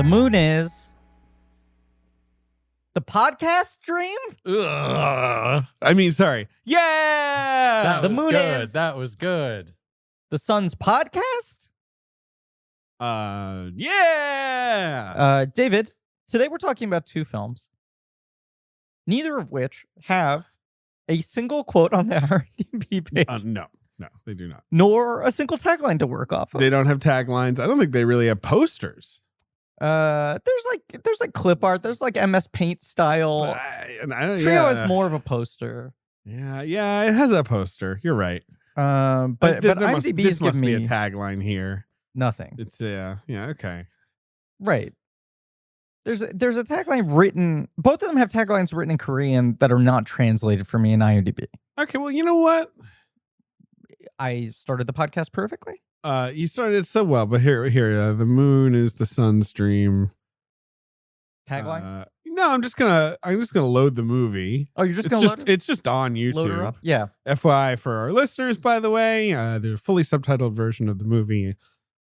The moon is the podcast dream. I mean, sorry. Yeah, The moon good. is That was good. the sun's podcast. Yeah. David, today we're talking about two films, neither of which have a single quote on the IMDb page. No, they do not. Nor a single tagline to work off of. They don't have taglines. I don't think they really have posters. There's like clip art. There's like MS Paint style. But I don't, Trio has more of a poster. Yeah, it has a poster. You're right. But IMDb this is must giving be me a tagline here. nothing. It's okay. Right. There's a tagline written. Both of them have taglines written in Korean that are not translated for me in IMDb. Okay, well, you know what? I started the podcast perfectly. You started so well, but here, the moon is the sun's dream. Tagline. No, I'm just gonna load the movie. Oh, you're just gonna load it? It's just on YouTube. Load her up? Yeah. FYI for our listeners, by the way, there's a fully subtitled version of the movie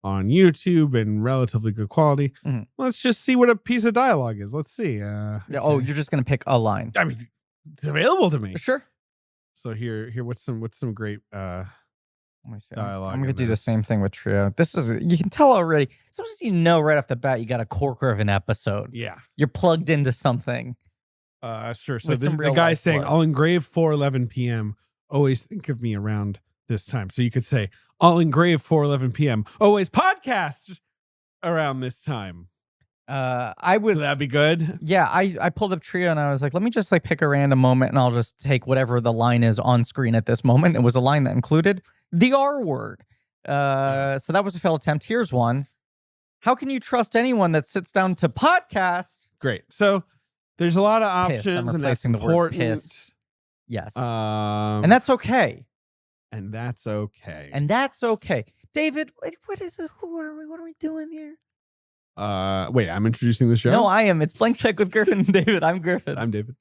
on YouTube in relatively good quality. Mm-hmm. Let's just see what a piece of dialogue is. Let's see. Oh, you're just gonna pick a line. I mean, it's available to me. Sure. So here, what's some great Let me see. dialogue? I'm gonna in do the this? same thing with Trio. You can tell already. Sometimes you know right off the bat you got a corker of an episode. Yeah. You're plugged into something. Sure. So With this some the real guy life saying, blood. "I'll engrave 4:11 p.m. Always think of me around this time." So you could say, "I'll engrave 4:11 p.m. Always podcast around this time." So that'd be good. Yeah, I pulled up Trio and I was like, let me just like pick a random moment and I'll just take whatever the line is on screen at this moment. It was a line that included the R word. So that was a failed attempt. Here's one. How can you trust anyone that sits down to podcast? Great. So there's a lot of Piss. I'm options, and that's replacing the word important. piss. Yes. And and that's okay. that's okay. And that's okay. David, what is it? Who are we? What are we doing here? Wait, I'm introducing the show. No, I am. It's Blank Check with Griffin and David. I'm Griffin. I'm David.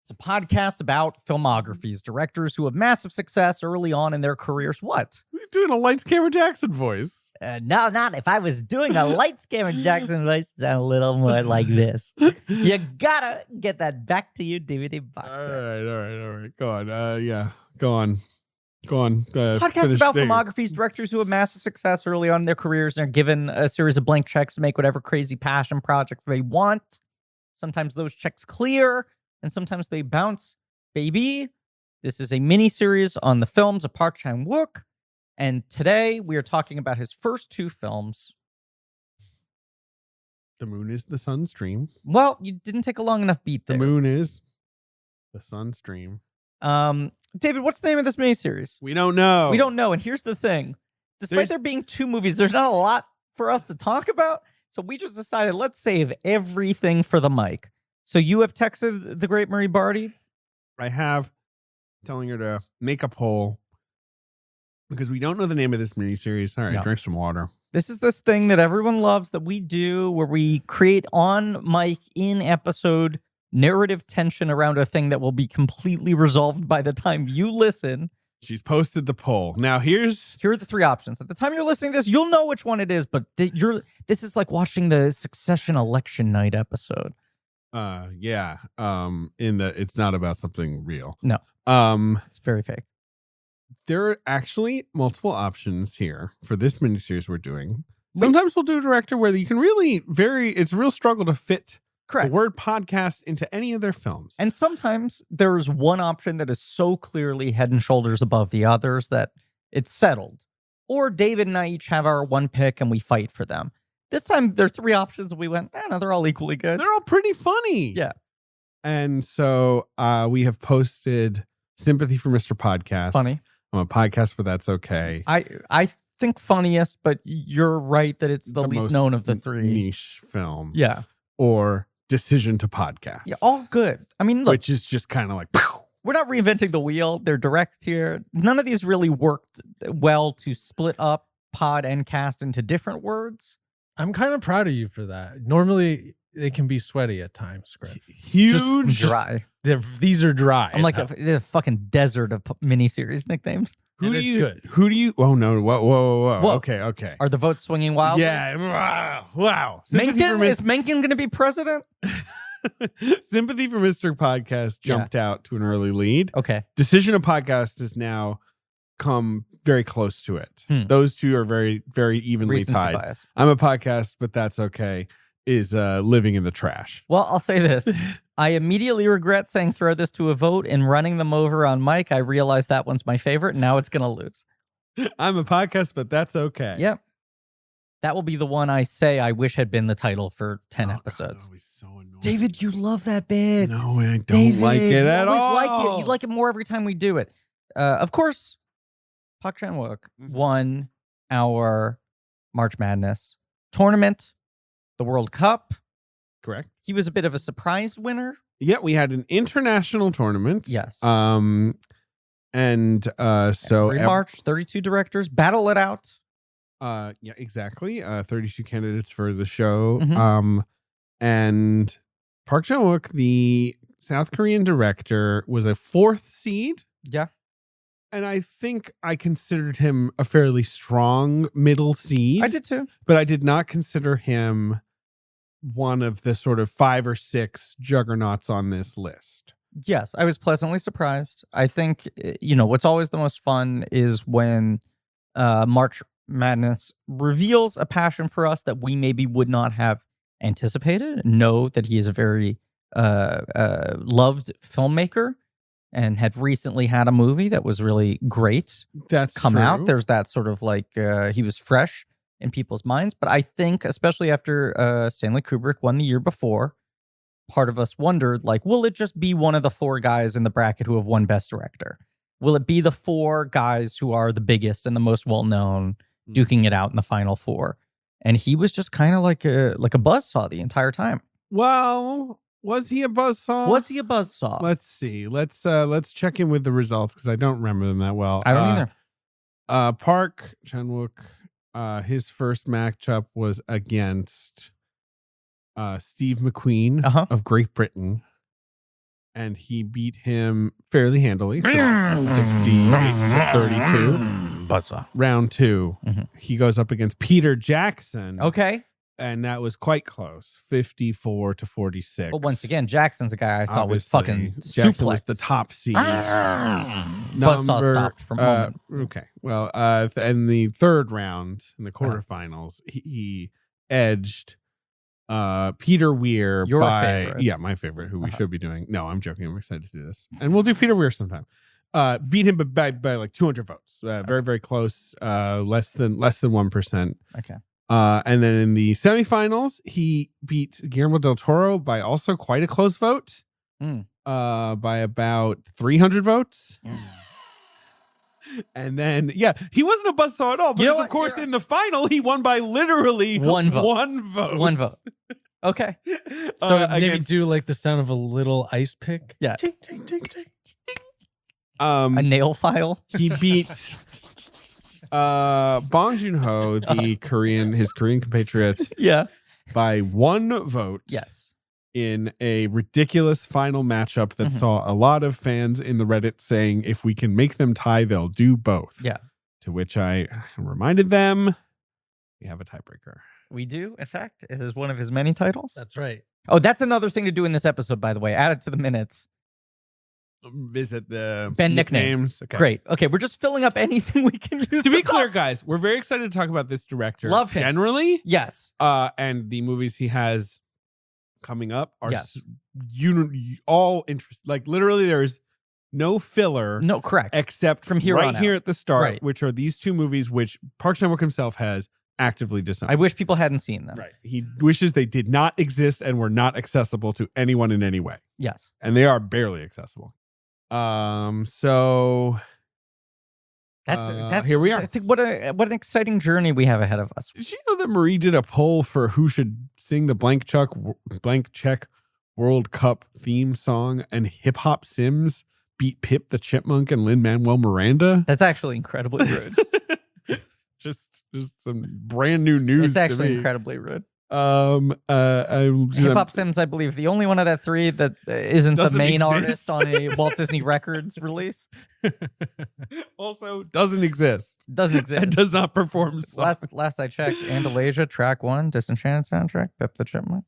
It's a podcast about filmographies, directors who have massive success early on in their careers. What? You're doing a Lights Camera Jackson voice. No, not if I was doing a Lights Camera Jackson voice. It sound a little more like this. You gotta get that back to you DVD box. All right. Go on. Go on. Podcast about David. filmographies, directors who have massive success early on in their careers and are given a series of blank checks to make whatever crazy passion projects they want. Sometimes those checks clear, and sometimes they bounce. Baby, this is a mini series on the films of Park Chan-Wook, and today we are talking about his first two films. The moon is the sun's dream. Well, you didn't take a long enough beat The there. moon is the sun's dream. David, what's the name of this miniseries? We don't know. We don't know, and here's the thing. Despite there being two movies, there's not a lot for us to talk about, so we just decided let's save everything for the mic. So you have texted the great Marie Barty? I have, telling her to make a poll because we don't know the name of this miniseries. All right, No. drink some water. This is this thing that everyone loves that we do where we create on mic in episode narrative tension around a thing that will be completely resolved by the time you listen. She's posted the poll. Now Here are the three options. At the time you're listening to this, you'll know which one it is, but this is like watching the Succession election night episode. yeah. In that it's not about something real. No. It's very fake. There are actually multiple options here for this miniseries we're doing. Sometimes we'll do a director where you can really it's a real struggle to fit Correct. the word podcast into any of their films. And sometimes there's one option that is so clearly head and shoulders above the others that it's settled. Or David and I each have our one pick and we fight for them. This time there are three options and we went, no, they're all equally good. They're all pretty funny. Yeah. And so we have posted Sympathy for Mr. Podcast. Funny. I'm a podcast, but that's okay. I think funniest, but you're right that it's the least most known of the three. niche film. Yeah. Or Decision to Podcast. Yeah, all good. I mean, look, which is just kind of like, pow. We're not reinventing the wheel. They're direct here. None of these really worked well to split up pod and cast into different words. I'm kind of proud of you for that. Normally, they can be sweaty at times, Griff. Huge. Dry. These are dry. I'm like a fucking desert of miniseries nicknames. And it's good. Who do you? Oh no! Whoa! Whoa. Okay. Are the votes swinging wildly? Yeah. Wow. Sympathy for Mencken? Is Mencken going to be president? Sympathy for Mr. Podcast jumped out to an early lead. Okay. Decision of Podcast has now come very close to it. Those two are very, very evenly Recency tied. bias. I'm a podcast, but that's okay. Is living in the trash. Well, I'll say this. I immediately regret saying throw this to a vote and running them over on Mike. I realized that one's my favorite. Now it's going to lose. I'm a podcast, but that's okay. Yep. That will be the one I say I wish had been the title for 10 God, episodes. that was so annoying. David, you love that bit. No, I don't David, like it you at always all. like it. You like it more every time we do it. Of course, Park Chan-Wook won our March Madness tournament, the World Cup. Correct. He was a bit of a surprise winner. Yeah, we had an international tournament. Yes. So Every March, 32 directors battle it out. Yeah, exactly. 32 candidates for the show. Mhm. And Park Chan-Wook, the South Korean director, was a 4th seed. Yeah. And I think I considered him a fairly strong middle seed. I did too. But I did not consider him one of the sort of 5 or 6 juggernauts on this list. Yes, I was pleasantly surprised. I think, what's always the most fun is when March Madness reveals a passion for us that we maybe would not have anticipated. Know that he is a very loved filmmaker and had recently had a movie that was really great That's come true. out. There's that sort of like he was fresh in people's minds. But I think, especially after Stanley Kubrick won the year before, part of us wondered, like, will it just be one of the 4 guys in the bracket who have won Best Director? Will it be the 4 guys who are the biggest and the most well-known duking it out in the final 4? And he was just kind of like a buzzsaw the entire time. Well, was he a buzzsaw? Was he a buzzsaw? Let's see. Let's check in with the results because I don't remember them that well. I don't either. Park Chan-Wook, his first matchup was against Steve McQueen of Great Britain, and he beat him fairly handily, 68-32. Buzzsaw. Round 2, he goes up against Peter Jackson. Okay. And that was quite close, 54-46. But once again, Jackson's a guy I thought was fucking Jackson suplex. was the top seed. Buzzsaw stopped from moment. Okay. Well, in the third round, in the quarterfinals, he edged Peter Weir Your by favorite. Yeah, my favorite, who we should be doing. No, I'm joking. I'm excited to do this. And we'll do Peter Weir sometime. Beat him by like 200 votes. Very, very close. Less than 1%. Okay. And then in the semifinals, he beat Guillermo del Toro by also quite a close vote. By about 300 votes. And then, he wasn't a buzzsaw at all. Because, of course, in the final, he won by literally one vote. One vote. Okay. So maybe do like the sound of a little ice pick. Yeah. Ting, ting, ting, ting. A nail file. He beat Bong Joon-ho, his Korean compatriot, by 1 vote. Yes. In a ridiculous final matchup that saw a lot of fans in the Reddit saying, if we can make them tie, they'll do both. Yeah. To which I reminded them, we have a tiebreaker. We do, in fact. It is one of his many titles. That's right. Oh, that's another thing to do in this episode, by the way. Add it to the minutes. Visit the Ben nicknames. Okay. Great. Okay, we're just filling up anything we can use. To be clear, guys, we're very excited to talk about this director. Love him. Generally. Yes. And the movies he has coming up are all interesting. Like, literally, there's no filler. No, correct. Except from here right on here out. at the start, Right. which are these 2 movies, which Park Chan-Wook himself has actively disowned. I wish people hadn't seen them. Right. He wishes they did not exist and were not accessible to anyone in any way. Yes. And they are barely accessible. So that's here we are. I think what an exciting journey we have ahead of us. Did you know that Marie did a poll for who should sing the blank check World Cup theme song, and Hip Hop Sims beat Pip the Chipmunk and Lin-Manuel Miranda? That's actually incredibly rude. just some brand new news. It's actually to me. incredibly rude. Hip Hop Sims, I believe, the only one of that three that isn't the main exist. artist on a Walt Disney Records release. Also, doesn't exist. Doesn't exist. It does not perform songs. Last I checked, Andalasia, track 1, Disenchanted soundtrack, Pep the Chipmunk.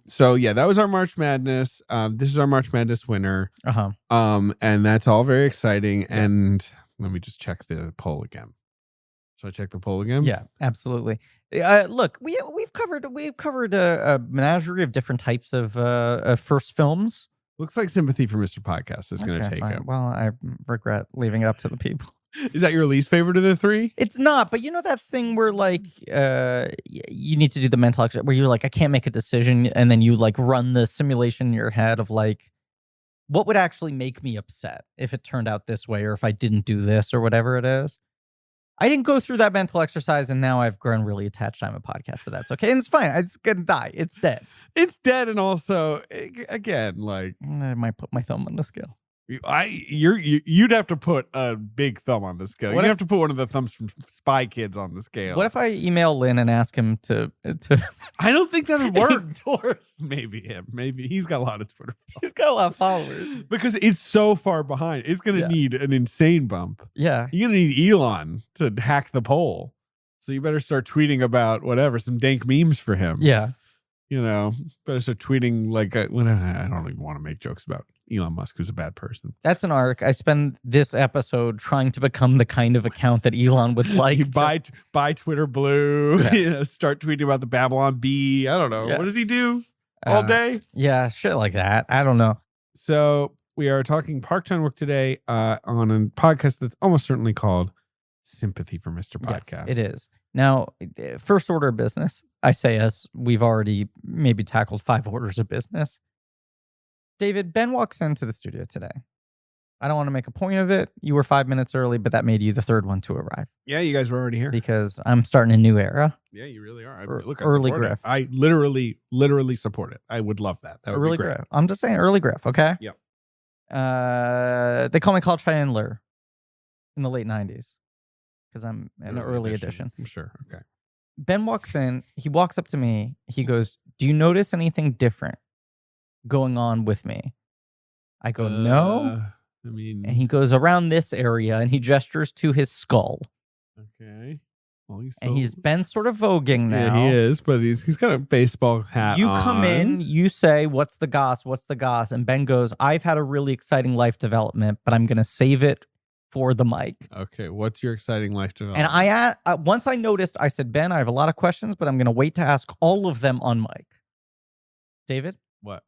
So yeah, that was our March Madness. This is our March Madness winner. And that's all very exciting. Yeah. And let me just check the poll again. Should I check the poll again? Yeah, absolutely. Look, we've covered a menagerie of different types of first films. Looks like Sympathy for Mr. Podcast is going to take it. Well, I regret leaving it up to the people. Is that your least favorite of the three? It's not, but you know that thing where like you need to do the mental exercise where you're like, I can't make a decision, and then you like run the simulation in your head of like, what would actually make me upset if it turned out this way, or if I didn't do this, or whatever it is. I didn't go through that mental exercise, and now I've grown really attached to my podcast, but that's okay. And it's fine. It's gonna die. It's dead. It's dead, and also, again, like I might put my thumb on the scale. You'd have to put a big thumb on the scale. You'd have to put one of the thumbs from Spy Kids on the scale. What if I email Lynn and ask him to I don't think that would work. Endorse maybe him. Maybe he's got a lot of Twitter followers. He's got a lot of followers. Because it's so far behind. It's gonna need an insane bump. Yeah. You're gonna need Elon to hack the poll. So you better start tweeting about whatever, some dank memes for him. Yeah. You know, better start tweeting like I don't even want to make jokes about Elon Musk, who's a bad person. That's an arc. I spend this episode trying to become the kind of account that Elon would like. You buy Twitter Blue. Yeah. You know, start tweeting about the Babylon Bee. I don't know. Yeah. What does he do all day? Yeah, shit like that. I don't know. So we are talking Park Chan-Wook today on a podcast that's almost certainly called Sympathy for Mr. Podcast. Yes, it is. Now, first order of business, I say as we've already maybe tackled 5 orders of business. David, Ben walks into the studio today. I don't want to make a point of it. You were 5 minutes early, but that made you the third one to arrive. Yeah, you guys were already here. Because I'm starting a new era. Yeah, you really are. Early Griff. I literally support it. I would love that. That would early be great. Griff. I'm just saying early Griff, okay? Yeah. They call me Carl Chandler in the late 90s. Because I'm an early edition. I'm sure. Okay. Ben walks in. He walks up to me. He goes, "Do you notice anything different going on with me?" I go, "No." I mean, and he goes around this area and he gestures to his skull. Okay. Well, he's been sort of voguing now. Yeah, he is, but he's got a baseball hat. You come in, you say, "What's the goss? What's the goss?" And Ben goes, "I've had a really exciting life development, but I'm going to save it for the mic." Okay, what's your exciting life development? And once I noticed, I said, "Ben, I have a lot of questions, but I'm going to wait to ask all of them on mic." David? What?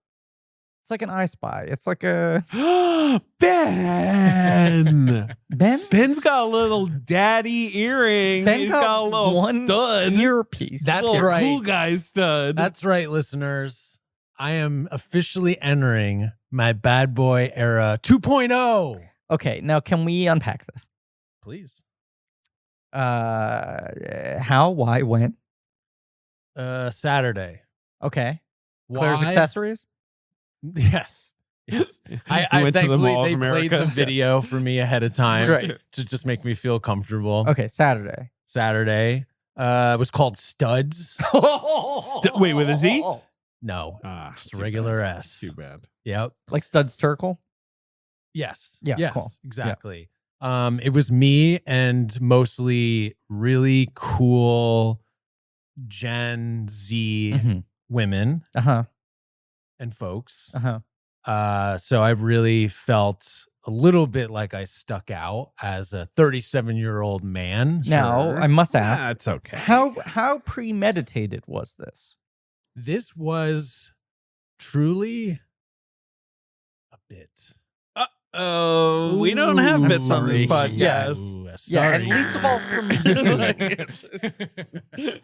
It's like an I Spy. It's like a Ben. Ben? Ben's got a little daddy earring. He's got a little stud earpiece. That's right. Cool guy stud. That's right, listeners. I am officially entering my bad boy era 2.0. Okay, now can we unpack this? Please. How, why, when? Saturday. Okay. Why? Claire's Accessories? Yes. Yes. I thankfully they played the video for me ahead of time to just make me feel comfortable. Okay, Saturday. It was called Studs. Wait, with a Z? No. Just regular bad. S. Too bad. Yep. Like Studs Turkle? Yes. Yeah, yes, cool. Exactly. Yeah. It was me and mostly really cool Gen Z women and folks. So I really felt a little bit like I stuck out as a 37-year-old man. Now, I must ask. That's okay. How premeditated was this? This was truly a bit. Oh, we don't have bits on this podcast. Yeah, and least of all from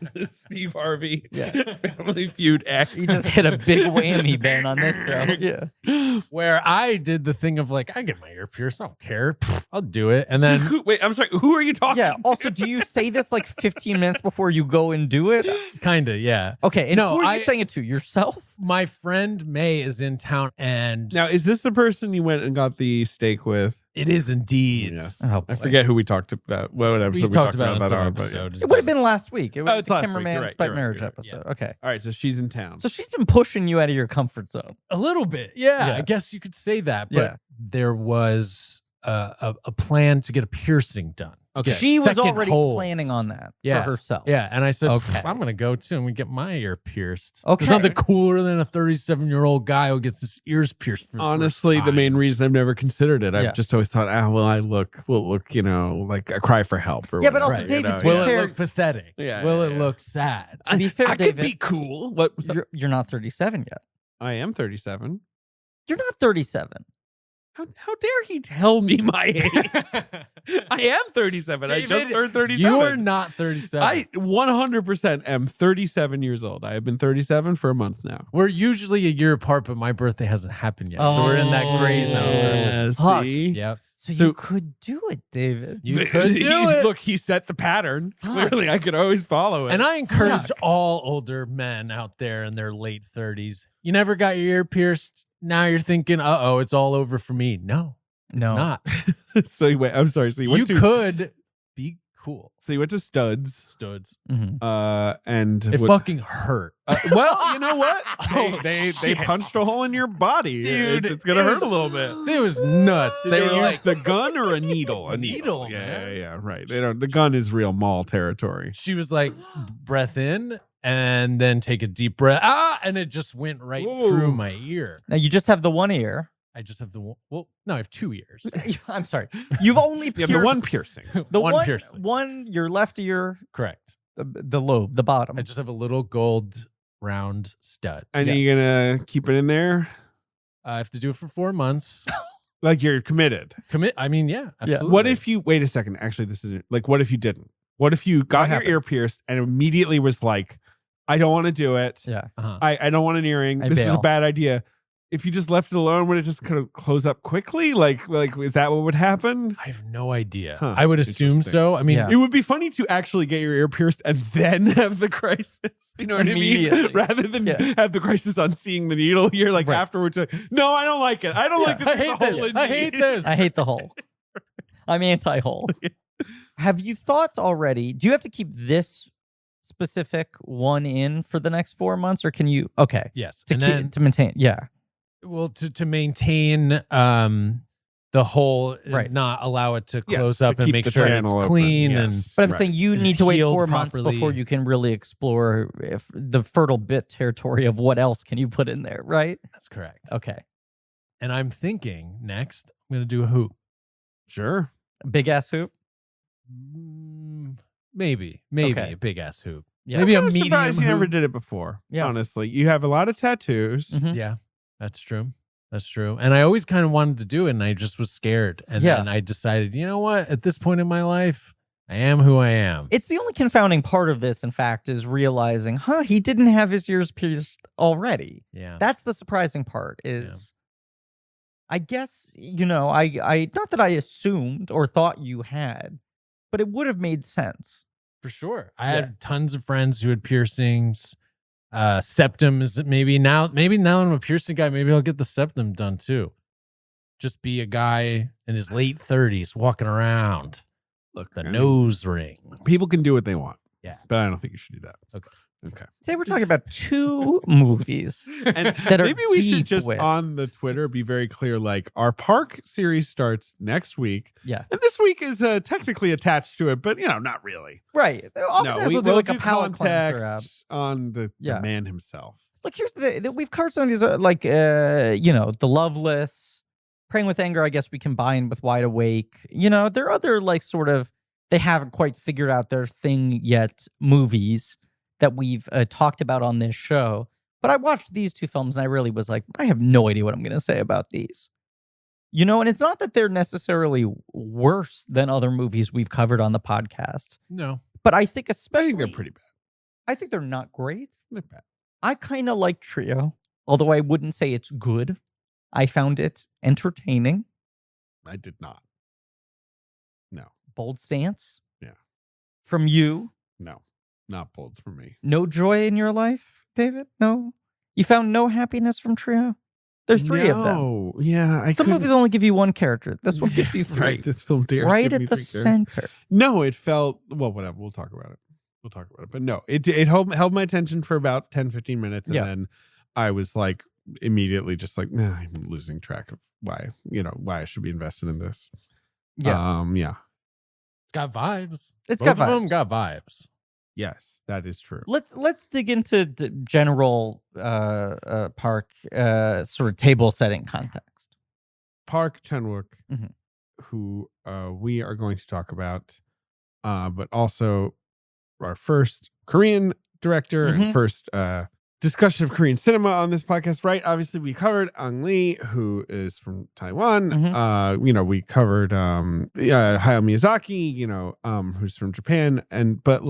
you. Steve Harvey, Family Feud act. You just hit a big whammy, Ben, on this show. Yeah, where I did the thing of like, I get my ear pierced, I don't care, I'll do it. And then wait, I'm sorry, who are you talking? Yeah. Also, do you say this like 15 minutes before you go and do it? Kinda, yeah. Okay, and who are you saying it to? Yourself? My friend May is in town, and now is this the person you went and got the steak with? It is indeed. Yes. Oh, I forget who we talked about. What episode we talked about that on. Episode. It would have been last week. It was it's the last Cameraman week. Spite You're Marriage right. episode. Yeah. Okay. All right, so she's in town. So she's been pushing you out of your comfort zone. A little bit. Yeah, Yeah. I guess you could say that. But Yeah. there was a plan to get a piercing done. Okay. She was Second already holes. planning on that Yeah. for herself. Yeah, and I said, Okay. I'm going to go too, and we get my ear pierced. Okay. There's nothing cooler than a 37-year-old guy who gets his ears pierced for Honestly, the first the time. main reason I've never considered it, Yeah. I've just always thought, will look, like a cry for help. Or Yeah, but whatever, also, Right. David, to be Will it fair- look pathetic? Yeah, Will yeah, it yeah. look sad? To be fair, I David, could be cool. What was that? you're not 37 yet. I am 37. You're not 37. How dare he tell me my age? I am 37. I just David, turned 37. You are not 37. I 100% am 37 years old. I have been 37 for a month now. We're usually a year apart, but my birthday hasn't happened yet. So we're in that gray zone. Yeah, Fuck. see? Yep. So So- you could do it, David. You could do it. Look, he set the pattern. Clearly, I could always follow it. And I encourage all older men out there in their late 30s. You never got your ear pierced. Now you're thinking, uh-oh, it's all over for me. No, it's not. So you went, I'm sorry. So You could be cool. So you went to Studs. Studs. And It fucking hurt. well, you know what? Oh, They shit. punched a hole in your body, Dude, It's gonna it hurt was- a little bit. It was nuts. Did They they were use like, the gun or a needle? A Needle, Yeah, man. yeah, right. They don't. The gun is real mall territory. she was like, breath in and then take a deep breath. And it just went right through my ear. Now you just have the one ear. I just have the well, no, I have 2 ears. I'm sorry. You've only You pierced have the one piercing. the one piercing. one your left ear, Correct. the lobe, the bottom. I just have a little gold round stud. And Yes. you're gonna keep it in there? I have to do it for 4 months. Like you're committed. Commit. I mean, yeah, absolutely. What if you wait a second? Actually, this isn't like what if you didn't? What if you got your ear happens? pierced and immediately was like, I don't want to do it. Yeah. Uh-huh. I don't want an earring. I This is a bail. bad idea. If you just left it alone, would it just kind of close up quickly? Like is that what would happen? I have no idea. Huh, I would assume interesting. so. I mean, Yeah. It would be funny to actually get your ear pierced and then have the crisis. You know what I mean? Immediately. Rather than Yeah. have the crisis on seeing the needle. You're like Right. afterwards, like, no, I don't like it. I don't like that I there's a hate hole this. in I me." hate this. I hate the hole. I'm anti-hole. Have you thought already? Do you have to keep this specific one in for the next 4 months, or can you? Okay, Yes. to And keep, then, to maintain. Yeah, well, to maintain the hole, and Right. not allow it to Yes, close to up and keep make the sure it's channel open. clean. Yes. but I'm Right. saying you And need to wait healed 4 months properly. before you can really explore if the fertile bit territory of what else can you put in there, right? That's correct. Okay, And I'm thinking next, I'm going to do a hoop. Sure. big ass hoop. Maybe Okay. a big ass hoop. Yeah. Maybe a I'm medium surprised you never hoop. did it before. Yeah. Honestly, you have a lot of tattoos. Mhm. Yeah, that's true. That's true. And I always kind of wanted to do it, and I just was scared. And Yeah. then I decided, you know what? At this point in my life, I am who I am. It's the only confounding part of this, in fact, is realizing, he didn't have his ears pierced already. Yeah. That's the surprising part is I guess, I not that I assumed or thought you had, but it would have made sense. For sure. I Yeah. had tons of friends who had piercings. Septum is maybe now I'm a piercing guy. Maybe I'll get the septum done too. Just be a guy in his late 30s walking around. Look, The I mean, nose ring. people can do what they want. Yeah. But I don't think you should do that. Okay. Okay. Today we're talking about 2 movies. And That are maybe we should deep just with. on the Twitter be very clear. Like our park series starts next week, Yeah. and this week is technically attached to it, but not really. Right. Oftentimes we'll do will like a palate cleanser. context on the Yeah. man himself. Look, here's we've covered some of these, The Loveless, Praying with Anger, I guess we combine with Wide Awake. There are other, they haven't quite figured out their thing yet movies that we've talked about on this show. But I watched these 2 films and I really was like, I have no idea what I'm going to say about these. And it's not that they're necessarily worse than other movies we've covered on the podcast. No. But I think I especially, think they're pretty bad. I think they're not great. They're bad. I kind of like Trio, although I wouldn't say it's good. I found it entertaining. I did not. No, Bold stance. Yeah. From you. no, not bold for me. No joy in your life, David? No? You found no happiness from Trio? There are 3 of them. Yeah, some movies only give you 1 character. This one gives you 3. Right, this film dares right give me at the 3 center. No, it felt whatever. We'll talk about it. But no, it held my attention for about 10-15 minutes, and then I was like immediately just like, nah, I'm losing track of why I should be invested in this. It's got vibes. Both of them got vibes. Yes, that is true. Let's dig into general Park sort of table setting context. Park Chan-Wook, who we are going to talk about, but also our first Korean director and first discussion of Korean cinema on this podcast, right? Obviously, we covered Ang Lee, who is from Taiwan. We covered Hayao Miyazaki, who's from Japan, but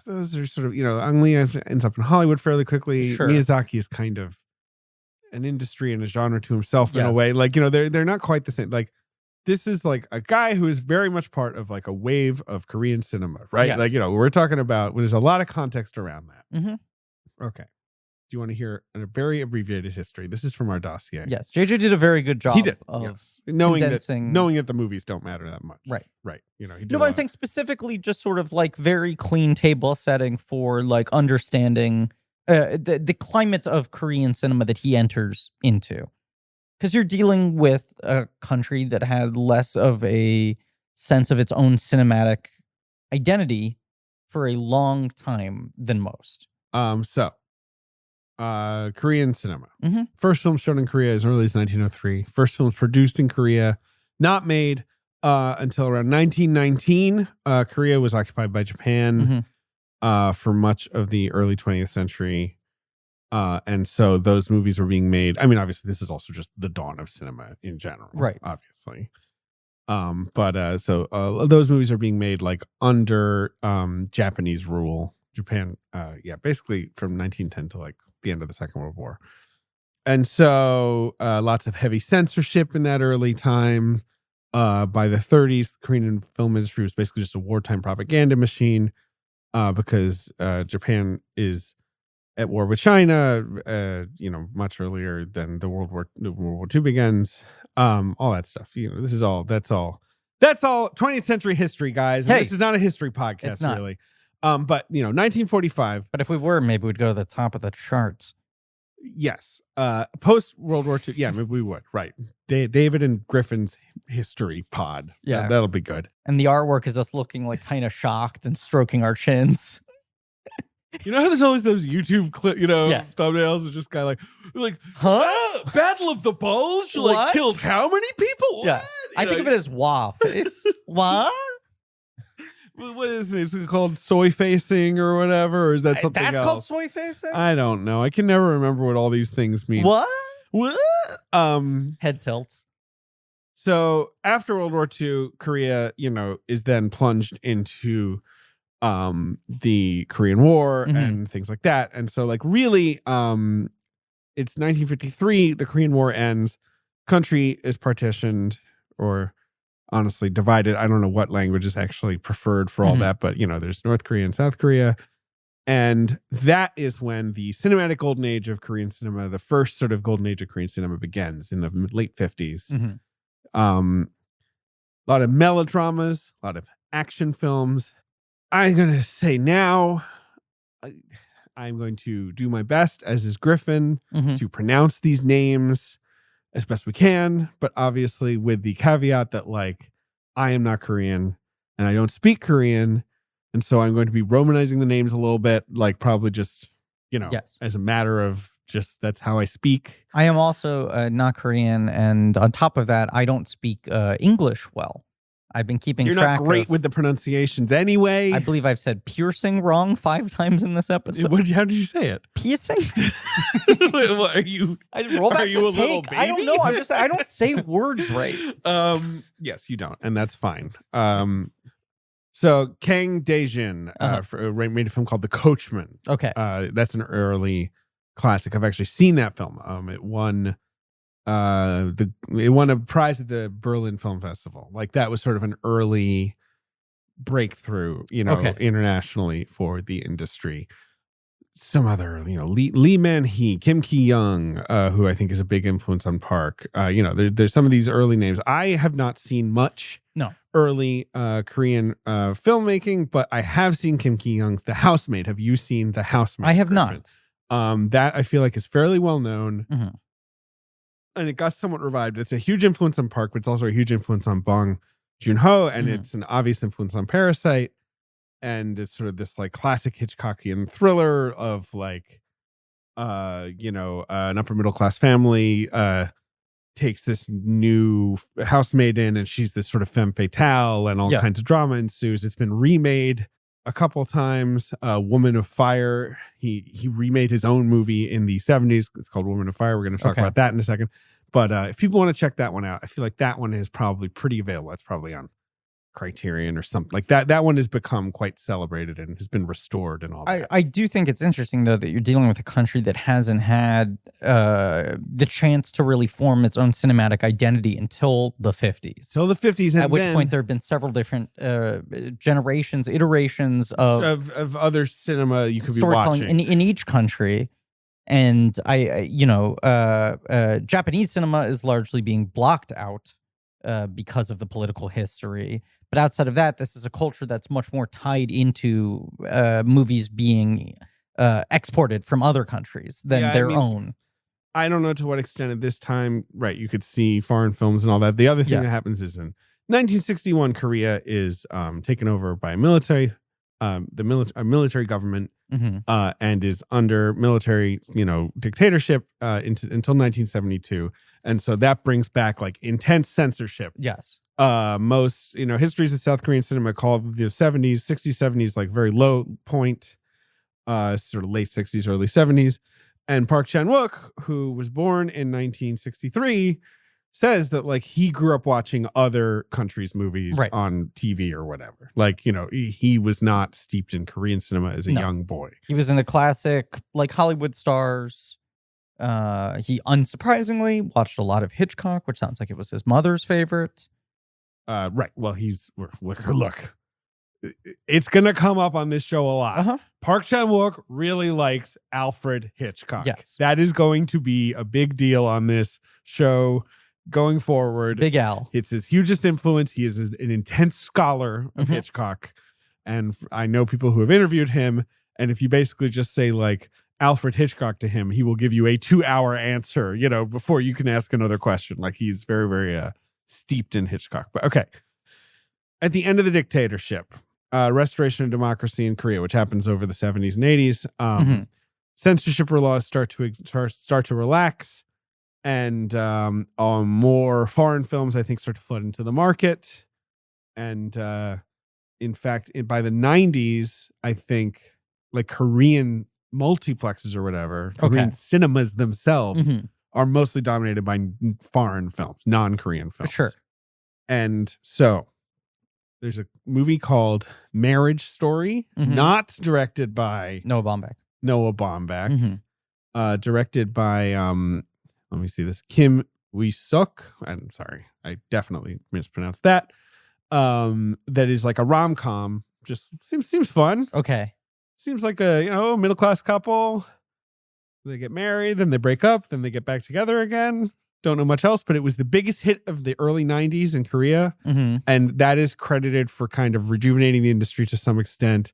those are sort of, Ang Lee ends up in Hollywood fairly quickly. Sure. Miyazaki is kind of an industry and a genre to himself in a way. They're not quite the same. Like, this is like a guy who is very much part of like a wave of Korean cinema, right? Yes. We're talking about, there's a lot of context around that. Okay. Do you want to hear a very abbreviated history? This is from our dossier. Yes. JJ did a very good job. He did. Of knowing condensing... that the movies don't matter that much. Right. He did but I'm saying specifically just sort of like very clean table setting for like understanding the climate of Korean cinema that he enters into. Because you're dealing with a country that had less of a sense of its own cinematic identity for a long time than most. Korean cinema. First film shown in Korea as early as 1903. First film produced in Korea, not made until around 1919. Korea was occupied by Japan for much of the early 20th century. And so those movies were being made. I mean, obviously, this is also just the dawn of cinema in general, right? Obviously, so those movies are being made like under Japanese rule. Japan, basically from 1910 to like the end of the Second World War, and so lots of heavy censorship in that early time. By the 30s, the Korean film industry was basically just a wartime propaganda machine, because Japan is at war with China, much earlier than the World War II begins. All that stuff. That's all 20th century history, guys. And this is not a history podcast, it's not. Really. But 1945. But if we were, maybe we'd go to the top of the charts. Yes. Post World War II. Yeah, maybe we would. Right. David and Griffin's history pod. Yeah, that'll be good. And the artwork is us looking like kind of shocked and stroking our chins. You know how there's always those YouTube thumbnails of just guy like, Battle of the Bulge, like killed how many people? What? Yeah, I think of it as wah face. What? What is it? Is it called soy facing or whatever? Or is that something else? That's called soy facing? I don't know. I can never remember what all these things mean. What? Head tilts. So after World War II, Korea, is then plunged into the Korean War and things like that. And so like really, it's 1953, the Korean War ends, country is partitioned or honestly divided. I don't know what language is actually preferred for all that, but there's North Korea and South Korea. And that is when the cinematic golden age of Korean cinema, the first sort of golden age of Korean cinema begins in the late 50s. A lot of melodramas, a lot of action films. I'm going to say now, I'm going to do my best, as is Griffin, to pronounce these names as best we can, but obviously with the caveat that like, I am not Korean and I don't speak Korean. And so I'm going to be Romanizing the names a little bit, like probably just, as a matter of just, that's how I speak. I am also not Korean. And on top of that, I don't speak English well. I've been keeping track. You're not great with the pronunciations anyway. I believe I've said piercing wrong 5 times in this episode. How did you say it? Piercing? What, are you? I roll back are you a little baby? I don't know. I don't say words right. Yes, you don't, and that's fine. So Kang Dae-jin made a film called The Coachman. Okay, that's an early classic. I've actually seen that film. It won. It won a prize at the Berlin Film Festival. Like that was sort of an early breakthrough, internationally for the industry. some other, Lee Man-hee, Kim Ki-young, who I think is a big influence on Park. There's some of these early names. I have not seen much early Korean filmmaking, but I have seen Kim Ki-young's The Housemaid. Have you seen The Housemaid? I have Griffin? not. That I feel like is fairly well known. Mm-hmm. And it got somewhat revived. It's a huge influence on Park, but it's also a huge influence on Bong Joon-ho, and it's an obvious influence on Parasite. And it's sort of this like classic Hitchcockian thriller of like, an upper middle class family takes this new housemaid in, and she's this sort of femme fatale, and all kinds of drama ensues. It's been remade a couple times. Woman of Fire. He remade his own movie in the 70s. It's called Woman of Fire. We're going to talk about that in a second. But if people want to check that one out, I feel like that one is probably pretty available. It's probably on Criterion or something like that. That one has become quite celebrated and has been restored and all that. I do think it's interesting though that you're dealing with a country that hasn't had the chance to really form its own cinematic identity until the 50s. Till the 50s, and at which point there have been several different generations, iterations of other cinema you could be watching in each country. And Japanese cinema is largely being blocked out because of the political history. But outside of that, this is a culture that's much more tied into movies being exported from other countries than their own. I don't know to what extent at this time, right, you could see foreign films and all that. The other thing that happens is in 1961, Korea is taken over by a military government, and is under military, dictatorship until 1972. And so that brings back like intense censorship. Yes. Most, histories of South Korean cinema call the 70s, 60s, 70s like very low point, sort of late 60s, early 70s. And Park Chan-Wook, who was born in 1963, says that like he grew up watching other countries' movies on TV or whatever. Like, he was not steeped in Korean cinema as a young boy. He was into classic like Hollywood stars. He unsurprisingly watched a lot of Hitchcock, which sounds like it was his mother's favorite. Right. Well, look, it's going to come up on this show a lot. Park Chan-Wook really likes Alfred Hitchcock. Yes. That is going to be a big deal on this show going forward. Big Al. It's his hugest influence. He is an intense scholar of Hitchcock. And I know people who have interviewed him. And if you basically just say like Alfred Hitchcock to him, he will give you a 2-hour answer, before you can ask another question. Like he's very, very steeped in Hitchcock. But okay. At the end of the dictatorship, restoration of democracy in Korea, which happens over the 70s and 80s, censorship laws start to relax, and more foreign films, I think, start to flood into the market. And in fact, by the 90s, I think like Korean multiplexes or whatever, Korean cinemas themselves are mostly dominated by foreign films, non-Korean films. Sure. And so there's a movie called Marriage Story, not directed by Noah Baumbach, directed by let me see this, Kim Wee-suk. I'm sorry, I definitely mispronounced that. That is like a rom-com. Just seems fun. Okay. Seems like a middle-class couple. They get married, then they break up, then they get back together again. Don't know much else, but it was the biggest hit of the early 90s in Korea. And that is credited for kind of rejuvenating the industry to some extent.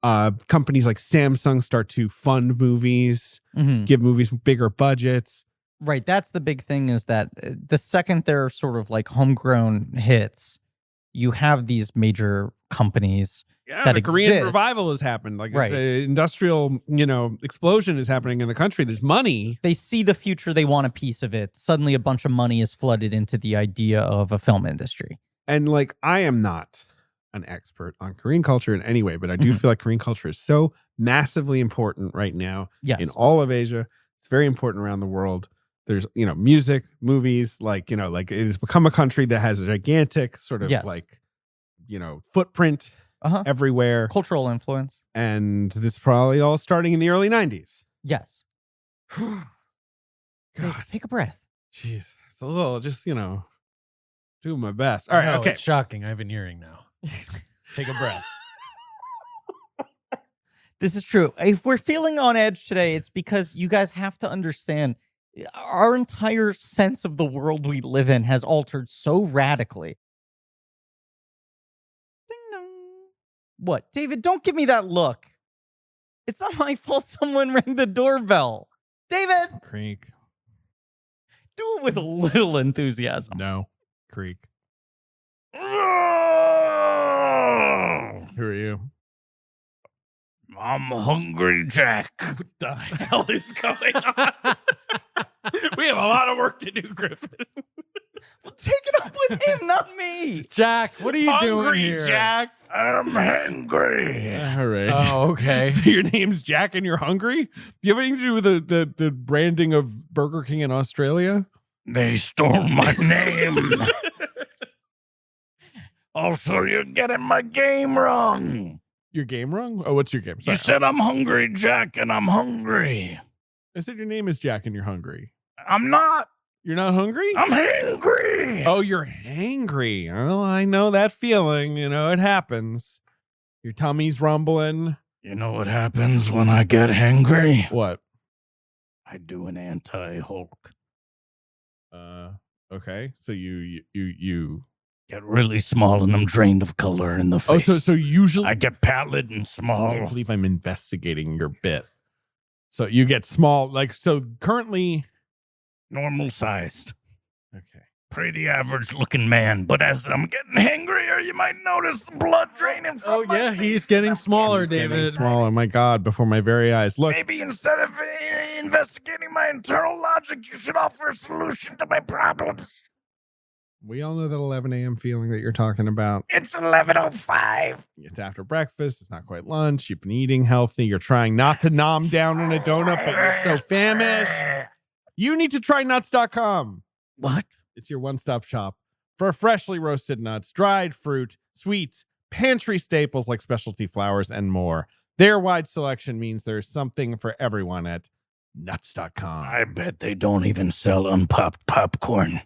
Companies like Samsung start to fund movies, give movies bigger budgets. Right. That's the big thing, is that the second they're sort of like homegrown hits, you have these major companies that the Korean exist. revival has happened. Like it's an industrial, explosion is happening in the country. There's money. They see the future. They want a piece of it. Suddenly a bunch of money is flooded into the idea of a film industry. And like, I am not an expert on Korean culture in any way, but I do feel like Korean culture is so massively important right now in all of Asia. It's very important around the world. There's, music, movies, like it has become a country that has a gigantic sort of footprint everywhere. Cultural influence. And this is probably all starting in the early 90s. Yes. God. Take a breath. Jeez. It's a little, just, doing my best. All right. Okay. It's shocking. I have an earring now. Take a breath. This is true. If we're feeling on edge today, it's because you guys have to understand our entire sense of the world we live in has altered so radically. Ding dong. What? David, don't give me that look. It's not my fault someone rang the doorbell. David! Creek. Do it with a little enthusiasm. No. Creek. Who are you? I'm Hungry Jack. What the hell is going on? We have a lot of work to do, Griffin. Well, take it up with him, not me. Jack, what are you doing Hungry here? Jack. I'm hungry. All right. Oh, okay. So your name's Jack and you're hungry? Do you have anything to do with the branding of Burger King in Australia? They stole my name. Also, you're getting my game wrong. Your game wrong? Oh, what's your game? Sorry. You said I'm Hungry Jack, and I'm hungry. I said your name is Jack and you're hungry. I'm not. You're not hungry? I'm hangry. Oh, you're hangry. Oh, I know that feeling. You know, it happens. Your tummy's rumbling. You know what happens when I get hangry? What? I do an anti-Hulk. Okay. So you Get really small and I'm drained of color in the Oh, face. so usually I get pallid and I small. can't believe I'm investigating your bit. So you get small, like, so currently. Normal sized. Okay. Pretty average looking man. But as I'm getting hangrier, you might notice the blood draining from Oh, my yeah, face. he's getting smaller, He's getting David. smaller. My God, before my very eyes. Look, Maybe instead of investigating my internal logic, you should offer a solution to my problems. we all know that 11 a.m. feeling that you're talking about. It's 11:05. It's after breakfast. It's not quite lunch. You've been eating healthy. You're trying not to nom down on a donut, but you're so famished. You need to try nuts.com. What? It's your one-stop shop for freshly roasted nuts, dried fruit, sweets, pantry staples like specialty flours, and more. Their wide selection means there's something for everyone at nuts.com. I bet they don't even sell unpopped popcorn.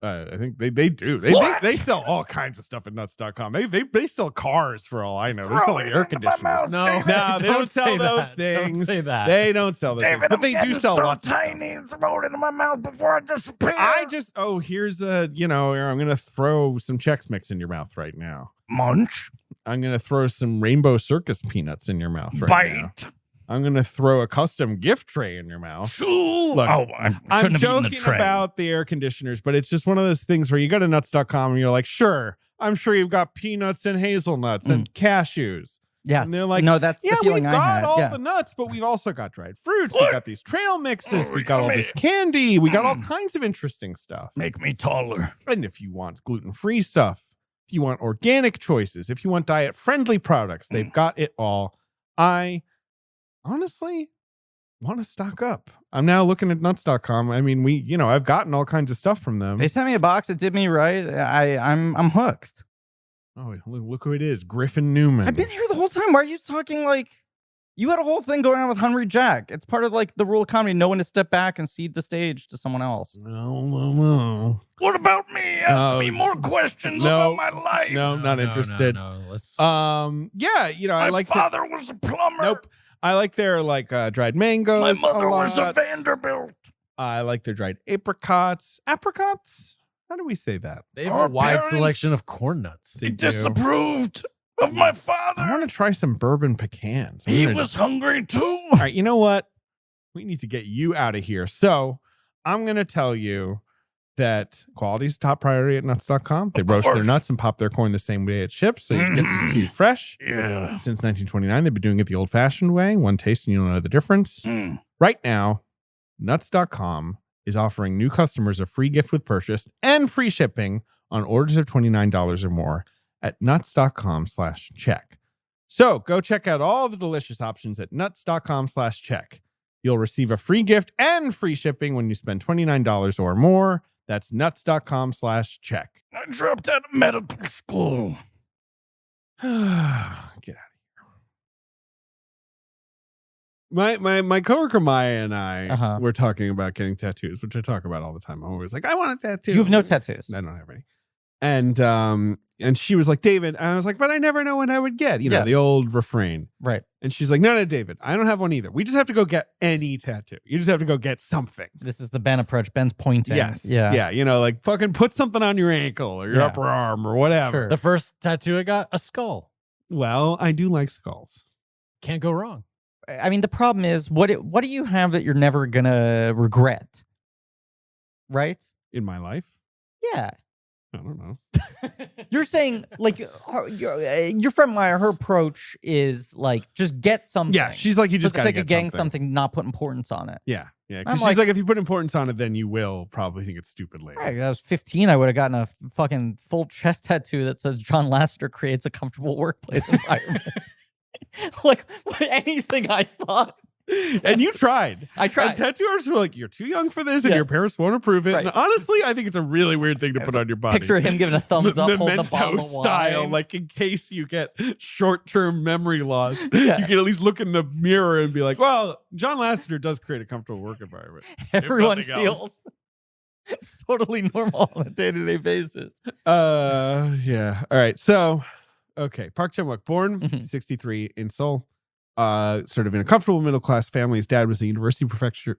I think they do. They sell all kinds of stuff at nuts.com. They sell cars for all I know. They're Throw selling it air into my conditioners. mouth, No, David. No, they don't sell say those that. things. Don't say that. They don't sell those David, things, but I'm they do getting sell so lots of stuff. tiny. Throw it into my mouth before I disappear. Here's I'm going to throw some Chex Mix in your mouth right now. Munch. I'm going to throw some Rainbow Circus peanuts in your mouth right now. Bite. I'm going to throw a custom gift tray in your mouth. Shoo. Look, Oh, I I'm shouldn't have eaten the joking tray. about the air conditioners, but it's just one of those things where you go to nuts.com and you're like, sure, I'm sure you've got peanuts and hazelnuts and cashews. Yes. And they're like, no, that's yeah, the feeling we've I got had. all Yeah. the nuts, but we've also got dried fruits. Look. We got these trail mixes. Oh, We got all yummy. this candy. We got all kinds of interesting stuff. Make me taller. And if you want gluten-free stuff, if you want organic choices, if you want diet-friendly products, they've got it all. I honestly want to stock up. I'm now looking at nuts.com. I mean, I've gotten all kinds of stuff from them. They sent me a box. It did me right. I'm hooked. Oh, look who it is. Griffin Newman. I've been here the whole time. Why are you talking like you had a whole thing going on with Hungry Jack? It's part of like the rule of comedy. No one to step back and cede the stage to someone else. No. What about me? Ask me more questions no, about my life. No, not interested. No. Let's. Yeah, I My like father was a plumber. Nope. I like their dried mangoes. My mother a was a lot. Vanderbilt. I like their dried apricots. Apricots? How do we say that? They have Our a wide parents- selection of corn nuts. He disapproved of my father. I want to try some bourbon pecans. He was hungry too. All right, you know what? We need to get you out of here. So I'm going to tell you that quality is top priority at nuts.com. They Of roast their course. nuts and pop their corn the same way it ships, so you can get it to you fresh. Yeah. Since 1929, they've been doing it the old-fashioned way. One taste and you'll know the difference. Right now, nuts.com is offering new customers a free gift with purchase and free shipping on orders of $29 or more at nuts.com/check. So go check out all the delicious options at nuts.com/check. You'll receive a free gift and free shipping when you spend $29 or more. That's nuts.com/check. I dropped out of medical school. Get out of here. My coworker Maya and I were talking about getting tattoos, which I talk about all the time. I'm always like, I want a tattoo. You have no tattoos. I don't have any. And and she was like, David, and I was like, but I never know when I would get, you know, the old refrain. Right. And she's like, no, David, I don't have one either. We just have to go get any tattoo. You just have to go get something. This is the Ben approach. Ben's pointing. Yes. Yeah. Yeah. You know, like fucking put something on your ankle or your upper arm or whatever. Sure. The first tattoo I got, a skull. Well, I do like skulls. Can't go wrong. I mean, the problem is, what do you have that you're never gonna regret? Right? In my life? Yeah. I don't know. You're saying, like, your friend Maya, her approach is like, just get something. Yeah, she's like, you just for the gotta sake get of getting something. something, not put importance on it. Yeah. Yeah. I'm Because she's like, if you put importance on it, then you will probably think it's stupid later. Right, I was 15. I would have gotten a fucking full chest tattoo that says John Lasseter creates a comfortable workplace environment. Like, anything I thought. And you tried. I tried. And tattoo artists were like, you're too young for this, and your parents won't approve it. Right. And honestly, I think it's a really weird thing to put on your body. Picture of him giving a thumbs up, holding a Memento bottle of style, wine. like in case you get short-term memory loss, Yeah. you can at least look in the mirror and be like, well, John Lasseter does create a comfortable work environment. Everyone nothing else. feels totally normal on a day-to-day basis. Yeah. All right. So, okay. Park Chan-Wook, born 63 in Seoul. Sort of in a comfortable middle-class family. His dad was a university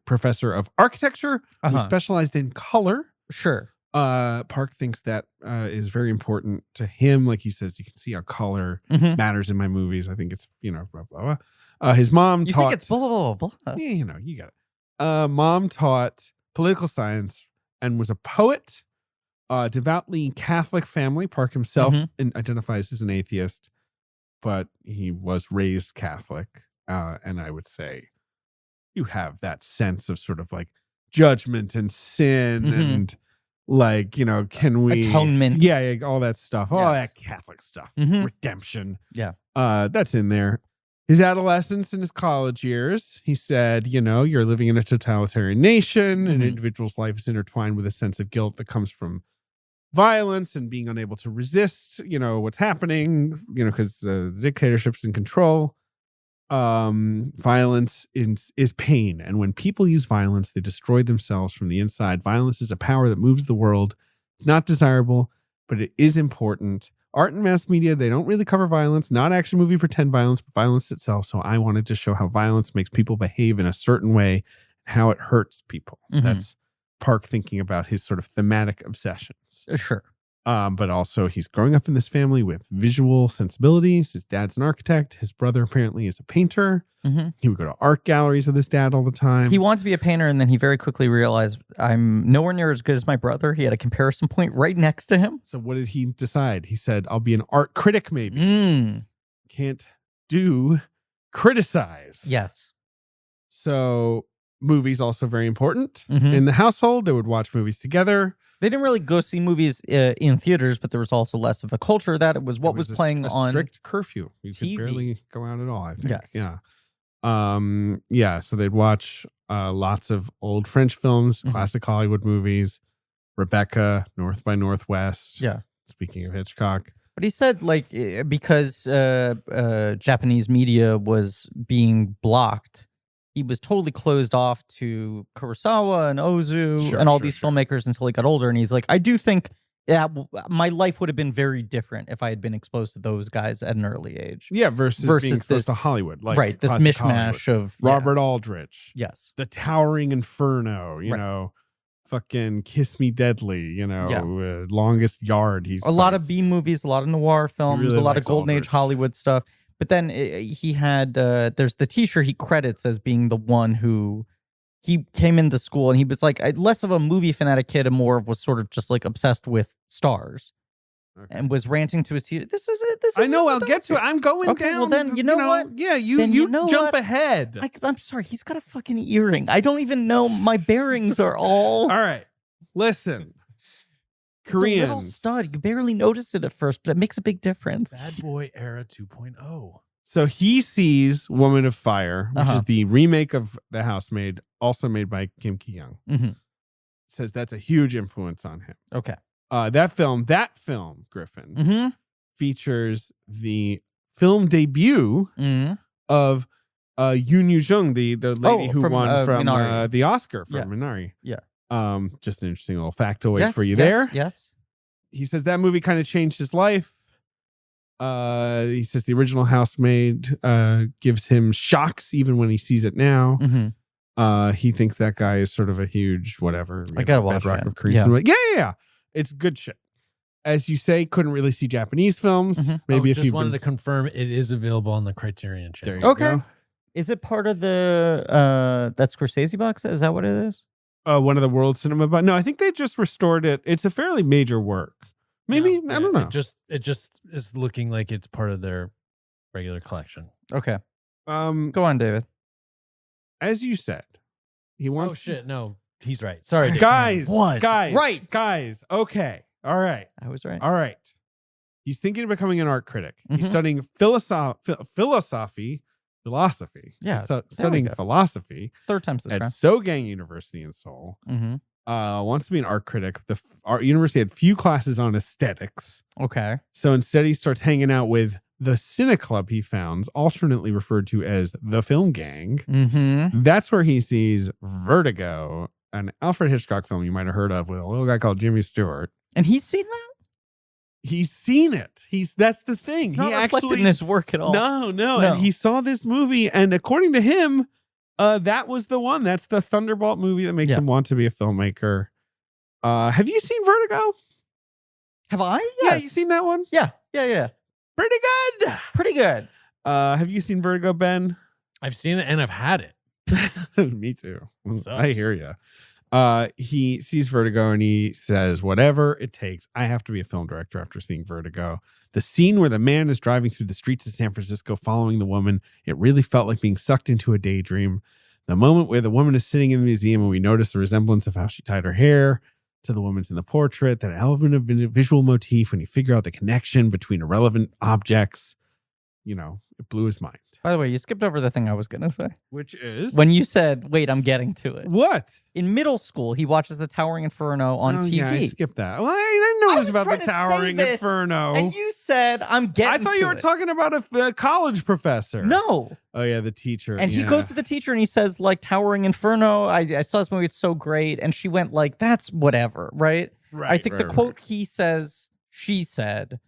professor of architecture who specialized in color. Sure. Park thinks that is very important to him. Like he says, you can see how color matters in my movies. I think it's, you know, blah, blah, blah. His mom You taught... think it's blah, blah, blah, blah. Yeah, you know, you got it. Mom taught political science and was a poet. Devoutly Catholic family. Park himself identifies as an atheist, but he was raised Catholic. And I would say you have that sense of sort of like judgment and sin and like, you know, can we... Atonement. Yeah, all that stuff. All that Catholic stuff. Redemption. Yeah. That's in there. His adolescence and his college years, he said, you know, you're living in a totalitarian nation. An individual's life is intertwined with a sense of guilt that comes from violence and being unable to resist, you know, what's happening, you know, because the dictatorship's in control. Violence is pain. And when people use violence, they destroy themselves from the inside. Violence is a power that moves the world. It's not desirable, but it is important. Art and mass media, they don't really cover violence, not action movie pretend violence, but violence itself. So I wanted to show how violence makes people behave in a certain way, how it hurts people. That's Park thinking about his sort of thematic obsessions. Sure. But also he's growing up in this family with visual sensibilities. His dad's an architect. His brother apparently is a painter. He would go to art galleries with his dad all the time. He wanted to be a painter, and then he very quickly realized, I'm nowhere near as good as my brother. He had a comparison point right next to him. So what did he decide? He said, I'll be an art critic maybe. Can't do criticize. Yes. So movies also very important. In the household, they would watch movies together. They didn't really go see movies in theaters, but there was also less of a culture that it was what was playing on strict curfew. You TV. could barely go out at all, I think. Yes. Yeah. So they'd watch lots of old French films, classic Hollywood movies, Rebecca, North by Northwest. Yeah. Speaking of Hitchcock. But he said, like, because Japanese media was being blocked, he was totally closed off to Kurosawa and Ozu and all these filmmakers until he got older. And he's like, I do think my life would have been very different if I had been exposed to those guys at an early age. Yeah, versus being exposed to Hollywood. Like right, this mishmash of... Robert Aldrich. Yes. The Towering Inferno, you know, fucking Kiss Me Deadly, you know, Longest Yard. A lot of B movies, a lot of noir films, really a lot of golden Aldrich. age Hollywood stuff. But then he had, there's the teacher he credits as being the one who, he came into school and he was like less of a movie fanatic kid and more was sort of just like obsessed with stars and was ranting to his teacher. This is it. This is I know. I'll get to it. I'm going down. Well, then you know what? Yeah, you know jump what? ahead. I'm sorry. He's got a fucking earring. I don't even know. My bearings are all. All right. Listen. It's a little stud. You barely notice it at first, but it makes a big difference. Bad Boy Era 2.0. So he sees Woman of Fire, which is the remake of The Housemaid, also made by Kim Ki-young. Says that's a huge influence on him. Okay. That film, Griffin, features the film debut of Yoon Yoo-jung, the lady who won from the Oscar from Minari. Yeah. Just an interesting little factoid for you there. Yes. He says that movie kind of changed his life. He says the original Housemaid gives him shocks even when he sees it now. He thinks that guy is sort of a huge whatever. I gotta watch Bedrock it. of Korean cinema. Yeah. It's good shit. As you say, couldn't really see Japanese films. Maybe if you wanted to confirm, it is available on the Criterion channel. There you Okay. go. Is it part of the that Scorsese box? Is that what it is? One of the World Cinema, but no, I think they just restored it. It's a fairly major work. Maybe I don't know. It just is looking like it's part of their regular collection. Okay. Go on, David. As you said, he wants. Oh shit! No, he's right. Sorry, Dave. guys. Right. Guys. Okay. All right. I was right. All right. He's thinking of becoming an art critic. He's studying philosophy. Yeah, Studying philosophy. Third time's the at charm. Sogang University in Seoul. Wants to be an art critic. The art university had few classes on aesthetics. Okay. So instead, he starts hanging out with the Cine Club he founds, alternately referred to as the Film Gang. That's where he sees Vertigo, an Alfred Hitchcock film you might have heard of with a little guy called Jimmy Stewart. And he's seen that? He's seen it. That's the thing. It's not reflected in his work at all. No. And he saw this movie, and according to him, that was the one. That's the Thunderbolt movie that makes him want to be a filmmaker. Have you seen Vertigo? Have I? Yes. Yeah, you seen that one? Yeah. Pretty good. Pretty good. Have you seen Vertigo, Ben? I've seen it and I've had it. Me too. Sucks. I hear you. He sees Vertigo and he says, whatever it takes, I have to be a film director after seeing Vertigo. The scene where the man is driving through the streets of San Francisco following the woman, it really felt like being sucked into a daydream. The moment where the woman is sitting in the museum and we notice the resemblance of how she tied her hair to the woman's in the portrait, that element of a visual motif when you figure out the connection between irrelevant objects, it blew his mind. By the way, you skipped over the thing I was going to say. Which is? When you said, wait, I'm getting to it. What? In middle school, he watches The Towering Inferno on TV. Yeah, I skipped that. Well, I didn't know it was about The Towering Inferno. And you said, I'm getting I thought you were talking about a college professor. No. Oh, yeah, the teacher. And he goes to the teacher and he says, like, Towering Inferno, I saw this movie, it's so great. And she went like, that's whatever, right? I think the quote he says, she said,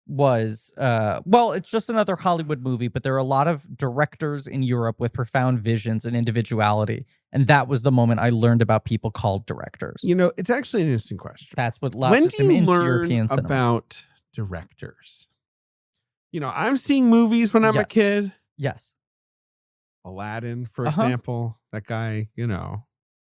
was well, it's just another Hollywood movie, but there are a lot of directors in Europe with profound visions and individuality, and that was the moment I learned about people called directors. It's actually an interesting question. That's what launches him into European cinema. About directors? I'm seeing movies when I'm a kid. Yes. Aladdin, for example. That guy,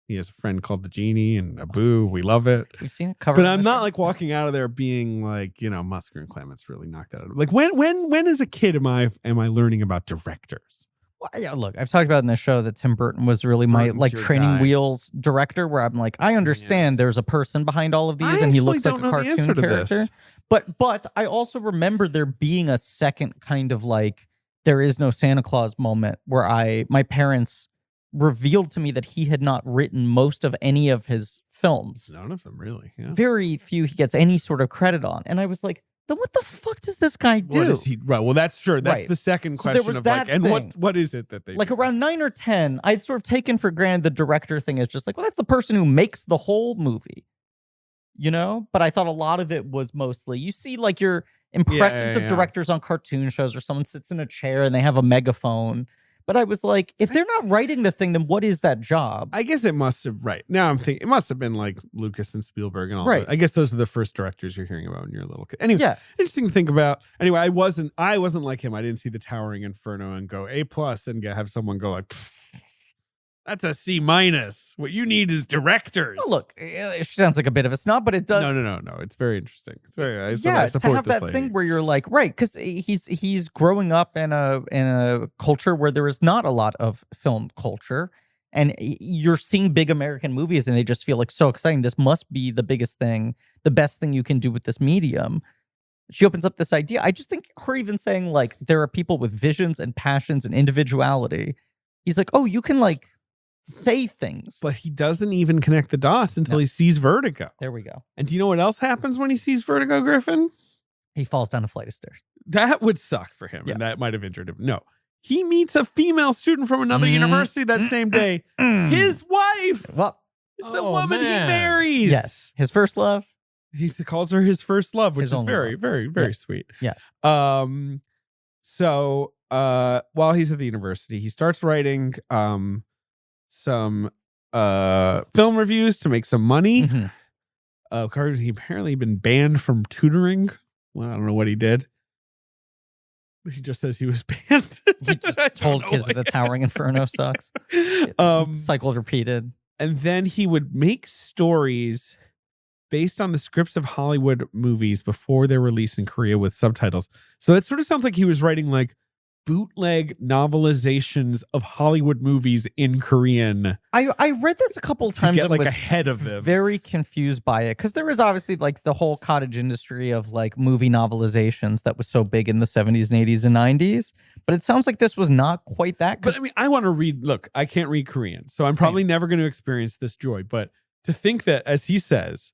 he has a friend called the Genie and Abu. We love it. We've seen it covered. But I'm not like walking out of there being like, Musker and Clements really knocked that out. Like when as a kid am I learning about directors? Well, yeah, look, I've talked about in this show that Tim Burton was really my training wheels director, where I'm like, I understand there's a person behind all of these and he looks like a cartoon character. But I also remember there being a second kind of like, there is no Santa Claus moment where my parents revealed to me that he had not written most of any of his films. None of them, really. Yeah. Very few he gets any sort of credit on. And I was like, then what the fuck does this guy do? What is he? Right. Well, that's sure. That's the second question of like, and what is it that they like do? Around 9 or 10, I'd sort of taken for granted the director thing is just like, well, that's the person who makes the whole movie. But I thought a lot of it was mostly, you see like your impressions of directors on cartoon shows where someone sits in a chair and they have a megaphone. But I was like, if they're not writing the thing, then what is that job? I guess it must have, now I'm thinking, it must have been like Lucas and Spielberg and all that. I guess those are the first directors you're hearing about when you're a little kid. Anyway, interesting to think about. Anyway, I wasn't like him. I didn't see The Towering Inferno and go A+ and have someone go like, that's a C-. What you need is directors. Well, look, it sounds like a bit of a snob, but it does. No. It's very interesting. It's very, I to support have that thing where you're like, because he's growing up in a culture where there is not a lot of film culture, and you're seeing big American movies, and they just feel like so exciting. This must be the biggest thing, the best thing you can do with this medium. She opens up this idea. I just think her even saying like there are people with visions and passions and individuality. He's like, oh, you can like say things. But he doesn't even connect the dots until he sees Vertigo. There we go. And do you know what else happens when he sees Vertigo, Griffin? He falls down a flight of stairs. That would suck for him, and that might have injured him. No. He meets a female student from another university that same day. His wife! Well, the woman he marries! Yes. His first love. He calls her his first love, which His is only very, love. very, very sweet. Yes. So while he's at the university, he starts writing some film reviews to make some money. Mm-hmm. He apparently been banned from tutoring. Well, I don't know what he did. He just says he was banned. He just told kids that the Towering Inferno sucks. Cycled repeated. And then he would make stories based on the scripts of Hollywood movies before they're released in Korea with subtitles. So it sort of sounds like he was writing like bootleg novelizations of Hollywood movies in Korean. I read this a couple of times to get and like was ahead of them. Very confused by it because there is obviously like the whole cottage industry of like movie novelizations that was so big in the 70s and 80s and 90s. But it sounds like this was not quite that. But I mean, I want to read. Look, I can't read Korean, so I'm probably never going to experience this joy. But to think that, as he says,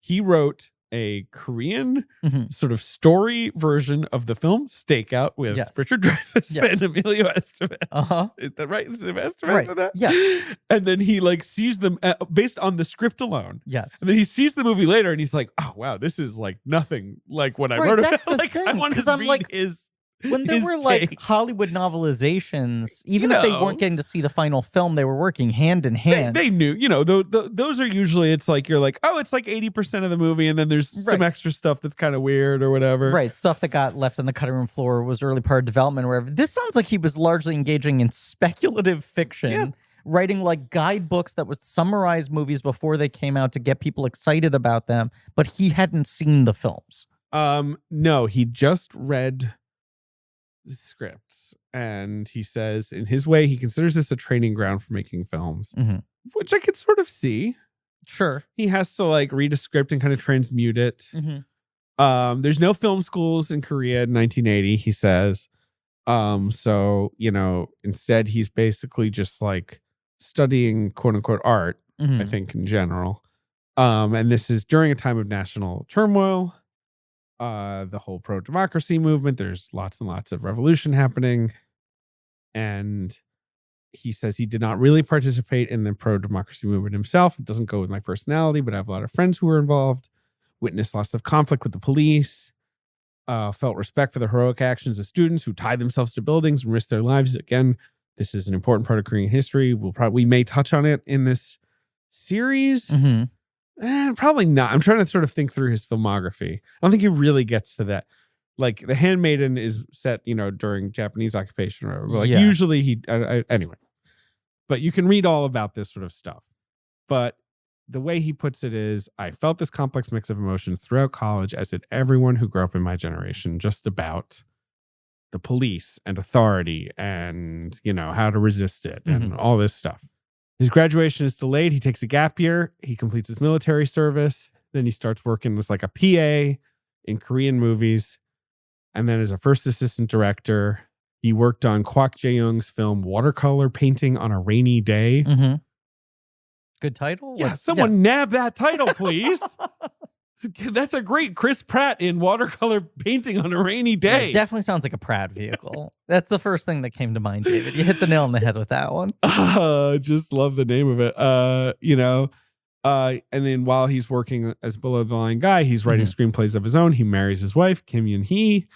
he wrote a Korean sort of story version of the film Stakeout with Richard Dreyfuss and Emilio Estevez. Is that right? Is Estevez in that? Yeah. And then he like sees them based on the script alone. Yes. And then he sees the movie later and he's like, oh, wow, this is like nothing like when I wrote it. Like, I want to read his... When there were like Hollywood novelizations, even if they weren't getting to see the final film, they were working hand in hand. They knew, those are usually, it's like, you're like, oh, it's like 80% of the movie. And then there's some extra stuff that's kind of weird or whatever. Right. Stuff that got left on the cutting room floor was early part of development or whatever. This sounds like he was largely engaging in speculative fiction, writing like guidebooks that would summarize movies before they came out to get people excited about them. But he hadn't seen the films. No, he just read scripts, and he says in his way he considers this a training ground for making films, which I could sort of see. Sure, he has to like read a script and kind of transmute it. There's no film schools in Korea in 1980, he says. So instead he's basically just like studying quote unquote art, I think, in general. And this is during a time of national turmoil. The whole pro-democracy movement, there's lots and lots of revolution happening. And he says he did not really participate in the pro-democracy movement himself. It doesn't go with my personality, but I have a lot of friends who were involved, witnessed lots of conflict with the police, felt respect for the heroic actions of students who tied themselves to buildings and risked their lives. Again, this is an important part of Korean history. We may touch on it in this series. Probably not. I'm trying to sort of think through his filmography. I don't think he really gets to that. Like The Handmaiden is set, during Japanese occupation or whatever. Like usually he, anyway. But you can read all about this sort of stuff. But the way he puts it is, I felt this complex mix of emotions throughout college, as did everyone who grew up in my generation, just about the police and authority and, how to resist it and all this stuff. His graduation is delayed. He takes a gap year. He completes his military service. Then he starts working as like a PA in Korean movies. And then as a first assistant director, he worked on Kwak Jae-young's film Watercolor Painting on a Rainy Day. Good title? Yeah, someone nab that title, please. That's a great Chris Pratt in Watercolor Painting on a Rainy Day. It definitely sounds like a Pratt vehicle. That's the first thing that came to mind, David. You hit the nail on the head with that one. Just love the name of it. And then while he's working as below the line guy, he's writing screenplays of his own. He marries his wife, Kim Yoon-hee,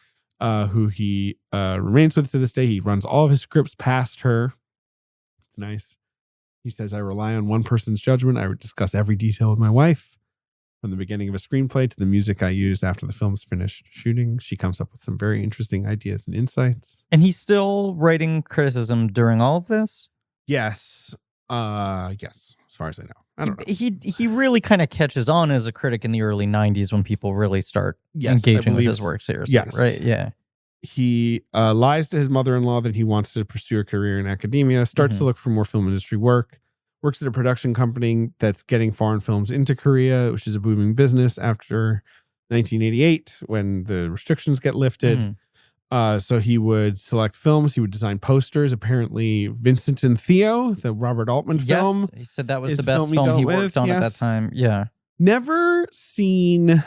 who he remains with to this day. He runs all of his scripts past her. It's nice. He says, I rely on one person's judgment. I would discuss every detail with my wife. From the beginning of a screenplay to the music I use after the film's finished shooting, she comes up with some very interesting ideas and insights. And he's still writing criticism during all of this? Yes. Yes, as far as I know. I don't know. He really kind of catches on as a critic in the early 90s when people really start engaging with his work seriously, right? Yeah. He lies to his mother-in-law that he wants to pursue a career in academia, starts to look for more film industry work, works at a production company that's getting foreign films into Korea, which is a booming business after 1988 when the restrictions get lifted. So he would select films. He would design posters. Apparently, Vincent and Theo, the Robert Altman film. He said that was the best film he worked on at that time. Yeah. Never seen.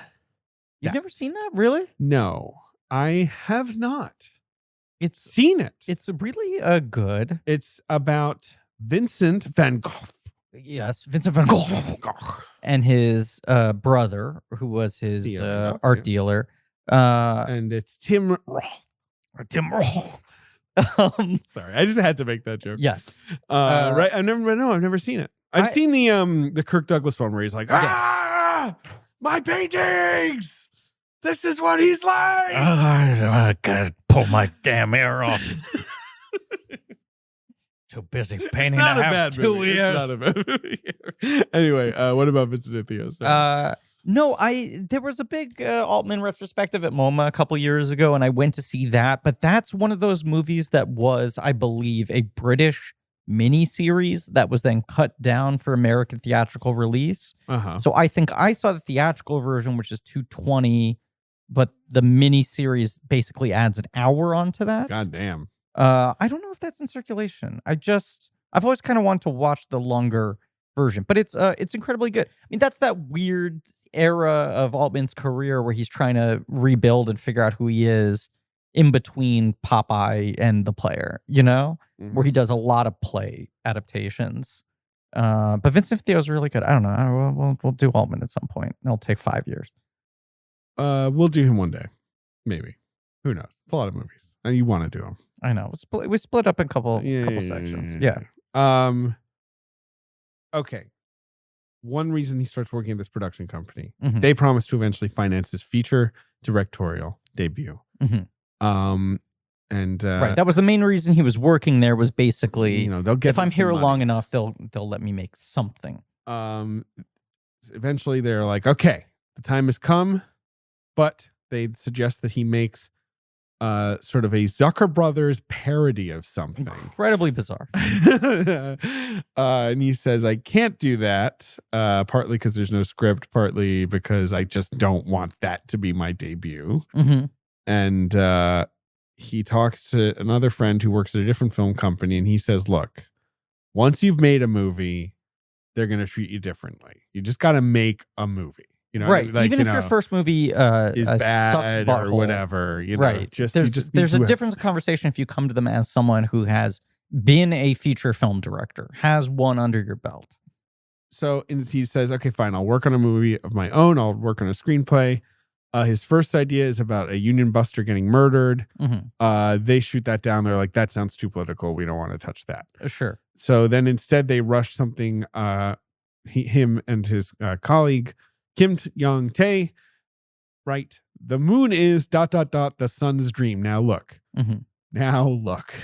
You've never seen that? Really? No, I have not. It's seen it. It's really good. It's about Vincent van Gogh. Yes, Vincent Van Gogh. And his brother, who was his art dealer. And it's Tim Roth. Tim Roth. Sorry, I just had to make that joke. Yes. Right. I've never seen it. I've seen the Kirk Douglas one where he's like, my paintings. This is what he's like. I gotta pull my damn ear off. Too busy painting. It's not to a have bad 2 movie. ears. It's not a bad movie. Anyway, what about Vincent D'Onofrio? No, there was a big Altman retrospective at MoMA a couple years ago, and I went to see that. But that's one of those movies that was, I believe, a British miniseries that was then cut down for American theatrical release. So I think I saw the theatrical version, which is 220, but the miniseries basically adds an hour onto that. God damn. I don't know if that's in circulation. I've always kind of wanted to watch the longer version, but it's incredibly good. I mean, that's that weird era of Altman's career where he's trying to rebuild and figure out who he is in between Popeye and The Player, where he does a lot of play adaptations. But Vincent Theo is really good. I don't know. We'll do Altman at some point. It'll take 5 years. We'll do him one day, maybe. Who knows? It's a lot of movies, and you want to do them. I know. We split up in a couple sections. Yeah. Okay. One reason he starts working at this production company, they promised to eventually finance his feature directorial debut. And right, that was the main reason he was working there. Was basically, they'll get if I'm here money long enough, they'll let me make something. Eventually, they're like, okay, the time has come, but they suggest that he makes sort of a Zucker Brothers parody of something. Incredibly bizarre. And he says, I can't do that, partly because there's no script, partly because I just don't want that to be my debut. And he talks to another friend who works at a different film company, and he says, look, once you've made a movie, they're going to treat you differently. You just got to make a movie. Right. Like, even if your first movie is bad sucks or whatever, right. There's a different conversation if you come to them as someone who has been a feature film director, has one under your belt. So he says, okay, fine, I'll work on a movie of my own. I'll work on a screenplay. His first idea is about a union buster getting murdered. They shoot that down. They're like, that sounds too political. We don't want to touch that. Sure. So then instead they rush something, him and his colleague, Kim Young Tae, right? The moon is ... the sun's dream. Now look. Now look.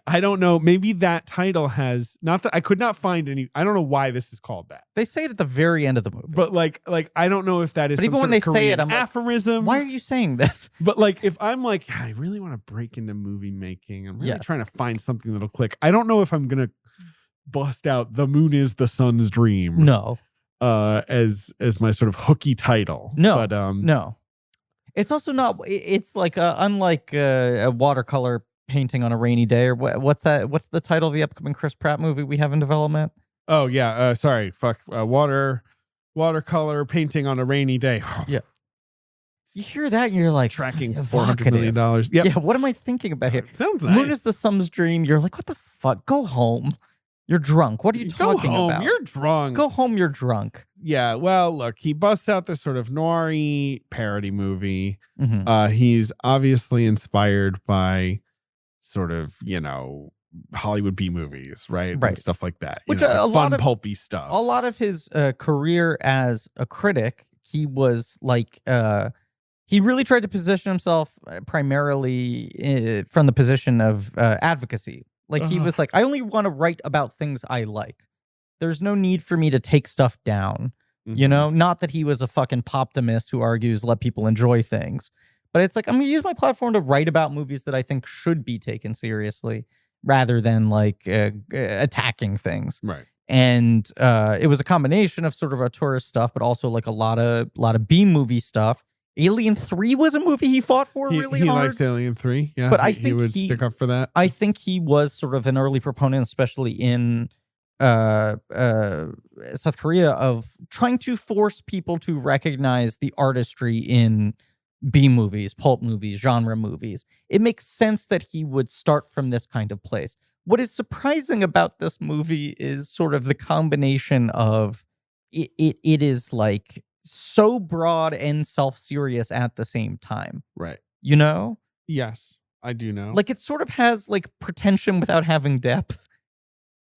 I don't know. Maybe that title has not that I could not find any. I don't know why this is called that. They say it at the very end of the movie. But like I don't know if that is. But even when they say it, I'm aphorism. Like, why are you saying this? But like, if I'm like, I really want to break into movie making. I'm really trying to find something that'll click. I don't know if I'm gonna bust out "The moon is the sun's dream." No. As my sort of hooky title. No. But no. It's also not. It's like unlike a watercolor painting on a rainy day, or what's that? What's the title of the upcoming Chris Pratt movie we have in development? Oh yeah, sorry, watercolor painting on a rainy day. Yeah, you hear that and you're like tracking $400 million. Yep. Yeah, what am I thinking about here? Sounds nice. Moon is the sun's dream. You're like, what the fuck? Go home. You're drunk. What are you talking about? You're drunk. Go home. You're drunk. Yeah. Well, look, he busts out this sort of noir-y parody movie. He's obviously inspired by sort of, Hollywood B movies, right? And stuff like that. Which fun, pulpy stuff. A lot of his career as a critic, he was like, he really tried to position himself primarily from the position of advocacy. Like he was like, I only want to write about things I like. There's no need for me to take stuff down. Not that he was a fucking poptimist who argues let people enjoy things. But it's like, I'm going to use my platform to write about movies that I think should be taken seriously rather than like attacking things. Right. And it was a combination of sort of a tourist stuff, but also like a lot of B movie stuff. Alien 3 was a movie he fought for really hard. He likes Alien 3. Yeah. But I think he would stick up for that. I think he was sort of an early proponent, especially in South Korea, of trying to force people to recognize the artistry in B movies, pulp movies, genre movies. It makes sense that he would start from this kind of place. What is surprising about this movie is sort of the combination of it is like so broad and self-serious at the same time. Right. You know? Yes, I do know. Like it sort of has like pretension without having depth.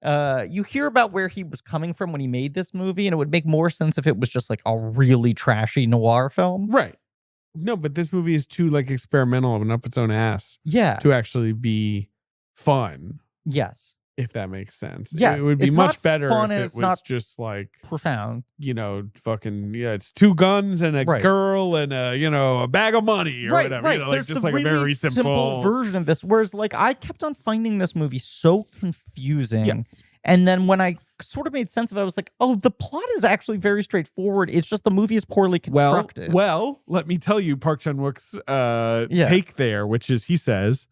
You hear about where he was coming from when he made this movie, and it would make more sense if it was just like a really trashy noir film. Right. No, but this movie is too like experimental and up its own ass. Yeah. To actually be fun. Yes. If that makes sense. Yes. It would be it's much not better fun if and it it's was not just like profound. You know, fucking it's 2 guns and a girl and a bag of money or whatever. Right. You know, like There's just the like really a very simple version of this. Whereas like I kept on finding this movie so confusing. Yes. And then when I sort of made sense of it, I was like, oh, the plot is actually very straightforward. It's just the movie is poorly constructed. Well, let me tell you Park Chan-Wook's take there, which is he says,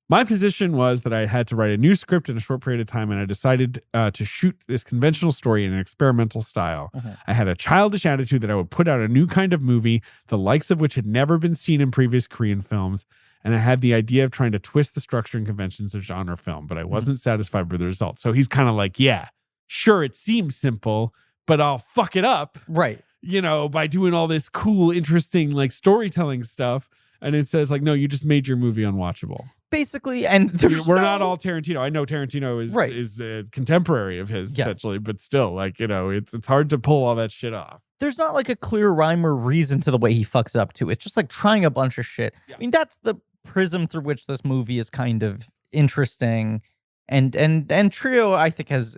my position was that I had to write a new script in a short period of time, and I decided to shoot this conventional story in an experimental style. I had a childish attitude that I would put out a new kind of movie, the likes of which had never been seen in previous Korean films, and I had the idea of trying to twist the structure and conventions of genre film, but I wasn't satisfied with the result. So he's kind of like, yeah, sure, it seems simple, but I'll fuck it up. Right. You know, by doing all this cool, interesting, like storytelling stuff. And it says like, no, you just made your movie unwatchable. Basically, and we're not all Tarantino. I know Tarantino is a contemporary of his, essentially, but still, like, you know, it's hard to pull all that shit off. There's not like a clear rhyme or reason to the way he fucks up too. It's just like trying a bunch of shit. Yeah. I mean, that's the prism through which this movie is kind of interesting, and Trio I think has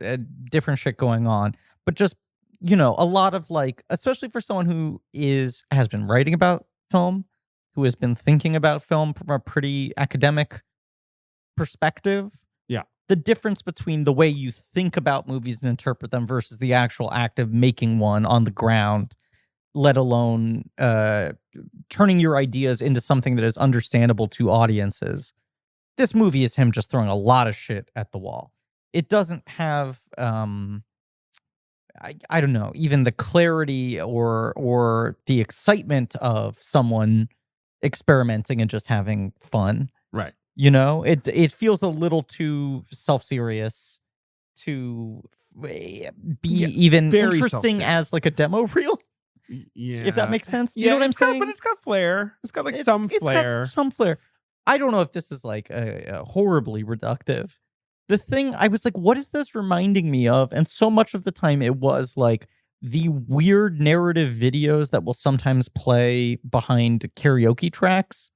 different shit going on, but just, you know, a lot of like, especially for someone who has been writing about film, who has been thinking about film from a pretty academic perspective. Yeah. The difference between the way you think about movies and interpret them versus the actual act of making one on the ground, let alone turning your ideas into something that is understandable to audiences. This movie is him just throwing a lot of shit at the wall. It doesn't have I don't know, even the clarity or the excitement of someone experimenting and just having fun. Right. You know, it feels a little too self-serious to be even interesting as like a demo reel. Yeah. If that makes sense. Do you know what I'm saying? But it's got flair. It's got like some flair. Got some flair. I don't know if this is like a horribly reductive. The thing, I was like, what is this reminding me of? And so much of the time it was like the weird narrative videos that will sometimes play behind karaoke tracks.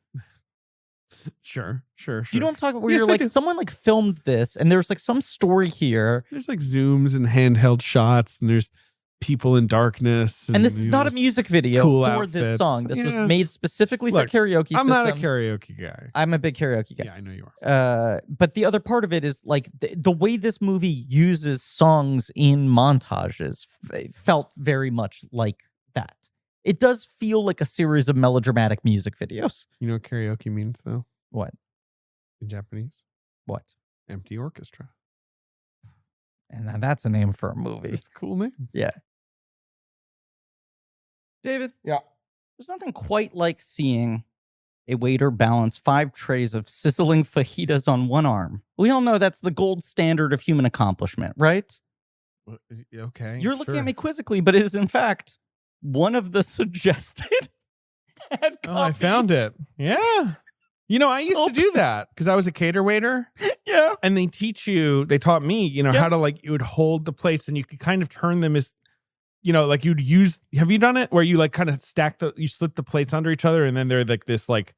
Sure. You know what I'm talking about? Where you're like, someone like filmed this and there's like some story here. There's like zooms and handheld shots and there's people in darkness. And this is not a music video cool for outfits. this song. This was made specifically for karaoke I'm systems. not a karaoke guy. I'm a big karaoke guy. Yeah, I know you are. But the other part of it is like the way this movie uses songs in montages felt very much like that. It does feel like a series of melodramatic music videos. You know what karaoke means, though? What? In Japanese? What? Empty orchestra. And now that's a name for a movie. It's a cool name. Yeah. David? Yeah. There's nothing quite like seeing a waiter balance 5 trays of sizzling fajitas on one arm. We all know that's the gold standard of human accomplishment, right? Okay. You're looking at me quizzically, but it is in fact one of the suggested. Oh, I found it. Yeah. You know, I used to do that because I was a cater waiter. Yeah. And they taught me, you know, how to like, you would hold the plates and you could kind of turn them as, you know, like you'd use, have you done it where you like kind of you slip the plates under each other and then they're like this like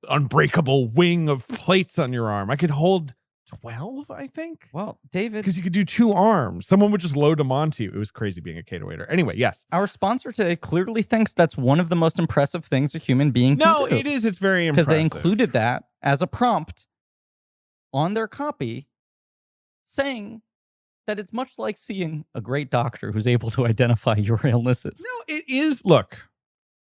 unbreakable wing of plates on your arm. I could hold 12, I think. Well, David. Because you could do 2 arms. Someone would just load them onto you. It was crazy being a cater waiter. Anyway, yes. Our sponsor today clearly thinks that's one of the most impressive things a human being can do. No, it is. It's very impressive. Because they included that as a prompt on their copy saying that it's much like seeing a great doctor who's able to identify your illnesses. No, it is. Look,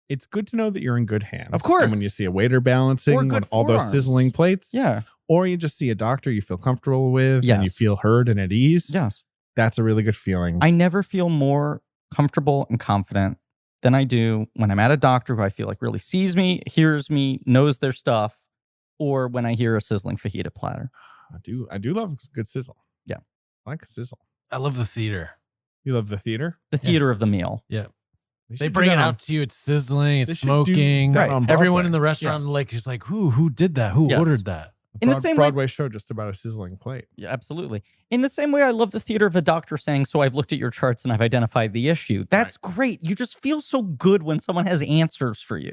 it's good to know that you're in good hands. Of course. And when you see a waiter balancing on all those sizzling plates. Yeah. Or you just see a doctor you feel comfortable with yes. and you feel heard and at ease. Yes. That's a really good feeling. I never feel more comfortable and confident than I do when I'm at a doctor who I feel like really sees me, hears me, knows their stuff, or when I hear a sizzling fajita platter. I do love good sizzle. Yeah. I like a sizzle. I love the theater. You love the theater? The theater of the meal. Yeah. They should bring do it that out on- to you. It's sizzling. They It's should do smoking. that on Everyone Broadway. in the restaurant is like, who did that? Who Yes. ordered that? In the same way- Broadway show just about a sizzling plate. Yeah, absolutely. In the same way, I love the theater of a doctor saying, so I've looked at your charts and I've identified the issue. That's great. You just feel so good when someone has answers for you.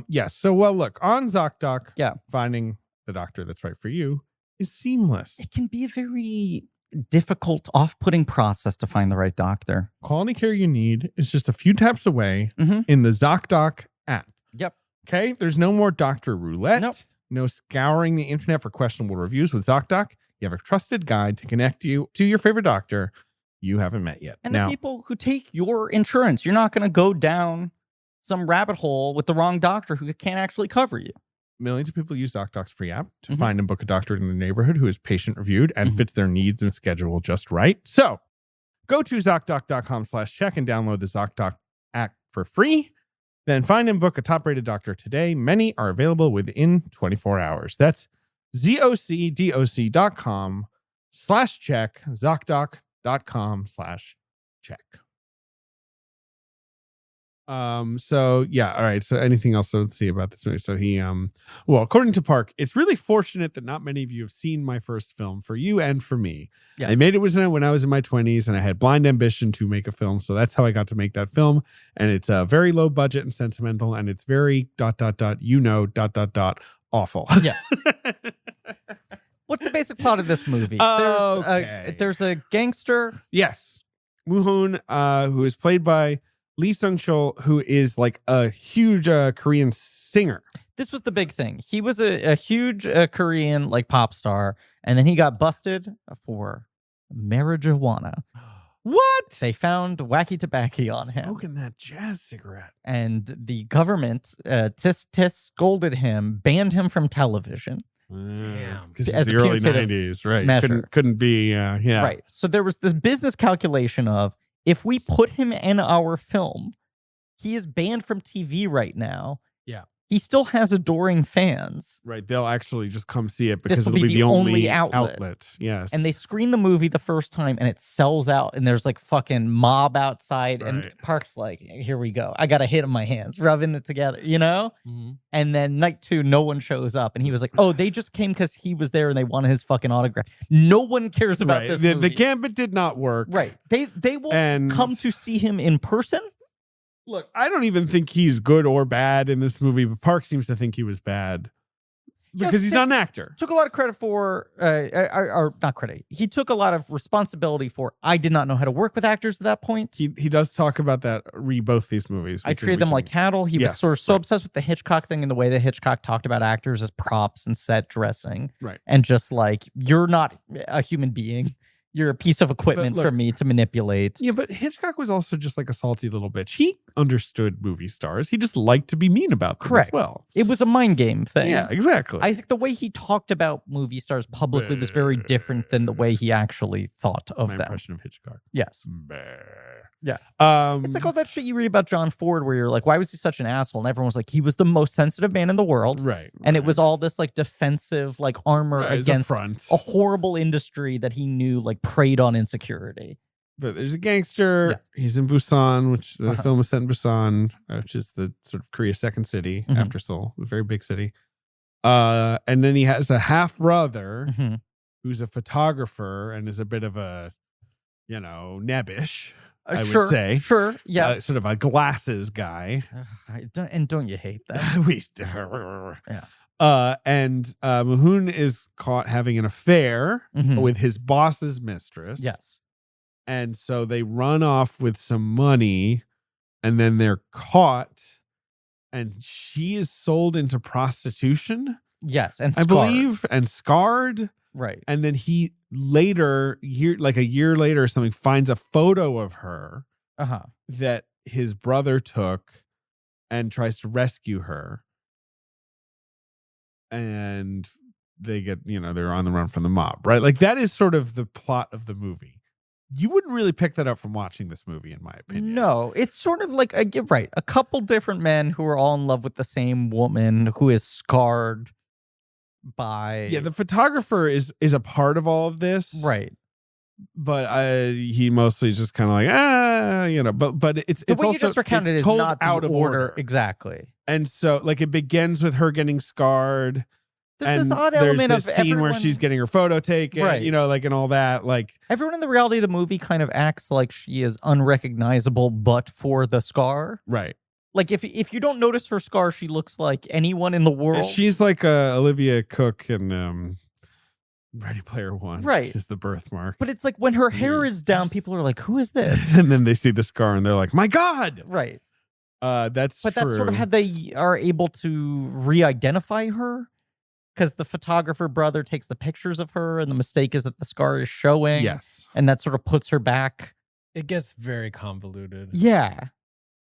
Yes. So, well, look, on ZocDoc, Yeah. finding the doctor that's right for you is seamless. It can be a very difficult, off-putting process to find the right doctor. Quality care you need is just a few taps away Mhm. in the ZocDoc app. Yep. Okay? There's no more doctor roulette. Nope. No scouring the internet for questionable reviews. With ZocDoc, you have a trusted guide to connect you to your favorite doctor you haven't met yet. And Now, the people who take your insurance, you're not going to go down some rabbit hole with the wrong doctor who can't actually cover you. millions of people use ZocDoc's free app to Mhm. find and book a doctor in the neighborhood who is patient reviewed and Mhm. fits their needs and schedule just right. So go to ZocDoc.com/check and download the ZocDoc app for free. Then find and book a top-rated doctor today. Many are available within 24 hours. That's ZocDoc.com/check, ZocDoc.com/check. So yeah, all right. So anything else to see about this movie? So he well, according to Park, it's really fortunate that not many of you have seen my first film, for you and for me. Yeah. I made it when I was in my 20s and I had blind ambition to make a film. So that's how I got to make that film. And it's very low budget and sentimental, and it's very ... awful. Yeah. What's the basic plot of this movie? Okay. There's a gangster. Yes. Woo-hoon, who is played by Lee Sung-chul, who is like a huge Korean singer. This was the big thing. He was a huge Korean like pop star, and then he got busted for marijuana. What? They found wacky tobacco on him, Smoking that jazz cigarette. and the government tisk scolded him, banned him from television. Damn. Because it's As a the early punitive 90s, right? measure. Couldn't be, yeah. Right. So there was this business calculation of, if we put him in our film, he is banned from TV right now. Yeah. He still has adoring fans. Right. They'll actually just come see it because This will it'll be be the the only only outlet. Yes. And they screen the movie the first time and it sells out, and there's like fucking mob outside, and Right. Park's like, here we go. I got a hit on my hands, rubbing it together, you know? Mhm. And then night 2, no one shows up. And he was like, oh, they just came because he was there and they wanted his fucking autograph. No one cares about right. this The movie. gambit did not work. Right. They will And come to see him in person. look, I don't even think he's good or bad in this movie, but Park seems to think he was bad because he's not an actor. Took a lot of credit for, or not credit. He took a lot of responsibility for, I did not know how to work with actors at that point. He does talk about that both these movies. I treated them like cattle. He was Yes, sort of so right. obsessed with the Hitchcock thing and the way that Hitchcock talked about actors as props and set dressing. Right. And just like, you're not a human being. You're a piece of equipment look- for me to manipulate. Yeah, but Hitchcock was also just like a salty little bitch. He understood movie stars. He just liked to be mean about them Correct. as well. It was a mind game thing. Yeah, exactly. I think the way he talked about movie stars publicly was very different than the way he actually thought That's of my them. impression of Hitchcock. Yes. Yeah. Um, It's like all that shit you read about John Ford, where you're like, why was he such an asshole? And everyone was like, he was the most sensitive man in the world. right. And it was all this like defensive, like armor Right, it's a against front. a horrible industry that he knew like preyed on insecurity. But there's a gangster. Yeah. He's in Busan, which the Uh-huh. film is set in Busan, which is the sort of Korea's second city Mhm. after Seoul, a very big city. And then he has a half brother Mhm. who's a photographer and is a bit of a, nebbish. I would Sure, say. Sure. Yeah. Sort of a glasses guy. Don't you hate that? And Mahoon is caught having an affair Mhm. with his boss's mistress. Yes. And so they run off with some money, and then they're caught, and she is sold into prostitution, Yes. And I scarred. believe, and scarred. Right. And then he later, a year later or something, finds a photo of her Uh-huh. that his brother took and tries to rescue her. And they get, they're on the run from the mob, right? Like that is sort of the plot of the movie. You wouldn't really pick that up from watching this movie, in my opinion. No, it's sort of like, you're right, a couple different men who are all in love with the same woman who is scarred by the photographer is a part of all of this, right? But he mostly just kind of like but it's The way also you just recounted it's is not out the of order exactly. And so like it begins with her getting scarred. There's and this odd there's element this of scene everyone, where she's getting her photo taken, right? And all that. Like everyone in the reality of the movie kind of acts like she is unrecognizable, but for the scar, right? Like if you don't notice her scar, she looks like anyone in the world. She's like Olivia Cook in Ready Player One, right? She's the birthmark. But it's like when her hair is down, people are like, "Who is this?" And then they see the scar and they're like, "My God!" Right. That's sort of how they are able to re-identify her. Because the photographer brother takes the pictures of her, and the mistake is that the scar is showing. Yes. And that sort of puts her back. It gets very convoluted. Yeah.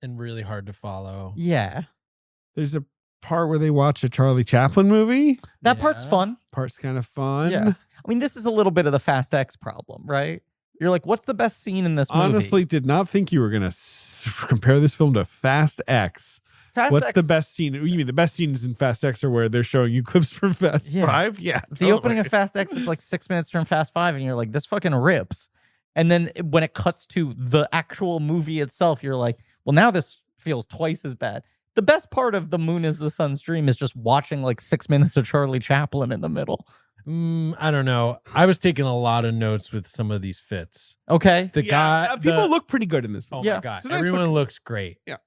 And really hard to follow. Yeah. There's a part where they watch a Charlie Chaplin movie. That part's fun. Part's kind of fun. Yeah. I mean, this is a little bit of the Fast X problem, right? You're like, what's the best scene in this movie? Honestly, did not think you were going to compare this film to Fast X. What's the best scene? You mean the best scenes in Fast X are where they're showing you clips from Fast 5? Yeah. The opening of Fast X is like 6 minutes from Fast 5, and you're like, this fucking rips. And then when it cuts to the actual movie itself, you're like, well, now this feels twice as bad. The best part of The Moon is the Sun's Dream is just watching like 6 minutes of Charlie Chaplin in the middle. I don't know. I was taking a lot of notes with some of these fits. Okay. People look pretty good in this movie. Oh my God. Everyone looks great. Yeah.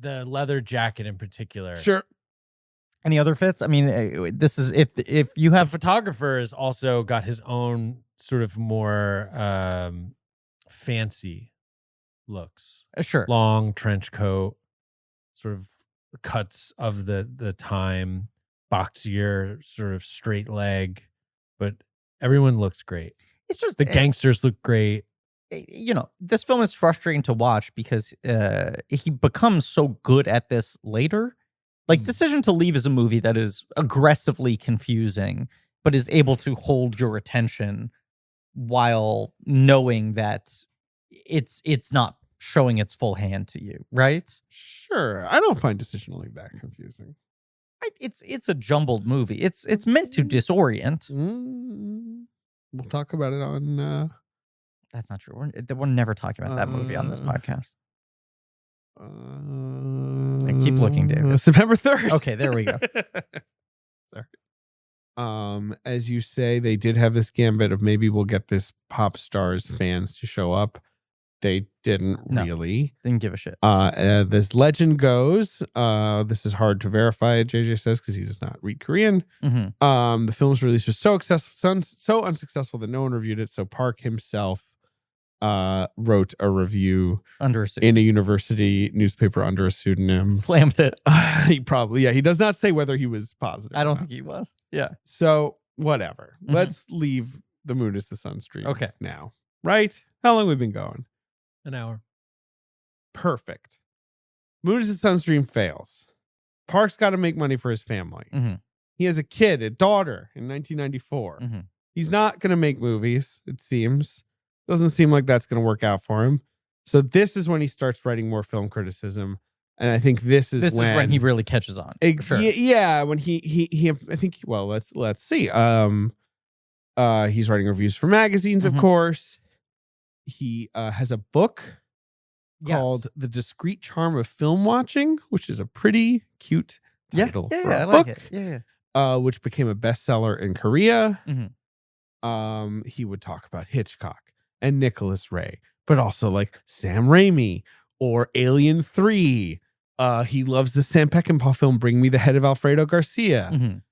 The leather jacket in particular. Sure. Any other fits? I mean, this is if you have the photographer has also got his own sort of more fancy looks. Sure. Long trench coat, sort of cuts of the time, boxier, sort of straight leg, but everyone looks great. It's just the gangsters look great. You know, this film is frustrating to watch because he becomes so good at this later. Like, Decision to Leave is a movie that is aggressively confusing, but is able to hold your attention while knowing that it's not showing its full hand to you, right? Sure. I don't find Decision to Leave that confusing. It's a jumbled movie. It's meant to disorient. We'll talk about it on... That's not true. We're never talking about that movie on this podcast. Keep looking, David. September 3rd. Okay, there we go. Sorry. As you say, they did have this gambit of maybe we'll get this pop stars fans to show up. They didn't really. Didn't give a shit. This legend goes, this is hard to verify, JJ says, because he does not read Korean. Mm-hmm. The film's release was so unsuccessful that no one reviewed it. So Park himself wrote a review in a university newspaper under a pseudonym. Slammed it. He probably, he does not say whether he was positive. I don't think he was. Yeah. So whatever. Let's leave The Moon is the Sun's Dream. Okay. Now, right? How long have we been going? An hour. Perfect. Moon is the Sun's Dream fails. Park's got to make money for his family. He has a kid, a daughter in 1994. He's not going to make movies, it seems. Doesn't seem like that's going to work out for him. So this is when he starts writing more film criticism. And I think this is when he really catches on. Sure. Yeah, when he I think, well, let's see. He's writing reviews for magazines, of course. He has a book called The Discreet Charm of Film Watching, which is a pretty cute title for a I book. like it. Yeah. Which became a bestseller in Korea. Mm-hmm. He would talk about Hitchcock and Nicholas Ray, but also like Sam Raimi or Alien 3. He loves the Sam Peckinpah film Bring Me the Head of Alfredo Garcia.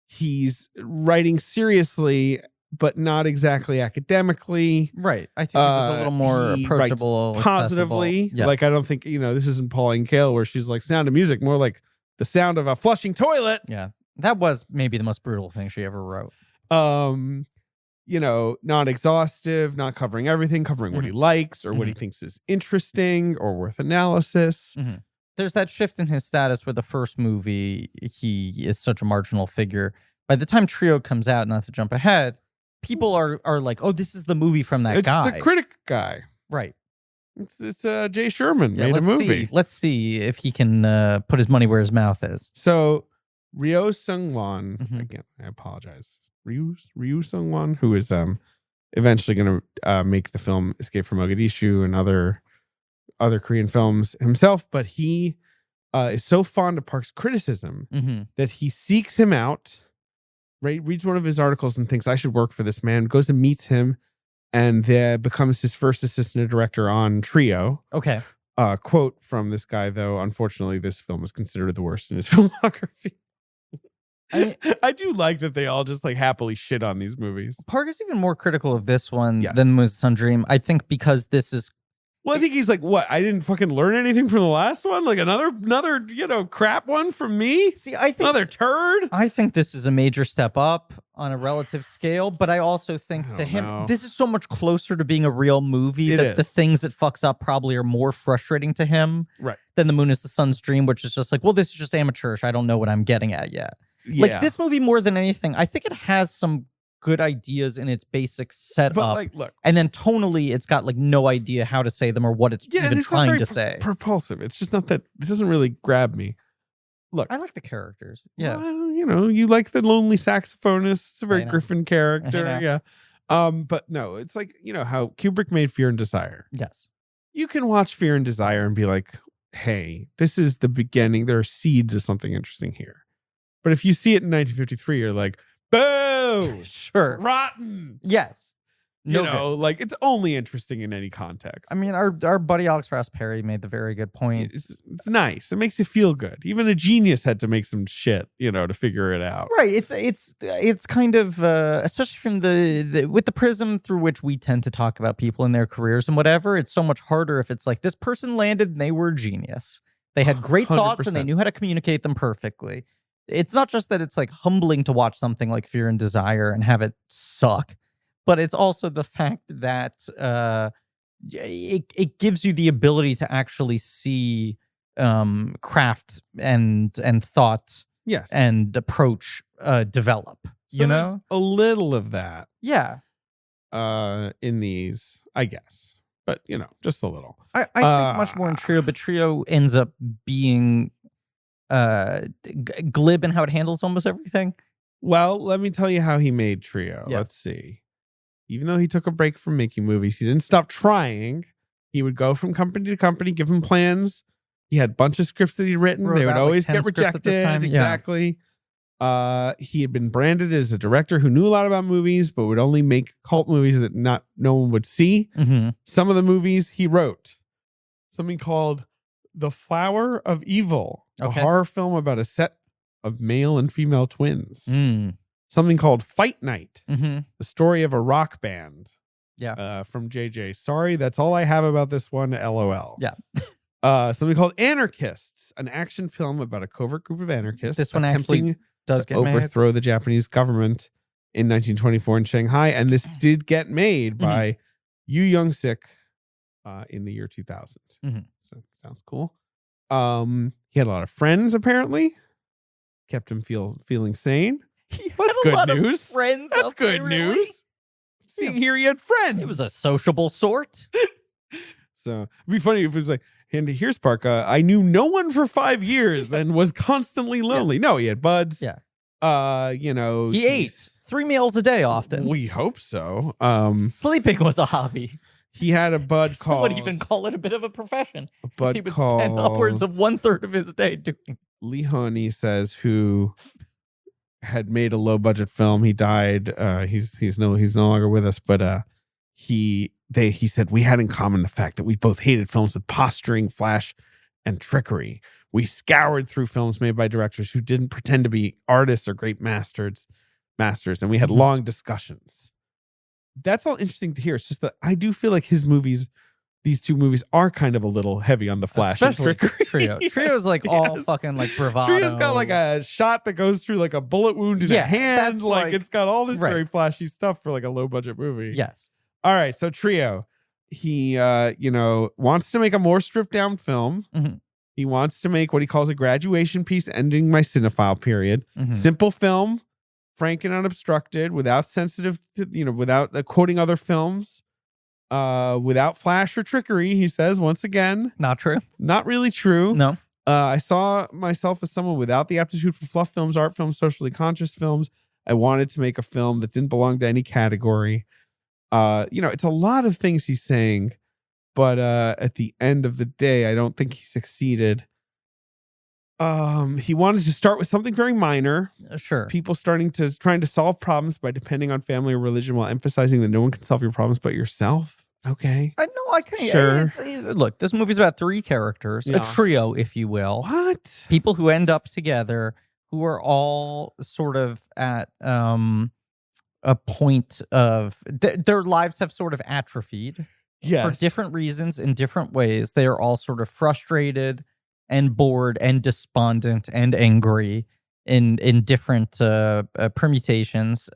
He's writing seriously, but not exactly academically. Right. I think it was a little more approachable, positively. Yes. Like, I don't think, this isn't Pauline Kael where she's like Sound of Music, more like the sound of a flushing toilet. Yeah. That was maybe the most brutal thing she ever wrote. Not exhaustive, not covering everything, covering what he likes or what he thinks is interesting or worth analysis. There's that shift in his status where the first movie, he is such a marginal figure. By the time Trio comes out, not to jump ahead, people are like, oh, this is the movie from that guy. It's the critic guy. Right. It's Jay Sherman made a movie. Let's see if he can put his money where his mouth is. So Ryo Seung-won, again, I apologize. Ryu Seung-won, who is eventually going to make the film Escape from Mogadishu and other Korean films himself, but he is so fond of Park's criticism that he seeks him out, right? Reads one of his articles and thinks, I should work for this man, goes and meets him, and becomes his first assistant director on Trio. Okay. Quote from this guy, though, unfortunately, this film is considered the worst in his filmography. I do like that they all just like happily shit on these movies. Park is even more critical of this one than was Sun Dream. I think because this is. Well, I think he's like, what? I didn't fucking learn anything from the last one? Like another crap one from me? See, I think another turd? I think this is a major step up on a relative scale, but I also think to him, this is so much closer to being a real movie that the things it fucks up probably are more frustrating to him than The Moon is the Sun's Dream, which is just like, well, this is just amateurish. I don't know what I'm getting at yet. Yeah. Like this movie, more than anything, I think it has some good ideas in its basic setup. But like, look, and then tonally, it's got like no idea how to say them or what it's even trying to say. Propulsive. It's just not that. It doesn't really grab me. Look, I like the characters. Yeah, well, you like the lonely saxophonist. It's a very Griffin character. Yeah. But no, it's like how Kubrick made Fear and Desire. Yes, you can watch Fear and Desire and be like, hey, this is the beginning. There are seeds of something interesting here. But if you see it in 1953, you're like, boo! Sure. Rotten! Yes. Like it's only interesting in any context. I mean, our buddy Alex Ross Perry made the very good point. It's nice. It makes you feel good. Even a genius had to make some shit, to figure it out. Right. It's kind of especially from with the prism through which we tend to talk about people in their careers and whatever. It's so much harder if it's like this person landed and they were a genius. They had great 100%. Thoughts and they knew how to communicate them perfectly. It's not just that it's like humbling to watch something like Fear and Desire and have it suck, but it's also the fact that it gives you the ability to actually see craft and thought and approach develop. So there's a little of that. Yeah. In these, I guess. But, just a little. I think much more in Trio, but Trio ends up being glib in how it handles almost everything. Well, let me tell you how he made Trio. Yeah. Let's see. Even though he took a break from making movies, he didn't stop trying. He would go from company to company, give him plans. He had a bunch of scripts that he'd written. They would always get rejected. At this time. Exactly. Yeah. He had been branded as a director who knew a lot about movies, but would only make cult movies that no one would see. Mm-hmm. Some of the movies he wrote. Something called The Flower of Evil. A horror film about a set of male and female twins. Something called Fight Night. The story of a rock band. Yeah. From JJ. Sorry, that's all I have about this one. LOL. Yeah. Something called Anarchists. An action film about a covert group of anarchists. This one actually does get overthrow the Japanese government in 1924 in Shanghai. And this did get made by Yu Young-sik in the year 2000. So sounds cool. He had a lot of friends, apparently. Kept him feeling sane. That's good news. Friends. That's good news. Seeing here he had friends. He was a sociable sort. So it'd be funny if it was like, and here's Park. I knew no one for 5 years and was constantly lonely. No, he had buds. Yeah. He ate 3 meals a day often. We hope so. Sleeping was a hobby. He had a bud called. Some would even call it a bit of a profession. A bud he would spend upwards of 1/3 of his day doing. Lee Honey says, who had made a low budget film. He died. He's no longer with us. But he said we had in common the fact that we both hated films with posturing, flash, and trickery. We scoured through films made by directors who didn't pretend to be artists or great masters, and we had long discussions. That's all interesting to hear. It's just that I do feel like these two movies are kind of a little heavy on the flash and trickery. Trio's like all fucking like bravado. Trio's got like a shot that goes through like a bullet wound in a hand. Like it's got all this very flashy stuff for like a low budget movie. Yes. All right. So Trio, he wants to make a more stripped down film. He wants to make what he calls a graduation piece ending my cinephile period. Simple film, frank and unobstructed, without without quoting other films. Without flash or trickery, he says once again. Not true. Not really true. No. I saw myself as someone without the aptitude for fluff films, art films, socially conscious films. I wanted to make a film that didn't belong to any category. It's a lot of things he's saying, but at the end of the day, I don't think he succeeded. He wanted to start with something very minor. Sure. People trying to solve problems by depending on family or religion while emphasizing that no one can solve your problems but yourself. Okay. I can't. Sure. Look, this movie's about 3 characters, a trio, if you will. What? People who end up together, who are all sort of at a point of their lives have sort of atrophied. Yes. For different reasons in different ways. They are all sort of frustrated and bored and despondent and angry in different permutations.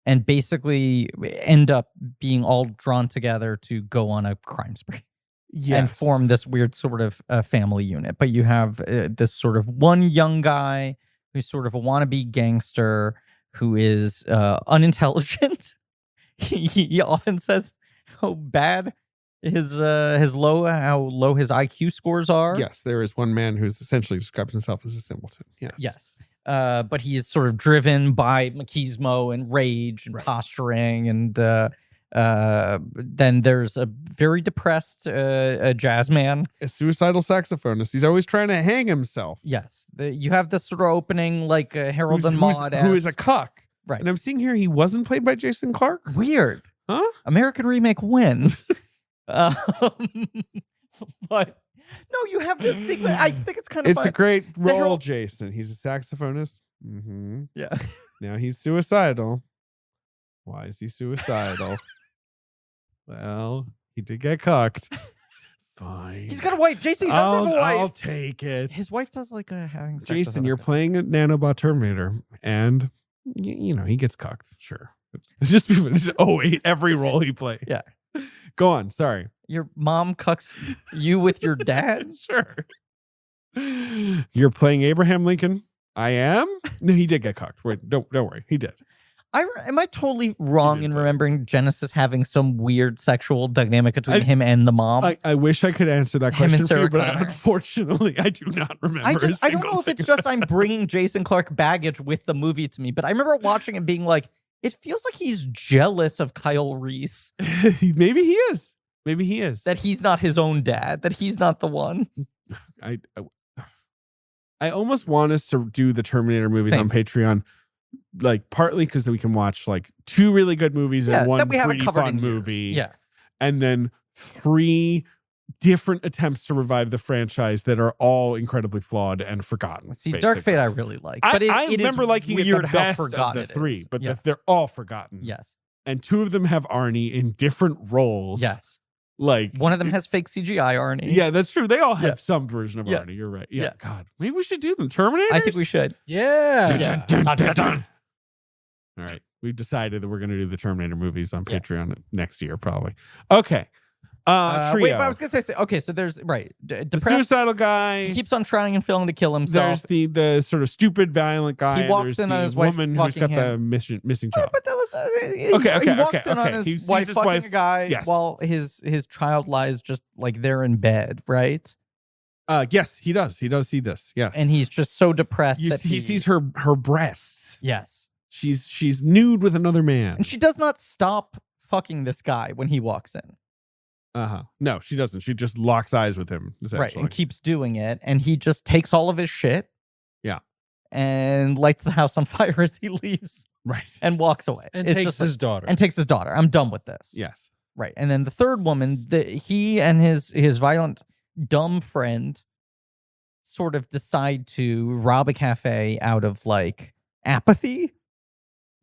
And basically end up being all drawn together to go on a crime spree. Yes. And form this weird sort of family unit. But you have this sort of one young guy who's sort of a wannabe gangster who is unintelligent. He often says how bad how low his IQ scores are. Yes, there is one man who's essentially describes himself as a simpleton. Yes. But he is sort of driven by machismo and rage and posturing. And then there's a very depressed jazz man. A suicidal saxophonist. He's always trying to hang himself. Yes. You have this sort of opening like Harold and Maude. Who is a cuck. Right. And I'm seeing here he wasn't played by Jason Clarke. Weird. Huh? American remake win. But no, you have this sequence. I think it's kind of It's a great role, Jason. He's a saxophonist. Mm-hmm. Yeah. Now he's suicidal. Why is he suicidal? Well, he did get cucked. Fine. He's got a wife. Jason, he does have a wife. I'll take it. His wife does like having sex. Jason, you're playing a nanobot Terminator, and he gets cucked. Sure. It's just every role he plays. Yeah. Go on. Sorry. Your mom cucks you with your dad? Sure. You're playing Abraham Lincoln. I am? No, he did get cucked. Wait, don't worry. He did. Am I totally wrong in remembering Genesis having some weird sexual dynamic between him and the mom? I wish I could answer that question for you, but unfortunately, I do not remember. I don't know if it's just I'm bringing Jason Clarke baggage with the movie to me, but I remember watching it being like, it feels like he's jealous of Kyle Reese. Maybe he is. Maybe he is. That he's not his own dad. That he's not the one. I almost want us to do the Terminator movies on Patreon, like partly because we can watch like 2 really good movies and one pretty fun movie. Yeah. And then 3 different attempts to revive the franchise that are all incredibly flawed and forgotten. See, basically. Dark Fate I really like. But I remember liking it the best of the 3, but they're all forgotten. Yes. And 2 of them have Arnie in different roles. Yes. Like one of them has fake CGI Arnie. Yeah, that's true. They all have some version of Arnie. You're right. Yeah. God, maybe we should do them. Terminators? I think we should. Yeah. All right. We've decided that we're going to do the Terminator movies on Patreon next year, probably. Okay. Trio. Wait, but I was going to say, okay, so there's, the suicidal guy. He keeps on trying and failing to kill himself. There's the sort of stupid, violent guy. He walks in on his wife woman who's got the missing child. But that was, he walks in on his wife fucking a guy while his child lies just like there in bed, right? Yes, he does. He does see this. Yes. And he's just so depressed that he sees her breasts. Yes. She's nude with another man. And she does not stop fucking this guy when he walks in. No, she doesn't. She just locks eyes with him, essentially. Right, and keeps doing it. And he just takes all of his shit. Yeah. And lights the house on fire as he leaves. Right. And walks away. And takes his daughter. And takes his daughter. I'm done with this. Yes. Right. And then the third woman, he and his violent, dumb friend sort of decide to rob a cafe out of like apathy.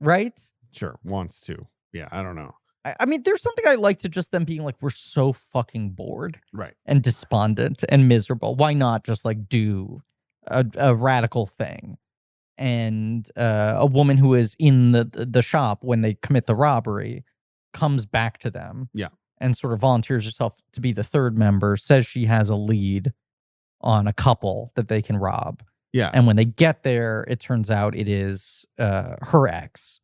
Right? Sure. Wants to. Yeah, I don't know. I mean, there's something I like to just them being like, we're so fucking bored. Right. And despondent and miserable. Why not just like do a radical thing? And a woman who is in the shop when they commit the robbery comes back to them. Yeah. And sort of volunteers herself to be the third member, says she has a lead on a couple that they can rob. Yeah. And when they get there, it turns out it is her ex.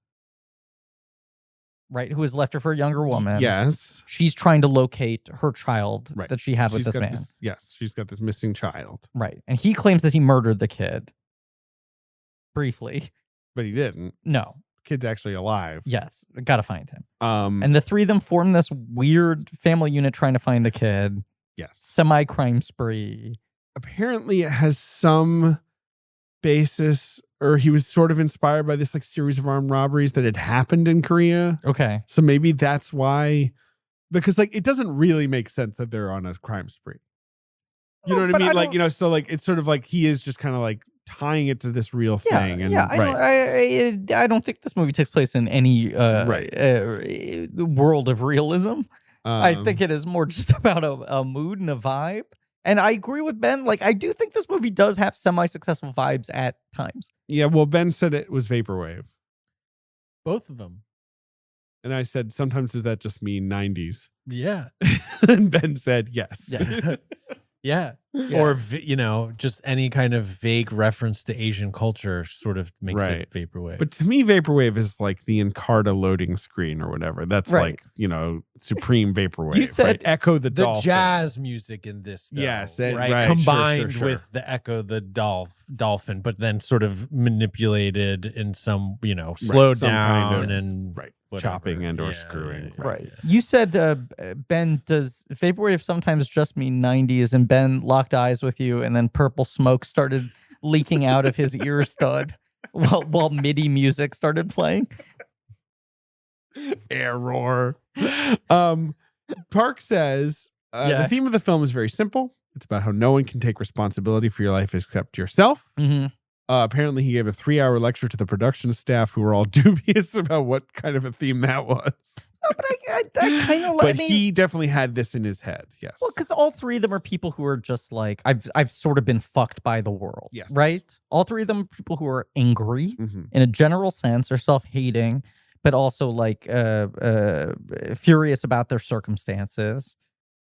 right? Who has left her for a younger woman. Yes. She's trying to locate her child Right. that she had with this man. Yes, she's got this missing child. Right. And he claims that he murdered the kid. Briefly. But he didn't. No. Kid's actually alive. Yes. Gotta find him. And And the three of them form this weird family unit trying to find the kid. yes. Semi-crime spree. Apparently it has some basis, or he was sort of inspired by this like series of armed robberies that had happened in Korea. Okay. So maybe that's why, because like it doesn't really make sense that they're on a crime spree. You know what I mean? Like, you know, so like it's sort of like he is just kind of like tying it to this real thing. And, I don't think this movie takes place in any world of realism. I think it is more just about a mood and a vibe. And I agree with Ben. Like, I do think this movie does have semi-successful vibes at times. Yeah, well, Ben said it was vaporwave. Both of them. And I said, sometimes does that just mean 90s? Yeah. And Ben said, yes. Yeah. Yeah. Or, you know, just any kind of vague reference to Asian culture sort of makes it vaporwave. But to me, vaporwave is like the Encarta loading screen or whatever. That's like, you know, supreme vaporwave. You said Echo the Dolphin. Jazz music in this, though, yes, combined sure. with the Echo the Dolphin, but then sort of manipulated in some, you know, slowed down kind of, and chopping and or screwing. Right. You said, Ben, does vaporwave sometimes just mean 90s? And Ben locked eyes with you, and then purple smoke started leaking out of his ear stud while MIDI music started playing. Error. Park says the theme of the film is very simple. It's about how no one can take responsibility for your life except yourself. Mm-hmm. Apparently, he gave a 3-hour lecture to the production staff who were all dubious about what kind of a theme that was. No, but I kind of like. But he definitely had this in his head. Yes. Well, because all three of them are people who are just like, I've sort of been fucked by the world. Yes. Right. All three of them are people who are angry in a general sense, are self-hating, but also like furious about their circumstances.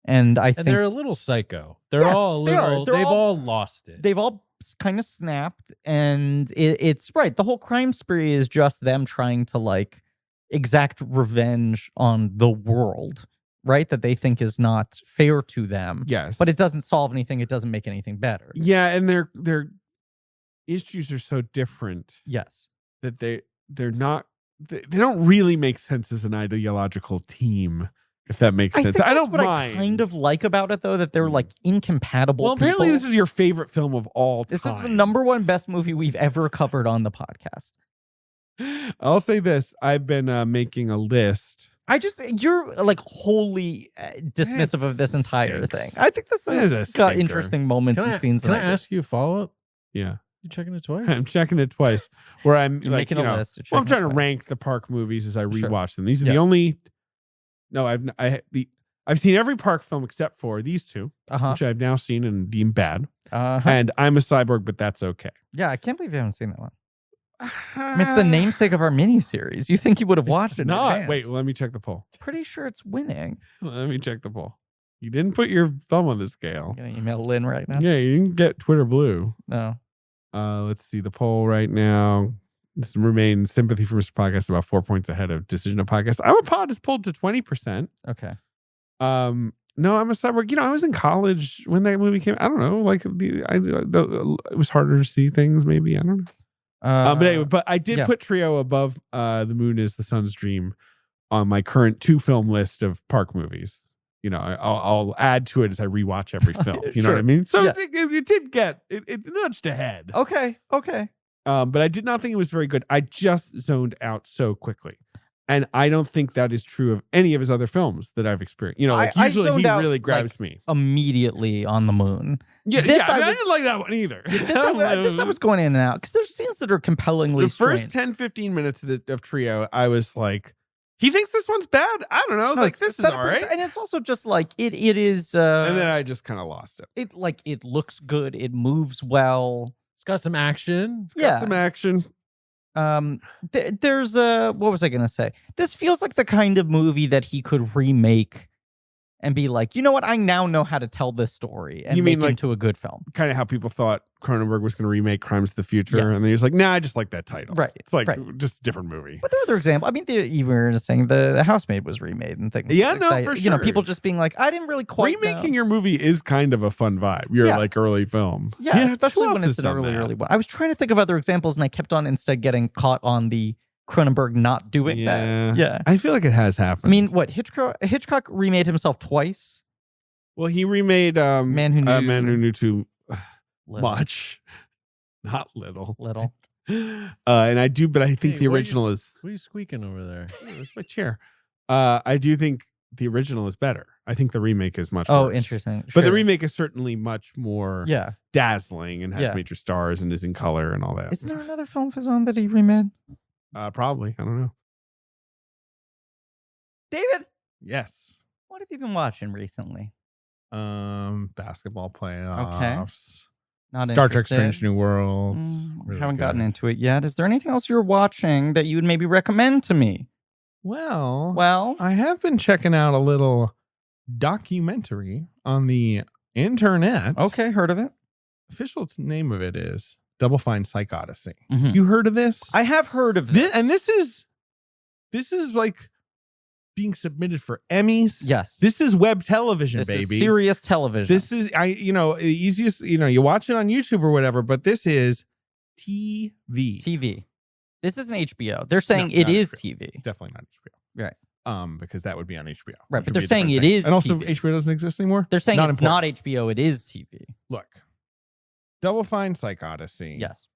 And I think they're a little psycho. They're all a little. They've all lost it. They've all kind of snapped, and it's right. The whole crime spree is just them trying to like exact revenge on the world, right? That they think is not fair to them. Yes, but it doesn't solve anything. It doesn't make anything better. Yeah, and their issues are so different. Yes, that they're not. They don't really make sense as an ideological team. If that makes sense. I don't mind. I kind of like about it, though, that they're like incompatible. Well, apparently this is your favorite film of all time. This is the #1 best movie we've ever covered on the podcast. I'll say this. I've been making a list. You're like wholly dismissive of this entire thing. I think this has got interesting moments and scenes. Can I ask you a follow-up? Yeah. You checking it twice? I'm checking it twice. Where I'm like, making a list. I'm trying to rank the Park movies as I rewatch them. These are the only. No, I've seen every Park film except for these two, which I've now seen and deemed bad. And I'm a Cyborg, but that's okay. Yeah, I can't believe you haven't seen that one. I mean, it's the namesake of our miniseries. You think you would have watched it? Wait, let me check the poll. Pretty sure it's winning. Let me check the poll. You didn't put your thumb on the scale. I'm gonna email Lynn right now. Yeah, you didn't get Twitter blue. No. Let's see the poll right now. This remains Sympathy for Mr. Podcast about 4 points ahead of Decision of Podcast. I'm a Pod is pulled to 20%. Okay. No, I'm a Cyborg. You know, I was in college when that movie came. I don't know. Like, it was harder to see things. Maybe I don't know. But anyway, but I did put Trio above The Moon Is the Sun's Dream on my current 2-film list of Park movies. You know, I'll add to it as I rewatch every film. You know what I mean? So it did get it nudged ahead. Okay. But I did not think it was very good. I just zoned out so quickly. And I don't think that is true of any of his other films that I've experienced. You know, like usually he really grabs me. Immediately on the moon. Yeah, I didn't like that one either. This I was going in and out because there's scenes that are compellingly strange. The first 10-15 minutes of Trio, I was like, he thinks this one's bad? I don't know. Like, this is all right. And it's also just like, it is... and then I just kind of lost it. It looks good. It moves well. It's got some action. Some action. There's what was I gonna say? This feels like the kind of movie that he could remake and be like, you know what? I now know how to tell this story and You mean make it like- into a good film. Kind of how people thought Cronenberg was going to remake Crimes of the Future. Yes. And then he was like, nah, I just like that title. Right. It's like right. just a different movie. But there are other examples. I mean, you were saying the Housemaid was remade and things. Yeah, like no, that. for You know, sure. people just being like, I didn't really quite Remaking know. your movie is kind of a fun vibe. Your Yeah. like early film. Yeah, especially who when else it's has an done that? early one. I was trying to think of other examples, and I kept on instead getting caught on the Cronenberg not doing that. Yeah. I feel like it has happened. I mean, what Hitchcock remade himself twice. well, he remade Man Who Knew- Man Who Knew Too Little. Much, not little. Little. And I do, but I think Hey, the what are you original is. What are you squeaking over there? It's my chair. I do think the original is better. I think the remake is much. Oh, worse. interesting. But the Sure. remake is certainly much more Yeah. dazzling and has Yeah. major stars and is in color and all that. Isn't there another film of his own that he remade? Probably. I don't know. David, Yes. what have you been watching recently? Basketball playoffs. Not Star Trek: interested? Strange New Worlds. Really haven't gotten good. into it yet. Is there anything else you're watching that you would maybe recommend to me? Well, I have been checking out a little documentary on the internet. Okay, heard of it. Official name of it is Double Fine Psych Odyssey. Mhm. You heard of this? I have heard of this. This is like being submitted for Emmys. Yes. This is web television, This baby. is serious television. This is the easiest, you watch it on YouTube or whatever, but this is TV. This isn't HBO. They're saying No, it not is HBO. TV. It's definitely not HBO. Right. Because that would be on HBO. Right, which but would be they're a saying different it thing. is And also TV. HBO doesn't exist anymore. They're saying it's important. not HBO, it is TV. Look, Double Fine Psych Odyssey Yes.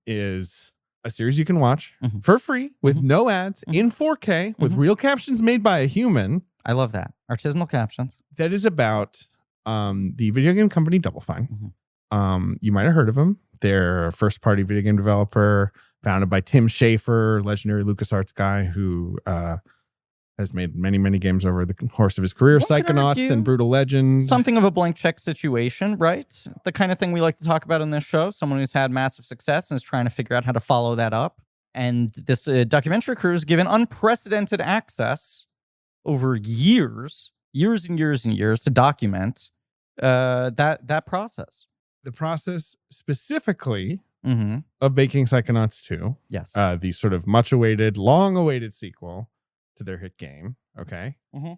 is a series you can watch Mhm. for free with Mhm. no ads Mhm. in 4K with Mhm. real captions made by a human. I love that. Artisanal captions. That is about the video game company Double Fine. Mhm. You might have heard of them. They're a first-party video game developer founded by Tim Schafer, legendary LucasArts guy who has made many, many games over the course of his career. One can Psychonauts argue and Brutal Legend. Something of a blank check situation, right? The kind of thing we like to talk about on this show. Someone who's had massive success and is trying to figure out how to follow that up. And this documentary crew is given unprecedented access over years and years to document that process. The process specifically Mm-hmm. of making Psychonauts 2, Yes. the sort of much-awaited, long-awaited sequel to their hit game, okay? Mhm.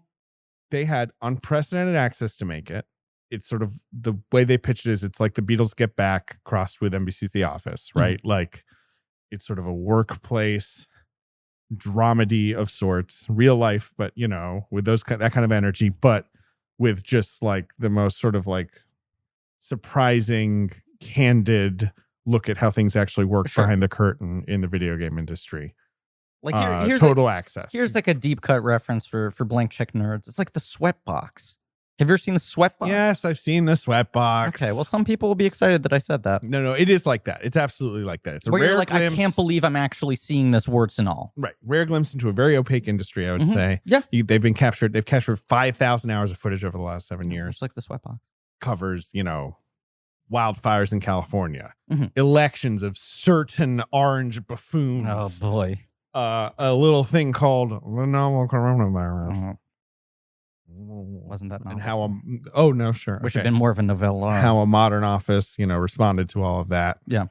They had unprecedented access to make it. It's sort of the way they pitched it is it's like the Beatles Get Back crossed with NBC's The Office, right? Like it's sort of a workplace dramedy of sorts, real life, but with that kind of energy, but with just like the most sort of like surprising, candid look at how things actually work Sure. behind the curtain in the video game industry. Like here's total access. Here's like a deep cut reference for blank check nerds. It's like the Sweatbox. Have you ever seen the Sweatbox? Yes, I've seen the Sweatbox. Okay, well, some people will be excited that I said that. No, it is like that. It's absolutely like that. It's a Where rare you're like, glimpse. I can't believe I'm actually seeing this warts and all. Right, rare glimpse into a very opaque industry. I would Mhm. say. Yeah. They've captured 5,000 hours of footage over the last 7 years. It's like the Sweatbox. Covers wildfires in California, Mhm. elections of certain orange buffoons. Oh boy. A little thing called the novel coronavirus. Wasn't that And novel? how no, sure. Which okay. had been more of a novella. How a modern office, responded to all of that. Yeah.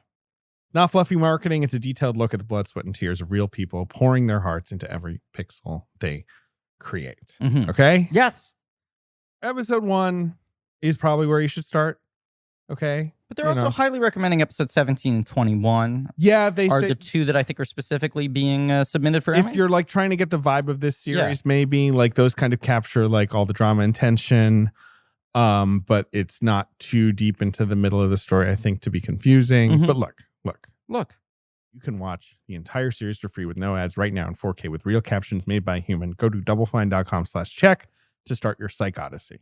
Not fluffy marketing. It's a detailed look at the blood, sweat, and tears of real people pouring their hearts into every pixel they create. Mhm. Okay? Yes. Episode 1 is probably where you should start. Okay? But they're also highly recommending episode 17 and 21 Yeah, they are say the two that I think are specifically being submitted for if Emmys. you're like trying to get the vibe of this series, maybe like those kind of capture like all the drama and tension. But it's not too deep into the middle of the story, I think, to be confusing. Mhm. But look. Look. You can watch the entire series for free with no ads right now in 4K with real captions made by a human. Go to doublefine.com/check to start your Psych Odyssey.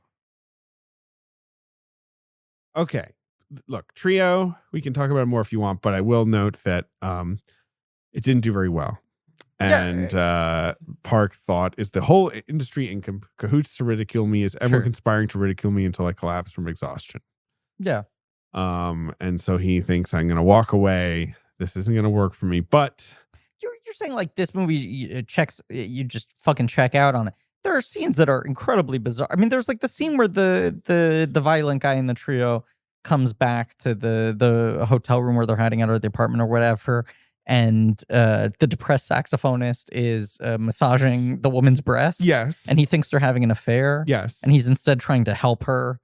Okay. Look, Trio, we can talk about it more if you want, but I will note that it didn't do very well. And Park thought, is the whole industry in cahoots to ridicule me? Is everyone Sure. conspiring to ridicule me until I collapse from exhaustion? Yeah. And so he thinks I'm going to walk away. This isn't going to work for me. But You're saying like this movie checks, you just fucking check out on it. there are scenes that are incredibly bizarre. I mean, there's like the scene where the violent guy in the trio comes back to the hotel room where they're hiding out, or the apartment or whatever, and the depressed saxophonist is massaging the woman's breast. Yes. And he thinks they're having an affair. Yes. And he's instead trying to help her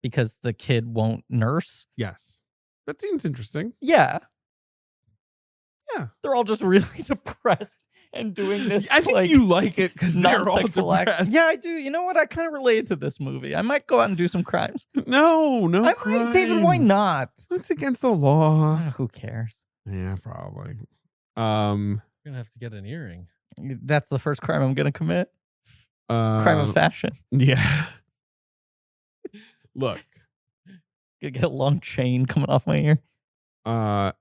because the kid won't nurse. Yes. That seems interesting. Yeah. Yeah. They're all just really depressed and doing this. I think you like it because they're all depressed. Yeah, I do. You know what? I kind of related to this movie. I might go out and do some crimes. No David, why not? It's against the law. Who cares? Yeah, probably. You're gonna have to get an earring. That's the first crime I'm gonna commit. Crime of fashion. Yeah. Look. Gonna get a long chain coming off my ear.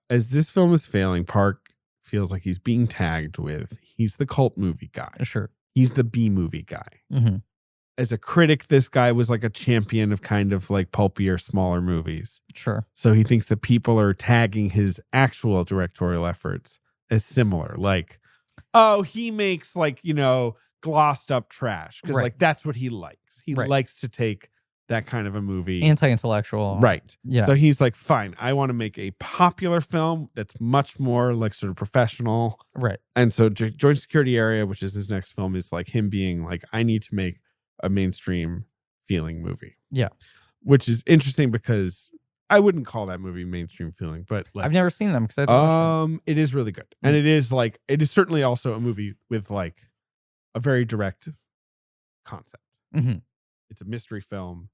As this film is failing, Park feels like he's being tagged with he's the cult movie guy. Sure. He's the B movie guy. Mm-hmm. As a critic, this guy was like a champion of kind of like pulpier, smaller movies. Sure. So he thinks that people are tagging his actual directorial efforts as similar. Like, oh, he makes like, glossed up trash. Because like that's what he likes. He likes to take that kind of a movie. Anti-intellectual. Right. Yeah. So he's like, fine, I want to make a popular film that's much more like sort of professional. Right. And so Joint Security Area, which is his next film, is like him being like, I need to make a mainstream feeling movie. Yeah. Which is interesting because I wouldn't call that movie mainstream feeling, but like, I've never seen them because it is really good. And it is certainly also a movie with like a very direct concept. Mm-hmm. It's a mystery film.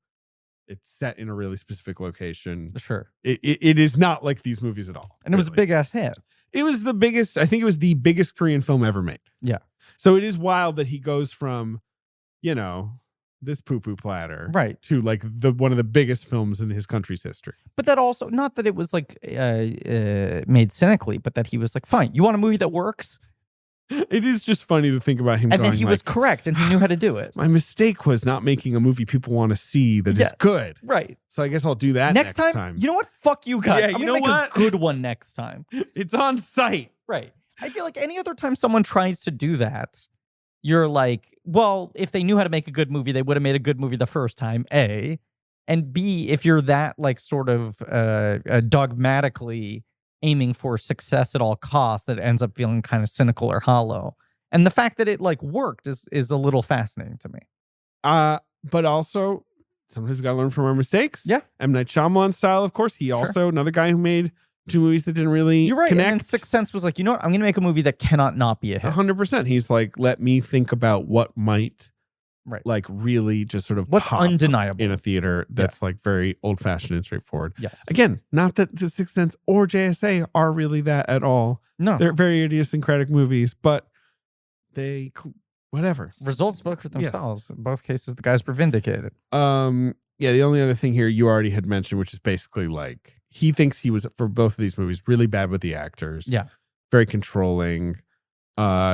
It's set in a really specific location. Sure. It is not like these movies at all. And it was a big ass hit. It was the biggest, I think it was the biggest Korean film ever made. Yeah. So it is wild that he goes from, this poo-poo platter to like one of the biggest films in his country's history. But that also, not that it was like made cynically, but that he was like, fine, you want a movie that works? It is just funny to think about him and going, then he was correct and he knew how to do it. My mistake was not making a movie people want to see that is good. Right. So I guess I'll do that next time. You know what? Fuck you guys. Yeah, I'm you know make what? a good one next time. It's on site. Right. I feel like any other time someone tries to do that, you're like, well, if they knew how to make a good movie, they would have made a good movie the first time, A. And B, if you're that like sort of dogmatically aiming for success at all costs, that ends up feeling kind of cynical or hollow. And the fact that it like worked is a little fascinating to me. But also sometimes we gotta learn from our mistakes. Yeah. M. Night Shyamalan style, of course. He also another guy who made 2 movies that didn't really connect. And then Sixth Sense was like, you know what? I'm gonna make a movie that cannot not be a hit. 100%. He's like, let me think about what might like really just sort of what's pop undeniable in a theater that's like very old fashioned and straightforward. Yes. Again, not that The Sixth Sense or JSA are really that at all. No. They're very idiosyncratic movies, but they whatever. Results spoke for themselves. Yes. In both cases, the guys were vindicated. Yeah, the only other thing here you already had mentioned, which is basically like he thinks he was, for both of these movies, really bad with the actors. Yeah. Very controlling,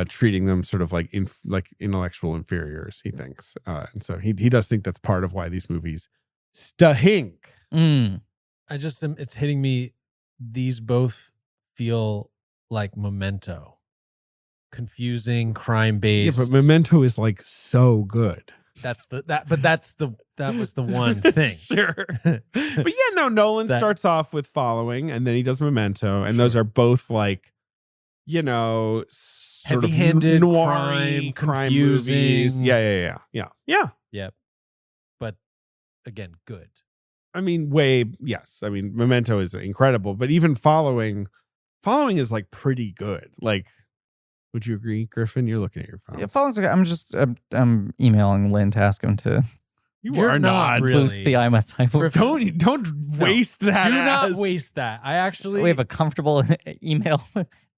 treating them sort of like intellectual inferiors, he thinks. And so he does think that's part of why these movies stink. It's hitting me. These both feel like Memento. Confusing, crime-based. Yeah, but Memento is like so good. That was the one thing. Sure. But yeah, no, Nolan starts off with Following and then he does Memento, and those are both like, sort heavy-handed of noir-y, crime movies. Yeah. Yep. But again, good. I mean, yes. I mean, Memento is incredible, but even Following is like pretty good. Like, would you agree, Griffin? You're looking at your phone. Yeah, Following's okay. I'm just I'm emailing Lynn to ask him to. You're not really. Boost the IMS. Don't waste that. Do not waste that. We have a comfortable email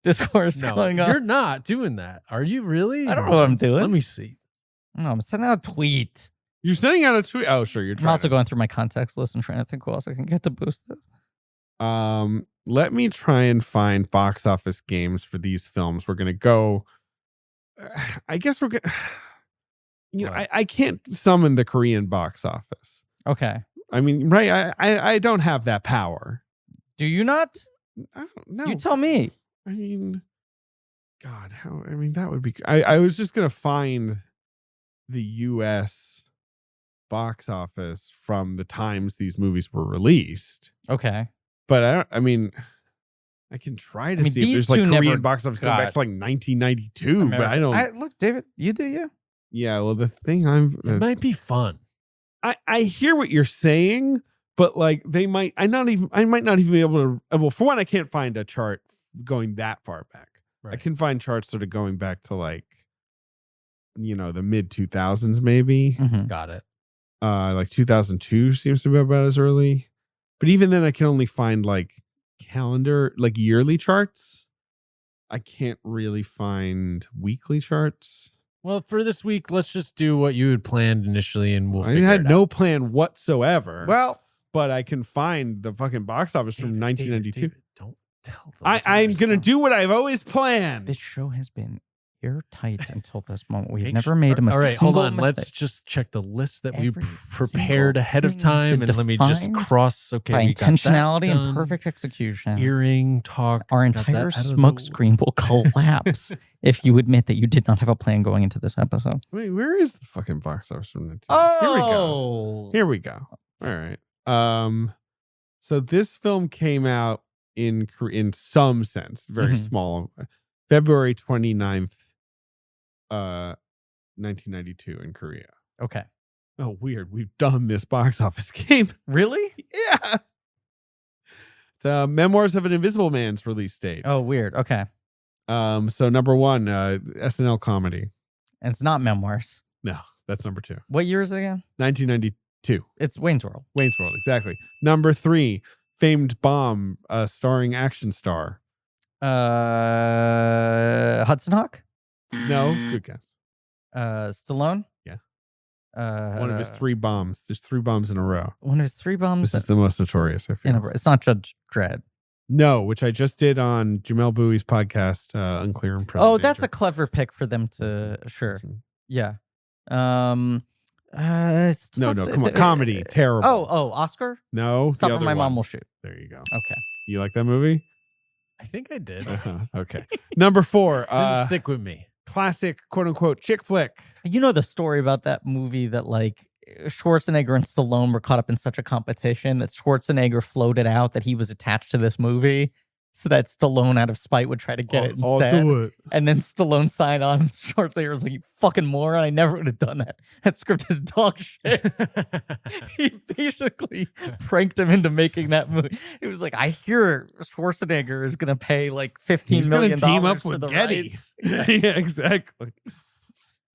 discourse going on. You're not doing that. Are you really? I don't know what I'm doing. Let me see. No, I'm sending out a tweet. You're sending out a tweet? Oh, sure. I'm also going through my contacts list and trying to think who else I can get to boost this. Let me try and find box office games for these films. We're going to go. I guess we're going to. I can't summon the Korean box office. Okay. I mean, right. I don't have that power. Do you not? I don't know. You tell me. I mean, God, that would be. I was just going to find the U.S. box office from the times these movies were released. Okay. But I mean, I can try to see if there's like Korean box office going back to like 1992, but I don't. Look, David, you do you. Yeah, well, the thing it might be fun. I hear what you're saying, but like they might. I might not even be able to. Well, for one, I can't find a chart going that far back. Right. I can find charts sort of going back to like, the mid 2000s, maybe. Mm-hmm. Got it. Like 2002 seems to be about as early, but even then, I can only find like calendar, like yearly charts. I can't really find weekly charts. Well, for this week, let's just do what you had planned initially, and we'll figure I had it no out. plan whatsoever. Well, but I can find the fucking box office from 1992. David, don't tell them. I'm going to do what I've always planned. This show has been airtight until this moment. We've never made a mistake. All right, hold on. Let's just check the list that we prepared ahead of time, and let me just cross. Okay, by we intentionality got that and done. perfect execution. Earring talk. Our entire smoke screen will collapse if you admit that you did not have a plan going into this episode. Wait, where is the fucking box office from 19? Oh, Here we go. All right. So this film came out in some sense, very small, February 29th, 1992 in Korea. Okay. Oh, weird. We've done this box office game. Really? Yeah. It's Memoirs of an Invisible Man's release date. Oh, weird. Okay. So number one, SNL comedy. And it's not Memoirs. No, that's number two. What year is it again? 1992. It's Wayne's World. Wayne's World, exactly. Number three, Famed Bomb, starring action star. Hudson Hawk? No, good guess. Stallone? Yeah. One of his three bombs. There's three bombs in a row. One of his three bombs? This is the most notorious, I feel. It's not Judge Dredd. No, which I just did on Jamel Bowie's podcast, Unclear and Present Oh, that's Danger. a clever pick for them to... Sure. Yeah. No, come on. Comedy. Terrible. Oh, Oscar? No. Stop the or other My one. Mom Will Shoot. There you go. Okay. You like that movie? I think I did. Okay. Number four. Didn't stick with me. Classic, quote unquote, chick flick. You know the story about that movie that like Schwarzenegger and Stallone were caught up in such a competition that Schwarzenegger floated out that he was attached to this movie so that Stallone out of spite would try to get it instead. I'll do it. And then Stallone signed on and Schwarzenegger was like, you fucking moron, I never would have done that. That script is dog shit. He basically pranked him into making that movie. It was like, I hear Schwarzenegger is going to pay like $15 million team up for with the Getty. rights. Yeah, exactly.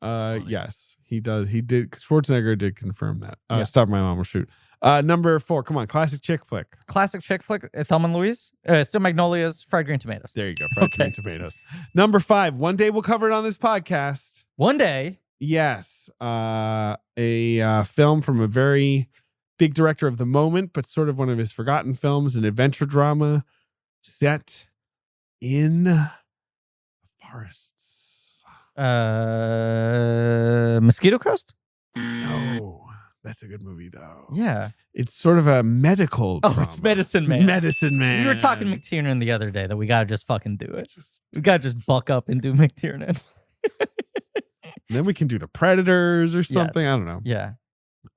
Yes, he does. He did. Schwarzenegger did confirm that. Stop My Mom Will Shoot. Number four. Come on, classic chick flick. Classic chick flick. Thelma and Louise. Still Magnolias. Fried green tomatoes. There you go. Fried green tomatoes. Number five. One day we'll cover it on this podcast. One day. Yes. A film from a very big director of the moment, but sort of one of his forgotten films, an adventure drama set in forests. Mosquito Coast? No. That's a good movie, though. Yeah. It's sort of a medical drama. It's Medicine Man. Medicine Man. We were talking McTiernan the other day that we got to just fucking do it. We got to just buck up and do McTiernan. Then we can do The Predators or something. Yes. I don't know. Yeah.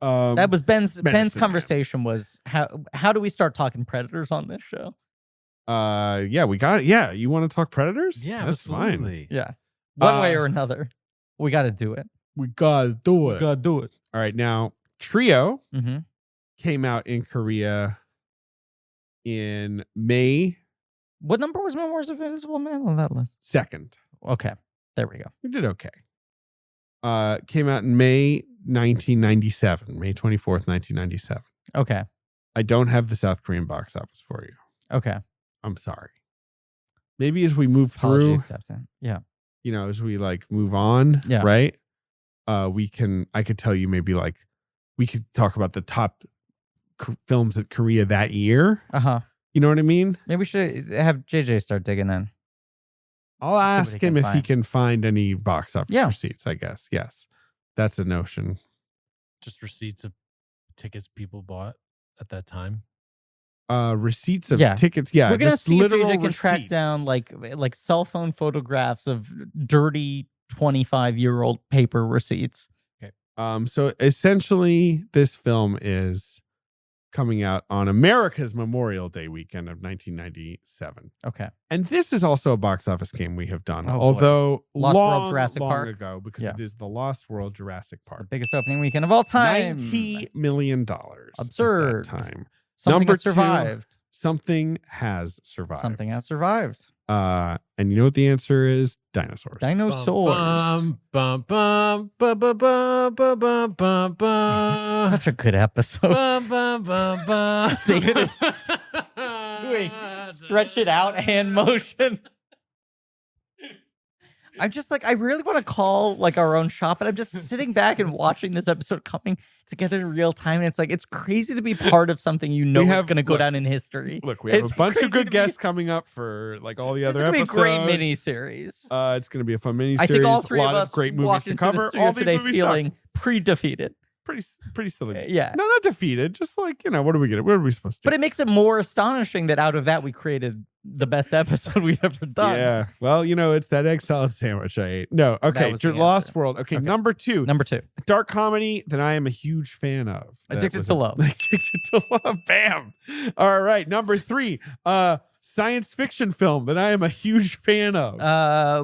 That was Ben's conversation Man. Was how do we start talking Predators on this show? Yeah, we got it. Yeah. You want to talk Predators? Yeah, that's absolutely. fine. Yeah. One way or another. We got to do it. We got to do it. Got to do it. All right. Now, Trio Mm-hmm. came out in Korea in May What number was Memoirs of Invisible Man on that list? 2nd. Okay. There we go. We did okay. Came out in May 1997, May 24th, 1997. Okay. I don't have the South Korean box office for you. Okay. I'm sorry. Maybe as we move Apology through, accepted. Yeah. as we like move on, Yeah. right? I could tell you maybe like we could talk about the top films at Korea that year. Uh-huh. You know what I mean? Maybe we should have JJ start digging in. I'll ask him if he find. can find any box office Yeah. receipts, I guess. Yes. That's a notion. Just receipts of tickets people bought at that time. Receipts of Yeah. tickets. Yeah. We're gonna just see if literal JJ can track receipts. down like cell phone photographs of dirty 25-year-old paper receipts. Okay. So essentially, this film is coming out on America's Memorial Day weekend of 1997. Okay. And this is also a box office game we have done, Oh, although Lost long, World Jurassic long Park ago, because Yeah. it is the Lost World Jurassic It's the Park. biggest opening weekend of all time. $90 million. Absurd. At that time. Something Number has survived. two, something has survived. Something has survived. And you know what the answer is? Dinosaurs. Dinosaurs. Bum, bum, bum, bum, bum, bum, bum, bum, bum, Man, this is such a good episode. bum, bum, bum, bum. David is doing stretch it out hand motion. I'm just like, I really want to call like our own shop, and I'm just sitting back and watching this episode coming together in real time. And it's like, it's crazy to be part of something you know is going to go down in history. Look, we have It's a bunch crazy of good to guests coming up for like all the This is other going to be a episodes. great mini series. It's going to be a fun mini I series. think all three a lot of us great movies walked to into the cover. studio All these today movies feeling suck. pre-defeated. Pretty silly. Yeah. No, not defeated. Just like, what are we gonna? What are we supposed to do? But it makes it more astonishing that out of that we created the best episode we've ever done. Yeah. Well, it's that egg salad sandwich I ate. No. Okay. was the Lost answer. World. Okay. Okay. Number two. Number two. Dark comedy that I am a huge fan of. Addicted to Love. Addicted to Love. Bam. All right. Number three. Science fiction film that I am a huge fan of.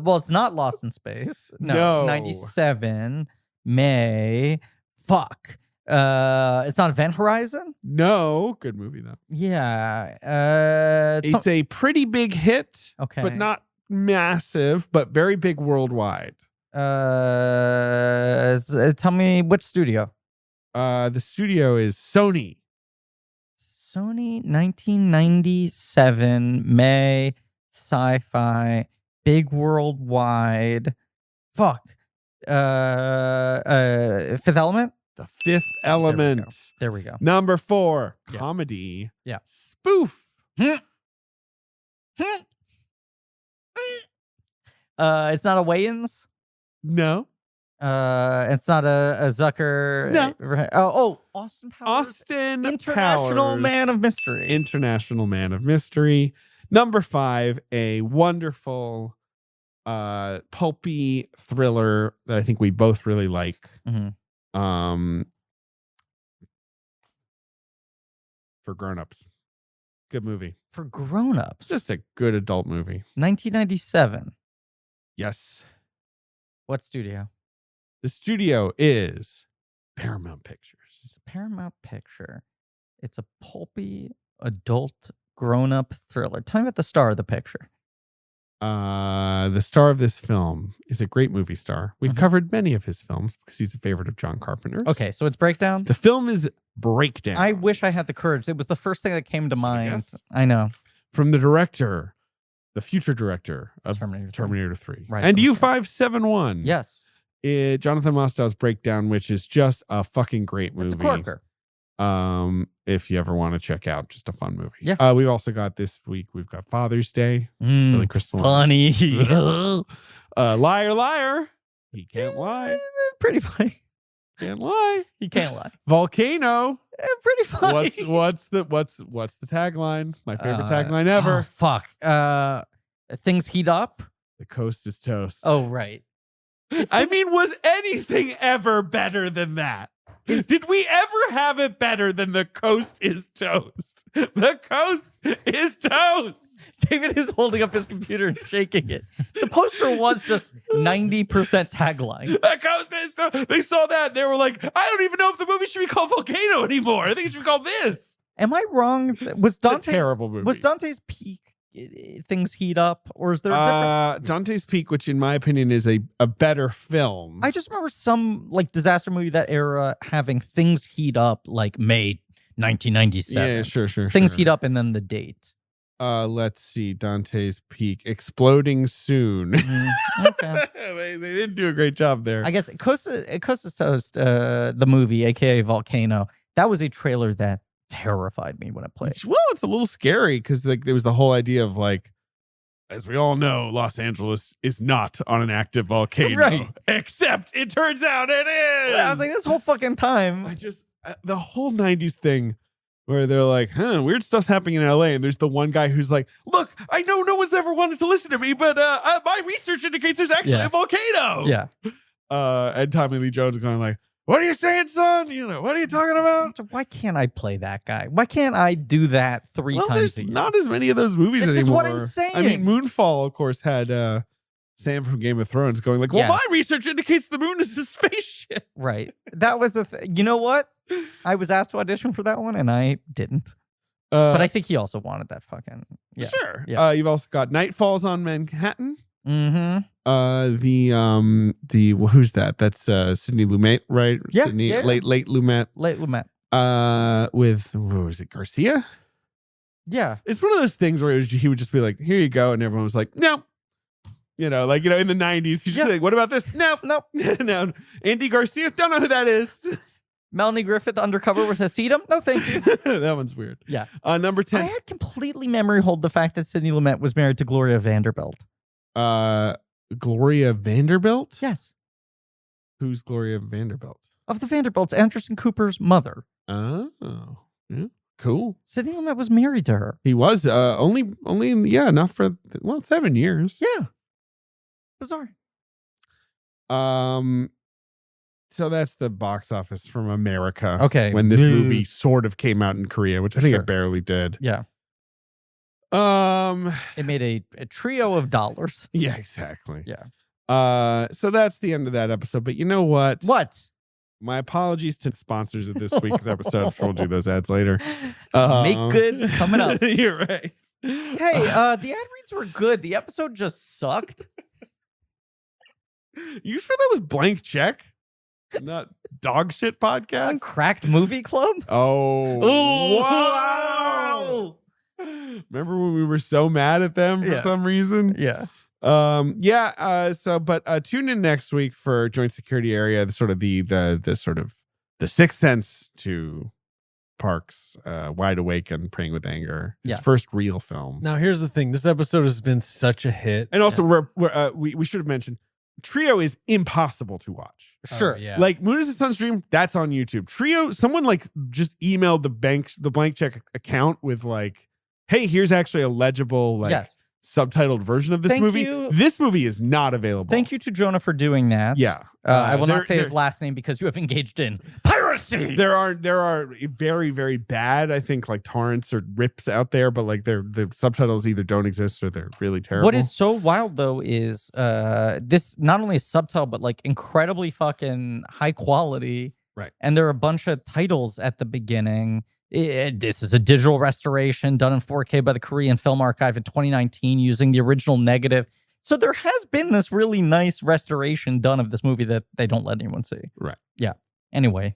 Well, it's not Lost in Space. No. 97 May. Fuck. It's not Event Horizon. No. Good movie though. Yeah. It's a pretty big hit. Okay. But not massive, but very big worldwide. Tell me which studio. The studio is Sony. Sony 1997 May sci-fi big worldwide. Fuck. Fifth Element. The Fifth Element. There we go. Number four, Yeah. comedy. Yeah. Spoof. It's not a Wayans. No. It's not a Zucker. No. Austin Powers. Austin International Powers. Man of Mystery. International Man of Mystery. Number five, a wonderful pulpy thriller that I think we both really like. Mhm. For grown-ups. Good movie. For grown-ups. Just a good adult movie. 1997. Yes. What studio? The studio is Paramount Pictures. It's a Paramount picture. It's a pulpy adult grown-up thriller. Tell me about the star of the picture. The star of this film is a great movie star. We've covered many of his films because he's a favorite of John Carpenter's. Okay, so it's Breakdown. The film is Breakdown. I wish I had the courage. It was the first thing that came to mind. guess? I know. From the director, the future director of Terminator 3. Rise And of the U571. Yes. Jonathan Mostow's Breakdown, which is just a fucking great movie. It's a corker. If you ever want to check out, just a fun movie. Yeah. We've also got this week, we've got Father's Day. Billy Crystal. Funny. Liar, liar. He can't lie. Pretty funny. Can't lie. He can't lie. Volcano. Pretty funny. What's the tagline? My favorite tagline ever. Oh, fuck. Things heat up. The coast is toast. Oh, right. I mean, was anything ever better than that? Did we ever have it better than the coast is toast? The coast is toast. David is holding up his computer and shaking it. The poster was just 90% tagline. The coast is toast. They saw that. They were like, I don't even know if the movie should be called Volcano anymore. I think it should be called this. Am I wrong? Was Dante's, terrible movie. Was Dante's Peak Things Heat Up? Or is there a different? Dante's Peak, which in my opinion is a better film. I just remember some like disaster movie that era having Things Heat Up like May 1997. Yeah, sure. Things Heat Up and then the date. Let's see. Dante's Peak, Exploding Soon. Okay. they didn't do a great job there. I guess Coast is Toast, the movie, aka Volcano. That was a trailer that terrified me when it played. Well, it's a little scary because like there was the whole idea of like, as we all know, Los Angeles is not on an active volcano, Right. Except it turns out it is. I was like, this whole fucking time. The whole 90s thing where they're like, weird stuff's happening in LA. And there's the one guy who's like, look, I know no one's ever wanted to listen to me, but my research indicates there's actually a volcano. Yeah. And Tommy Lee Jones going like, what are you saying, son? What are you talking about? Why can't I play that guy? Why can't I do that three times there's a year? not as many of those movies This anymore. is what I'm saying. I mean, Moonfall, of course, had Sam from Game of Thrones going like, well, my research indicates the moon is a spaceship. Right. That was a you know what? I was asked to audition for that one, and I didn't. But I think he also wanted that fucking... Yeah. Sure. Yeah. You've also got Night Falls on Manhattan. Mm-hmm. The who's that? That's Sidney Lumet, right? Yeah, Sidney, yeah. late Lumet. Late Lumet. With what was it, Garcia? Yeah. It's one of those things where he would just be like, "Here you go," and everyone was like, "No." In the 90s, he'd just be like, "What about this?" No. No. Andy Garcia, don't know who that is. Melanie Griffith undercover with a sedum? No, thank you. That one's weird. Yeah. Number 10. I had completely memory hold the fact that Sidney Lumet was married to Gloria Vanderbilt. Gloria Vanderbilt? Yes. Who's Gloria Vanderbilt? Of the Vanderbilts, Anderson Cooper's mother. Oh. Yeah. Cool. Sidney Lumet was married to her. He was only not for 7 years. Yeah. Bizarre. So that's the box office from America. Okay. When this movie sort of came out in Korea, which I think it barely did. Yeah. It made a trio of dollars. Yeah, exactly. Yeah. So that's the end of that episode. But you know what? What? My apologies to the sponsors of this week's episode. I'm sure we'll do those ads later. Make goods coming up. You're right. Hey, the ad reads were good. The episode just sucked. You sure that was Blank Check? Not Dog Shit Podcast? Cracked Movie Club? Oh. Wow. Remember when we were so mad at them for some reason? Yeah. But tune in next week for Joint Security Area, the sixth sense to Park's Wide Awake and Praying with Anger. His first real film. Now here's the thing. This episode has been such a hit. And also we should have mentioned Trio is impossible to watch. Sure. Yeah. Like Moon is a Sun Stream, that's on YouTube. Trio, someone just emailed the Blank Check account with hey, here's actually a legible subtitled version of this movie. This movie is not available. Thank you to Jonah for doing that. Yeah. I will not say his last name because you have engaged in piracy. There are very, very bad, I think, torrents or rips out there, but the subtitles either don't exist or they're really terrible. What is so wild though is this not only is subtitle, but incredibly fucking high quality. Right. And there are a bunch of titles at the beginning. This is a digital restoration done in 4K by the Korean Film Archive in 2019 using the original negative. So there has been this really nice restoration done of this movie that they don't let anyone see. Right. Yeah. Anyway.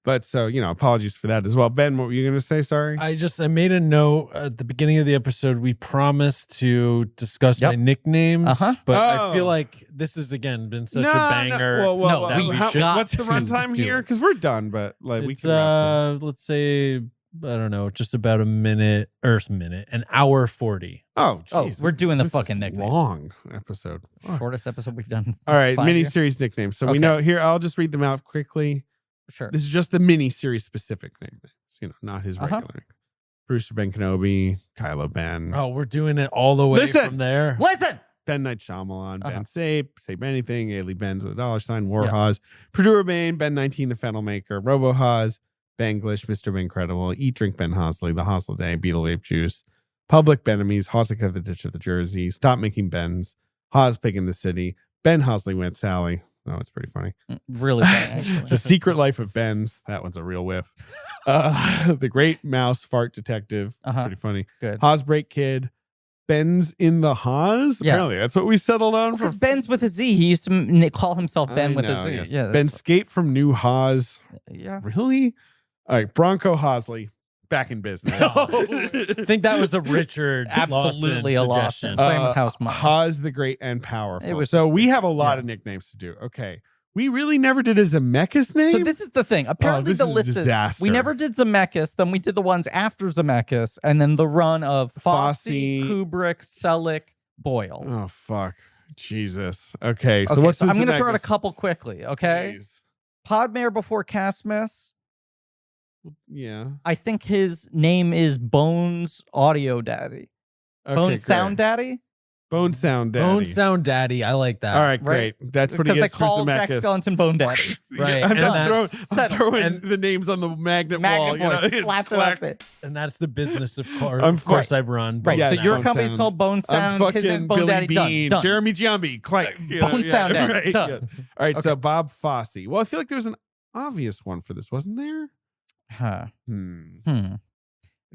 But so, apologies for that as well. Ben, what were you going to say? Sorry. I made a note at the beginning of the episode. We promised to discuss my nicknames, but I feel like this has again been such a banger. What's the runtime here? Because we're done, but we can let's say, I don't know, just about an hour 40. Oh, geez. We're doing the fucking nicknames. Long episode. Shortest episode we've done. All right, mini-series nicknames. So we know here, I'll just read them out quickly. Sure. This is just the mini-series specific nicknames, not his regular. Brewster Ben Kenobi, Kylo Ben. Oh, we're doing it all the way from there. Listen! Ben Night Shyamalan, Ben Sape Anything, Ailey Benz with a $, Warhaz, Purdue Urbane, Ben 19, The Fennel Maker, Robo Haz, Banglish, Mr. Ben Credible, Eat Drink Ben Hosley, The Hostel Day, Beetle Ape Juice, Public Benemies, Hosika the Ditch of the Jersey, Stop Making Bens, Haz Pig in the City, Ben Hosley Went Sally. Oh, it's pretty funny. Really funny, actually. The Secret Life of Ben's. That one's a real whiff. The Great Mouse Fart Detective. Pretty funny. Good. Hosbreak Kid. Ben's in the Haas. Yeah. Apparently, that's what we settled on. Because Ben's with a Z. He used to call himself Ben with a Z. Yes. Yeah, Ben Skate from New Haas. Yeah. Really? All right. Bronco Hosley. Back in business. I think that was a Richard absolutely a Lawson. Haas the Great and Powerful. So we have a lot of nicknames to do. Okay. We really never did a Zemeckis name. So this is the thing. Apparently the list is we never did Zemeckis, then we did the ones after Zemeckis, and then the run of Fosse, Kubrick, Selick, Boyle. Oh fuck. Jesus. Okay. So what's I'm gonna throw out a couple quickly, okay? Please. Podmare before Castmas. Yeah. I think his name is Bones Audio Daddy. Okay, Bones Sound Daddy. Bone Sound Daddy. Bone Sound Daddy. I like that. All right, great. That's what he Because they gets for call Jack Zemeckis. Skellington Bone Daddy. Right. I'm, And just that's throwing the names on the magnet wall. Magnet boy, slap it up it. And that's the business of course, I've run. Right. Yeah, So your Bone company's Sound. called Bone Sound. I'm His fucking is Bone Billy Daddy. Bean, Done. Jeremy Giambi, Clank. Bone Sound Daddy. Right, Done. yeah. All right, so Bob Fosse. Well, I feel like there was an obvious one for this, wasn't there? Huh.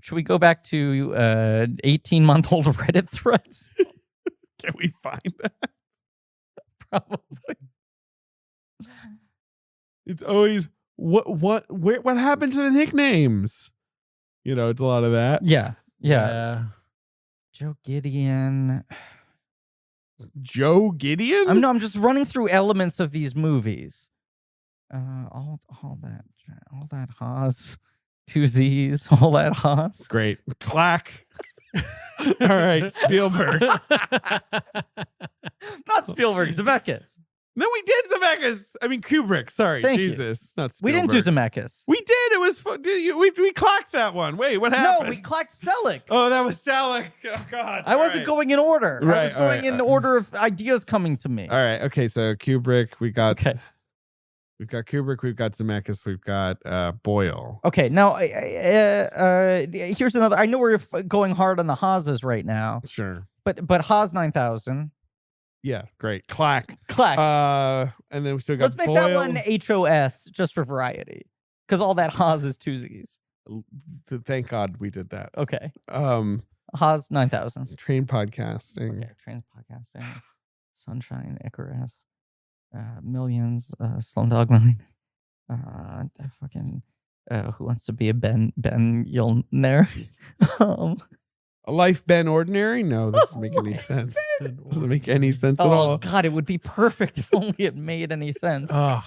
Should we go back to 18-month-old Reddit threads? Can we find that? Probably. It's always what happened to the nicknames? You know, it's a lot of that. Yeah. Joe Gideon. Joe Gideon? I'm just running through elements of these movies. All that Haas. 2 Z's, all that Haas. Great. Clack. All right, Spielberg. Not Spielberg, Zemeckis. No, we did Zemeckis. I mean Kubrick. Sorry, Thank Jesus. Not We Spielberg. didn't do Zemeckis. We did. It was we clacked that one. Wait, what happened? No, we clacked Selleck. Oh, that was Selleck. Oh God. I wasn't going in order. I Right, was all going right, in order of ideas coming to me. All right. Okay. So Kubrick. We got. Okay. We've got Kubrick. We've got Zemeckis. We've got Boyle. Okay. Now, here's another. I know we're going hard on the Haases right now, Sure. but Haas 9000. Yeah. Great. Clack. And then we still got. Let's make Boyle. that one HOS just for variety, because all that Haas is 2 Z's. Thank God we did that. Okay. Haas 9000. Train podcasting. Okay. Trains podcasting. Sunshine Icarus. Millions. Slumdog Millionaire. Fucking. Who wants to be a Ben Yulner? A life Ben Ordinary? No, that doesn't make any sense. Doesn't make any sense at all. Oh God, it would be perfect if only it made any sense. Oh.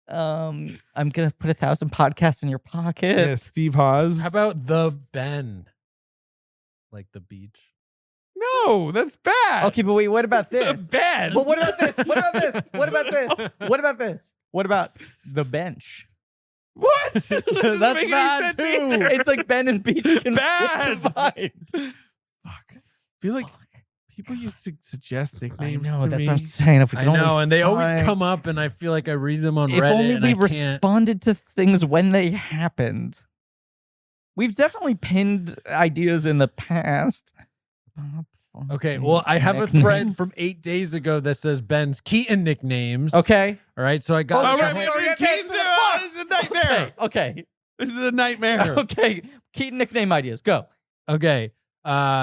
I'm gonna put 1,000 podcasts in your pocket. Yeah, Steve Haas. How about the Ben? Like the beach. No, that's bad. Okay, but wait, what about this? Bad. But what about this? What about this? What about this? What about this? What about the bench? What? That doesn't That's make any bad, sense too. either. It's like Ben and Beach. Bad. Combined. Fuck. I feel like people used to suggest nicknames I know, to that's me. what I'm saying. If we I can know, only and they always find- come up, and I feel like I read them on If Reddit. only and we I can't. responded to things when they happened. We've definitely pinned ideas in the past. Okay, well, I have a thread from 8 days ago that says Ben's Keaton nicknames. Okay. All right, so I got. All Oh, right, shit. we don't get Okay, Keaton. This is a nightmare. Okay. This is a nightmare. Okay. Keaton nickname ideas. Go. Okay,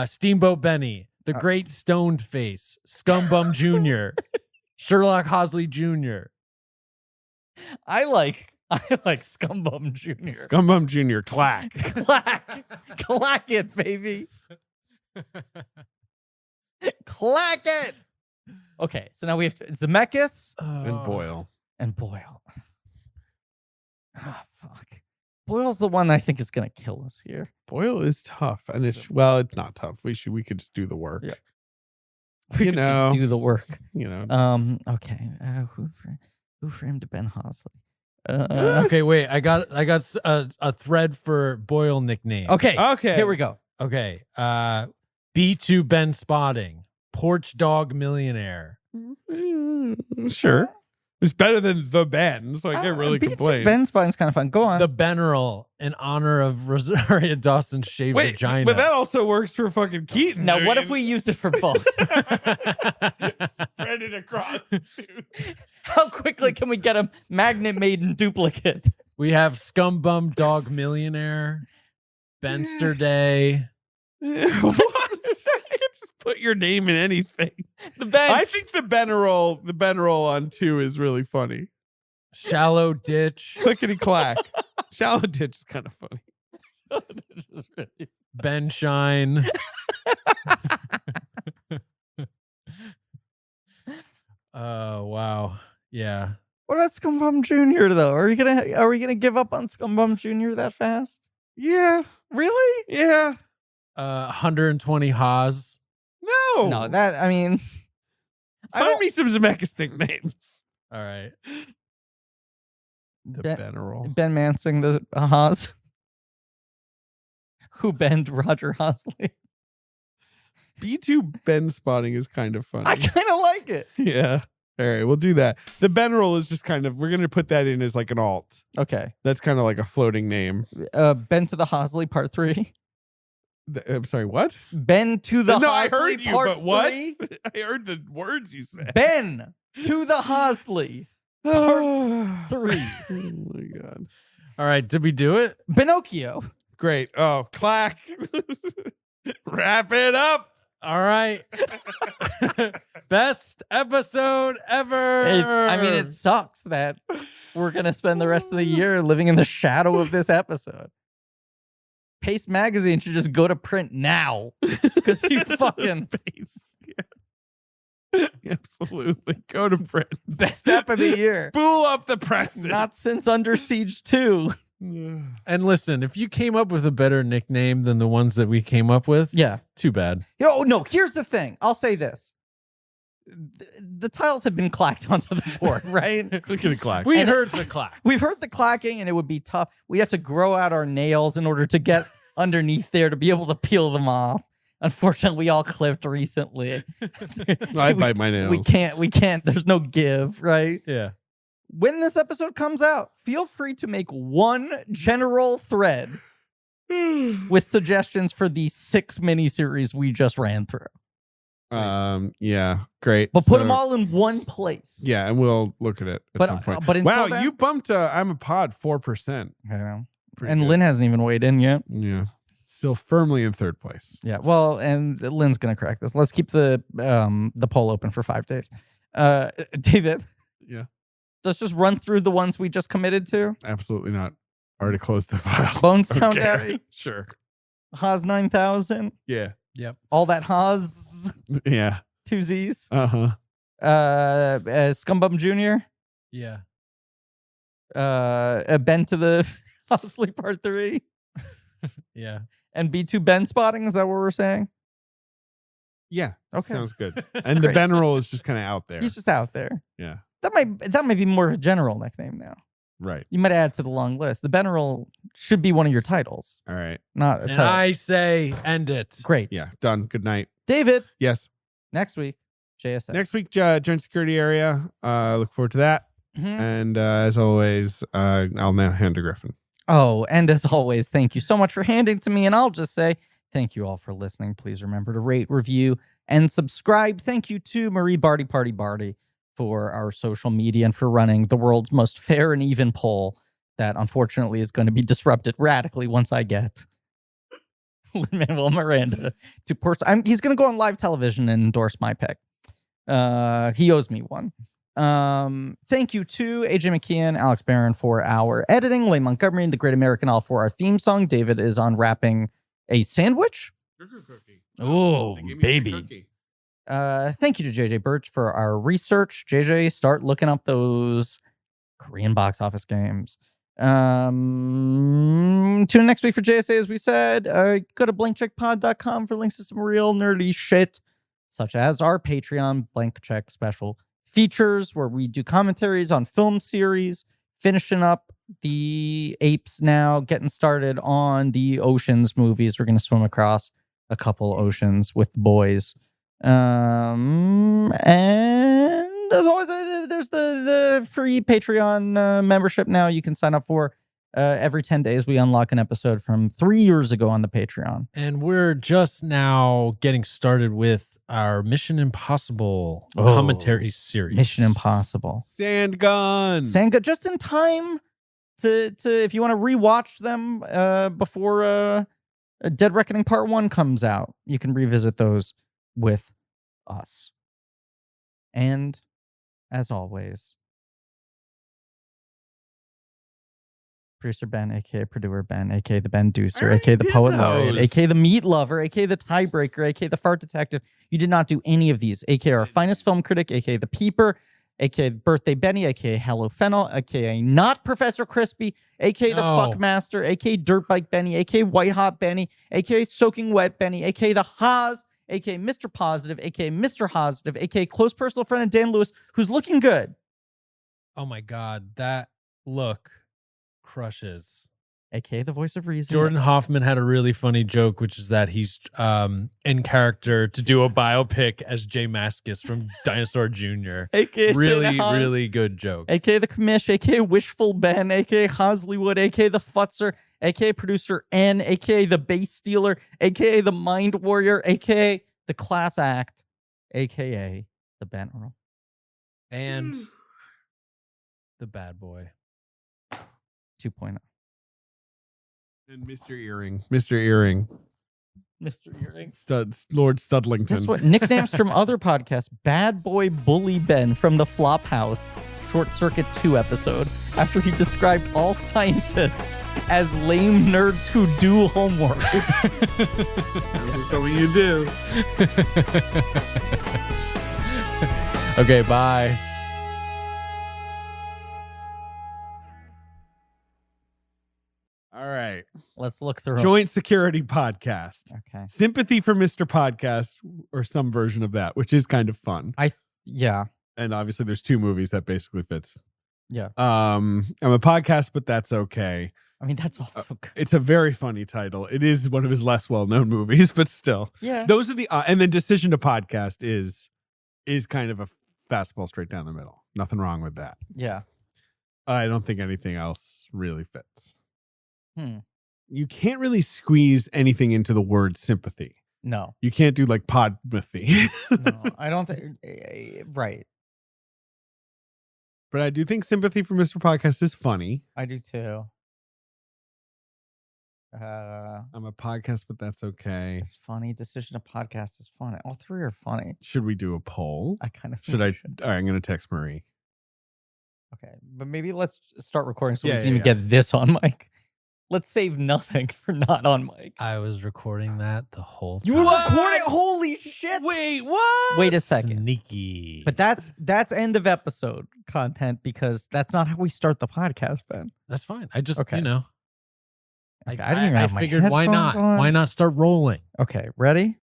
Steamboat Benny, the Great Stoned Face, Scumbum Jr., Sherlock Hosley Jr. I like Scumbum Jr. Scumbum Jr. Clack. Clack it, baby. Clack it. Okay, so now we have Zemeckis And Boyle. and Boyle. Ah, fuck. Boyle's the one I think is gonna kill us here. Boyle is tough, and it's not tough. We could just do the work. Yeah. We You could know. just do the work. You know. Okay. Who framed Ben Hosley? Okay, wait. I got a thread for Boyle nickname. Okay. Okay. Here we go. Okay. B2 Ben Spotting, Porch Dog Millionaire. Sure. It's better than the Ben, so I can't really complain. Ben Spine's kind of fun. Go on. The Beneral in honor of Rosaria Dawson's shaved Wait, vagina. but that also works for fucking Keaton. Now, I what mean, if we used it for both? spread it across? How quickly can we get a magnet made in duplicate? We have Scumbum Dog Millionaire, Benster Day. What? You can just put your name in anything. The bench. I think the Beneral on 2 is really funny. Shallow Ditch, Clickety clack. Shallow Ditch is kind of funny. This is really- Ben Shine. Oh wow. Yeah. What about Scumbum Jr. though? Are we gonna give up on Scumbum Jr. that fast? Yeah. Really? Yeah. 120 Haas. No. No, that I mean, Find me some Zemeckis nicknames. All right. The Ben- Beneral. Ben Mansing, the Haas, who bend Roger Hosley. B2 Ben spotting is kind of funny. I kind of like it. Yeah. All right, we'll do that. The Ben roll is just kind of, we're going to put that in as like an alt. Okay. That's kind of like a floating name. Ben to the Hosley part 3. I'm sorry, what? Ben to the No, Hosley I heard you, part but what? 3. I heard the words you said. Ben to the Hosley part 3. Oh my God. All right, did we do it? Pinocchio. Great. Oh, clack. Wrap it up. All right. Best episode ever. It sucks that we're going to spend the rest of the year living in the shadow of this episode. Paste Magazine should just go to print now. Because you fucking... Paste. Yeah. Absolutely. Go to print. Best ep of the year. Spool up the press. Not since Under Siege 2. And listen, if you came up with a better nickname than the ones that we came up with, Yeah. too bad. Oh, no. Here's the thing. I'll say this. The tiles have been clacked onto the board, right? Look at the clack. We heard the clack. We've heard the clacking, and it would be tough. We have to grow out our nails in order to get underneath there to be able to peel them off. Unfortunately, we all clipped recently. I bite my nails. We can't. There's no give, right? Yeah. When this episode comes out, feel free to make one general thread with suggestions for the 6 miniseries we just ran through. Yeah, great. But put them all in one place. Yeah, and we'll look at it at some point. But until wow, then, you bumped I'm a Pod 4%. I know. Pretty And good. Lynn hasn't even weighed in yet. Yeah. Still firmly in 3rd place. Yeah, well, and Lynn's gonna crack this. Let's keep the poll open for 5 days. David. Yeah. Let's just run through the ones we just committed to. Absolutely not. Already closed the file. Bonestown Okay. Daddy, Sure. Haas 9000, Yeah. Yep. all that Haas, Yeah. 2 Z's, Uh-huh. Scumbum Jr., Yeah. Ben to the Hosley Part 3, Yeah. and B2 Ben spotting. Is that what we're saying? Yeah. Okay. Sounds good. And the Great. Ben roll is just kind of out there. He's just out there. Yeah. That might be more of a general nickname now. Right. You might add to the long list. The Beneral should be one of your titles, All right. not a And title. I say end it. Great. Yeah. Done. Good night. David, Yes. next week, JSA. Next week, joint security area. Look forward to that. Mhm. And as always, I'll now hand to Griffin. Oh, and as always, thank you so much for handing to me. And I'll just say thank you all for listening. Please remember to rate, review, and subscribe. Thank you to Marie Barty for our social media and for running the world's most fair and even poll that unfortunately is going to be disrupted radically once I get Lin-Manuel Miranda to he's going to go on live television and endorse my pick. He owes me one. Thank you to AJ McKeon, Alex Barron for our editing, Lane Montgomery and the Great American All for our theme song. David is on wrapping a sandwich. Oh, baby. Thank you to JJ Birch for our research. JJ, start looking up those Korean box office games. Tune in next week for JSA, as we said. Go to blankcheckpod.com for links to some real nerdy shit, such as our Patreon Blank Check special features, where we do commentaries on film series, finishing up the Apes now, getting started on the Oceans movies. We're going to swim across a couple oceans with the boys. And as always, there's the free Patreon membership now you can sign up for. Every 10 days, we unlock an episode from 3 years ago on the Patreon. And we're just now getting started with our Mission Impossible commentary series. Mission Impossible. Sandgun. Just in time to if you want to rewatch them before Dead Reckoning Part 1 comes out, you can revisit those with us. And as always, producer Ben, aka Purduer Ben, aka the Ben Deucer, aka the Poet Laureate, aka the Meat Lover, aka the Tiebreaker, aka the Fart Detective. You did not do any of these. Aka our finest film critic, aka the Peeper, aka Birthday Benny, aka Hello Fennel, aka not Professor Crispy, aka the Fuckmaster, aka Dirtbike Benny, aka White Hot Benny, aka Soaking Wet Benny, aka the Haas, aka Mr. Positive, aka Mr. Positive, aka close personal friend of Dan Lewis, who's looking good. Oh my God, that look crushes. aka the voice of reason. Jordan Hoffman had a really funny joke, which is that he's in character to do a biopic as Jay Mascis from Dinosaur Jr. aka Really good joke. Aka the commish, aka Wishful Ben, aka Hosleywood, aka the Futzer, aka producer N, aka the Base Stealer, aka the Mind Warrior, aka the Class Act, aka the Ben Earl. And the bad boy. 2.0. And Mr. Earring. Mr. Earring. Mr. Earring. Lord Studlington. Guess what? Nicknames from other podcasts. Bad Boy Bully Ben from the Flophouse Short Circuit 2 episode, after he described all scientists as lame nerds who do homework. That's something you do. Okay, bye. All right. Let's look through. Joint Security Podcast. Okay. Sympathy for Mr. Podcast, or some version of that, which is kind of fun. Yeah. And obviously there's 2 movies that basically fits. Yeah. I'm a podcast, but that's okay. I mean, that's also good. It's a very funny title. It is one of his less well-known movies, but still. Yeah. Those are the and then Decision to Podcast is kind of a fastball straight down the middle. Nothing wrong with that. Yeah. I don't think anything else really fits. You You can't really squeeze anything into the word sympathy. No. You can't do like podmathy. No, I don't think. Right. But I do think Sympathy for Mr. Podcast is funny. I do too. I'm a podcast, but that's okay. It's funny. Decision to Podcast is funny. All 3 are funny. Should we do a poll? I kind of Should I? should. All right, I'm going to text Marie. Okay, but maybe let's start recording so we Yeah, can even get this on mic. Let's save nothing for not on mic. I was recording that the whole time. You were recording? Holy shit! Wait, what? Wait a second. Sneaky. But that's end of episode content, because that's not how we start the podcast, Ben. That's fine. I just, Okay. I Okay, I didn't even have my figured why headphones not? on. Why not start rolling? Okay, ready?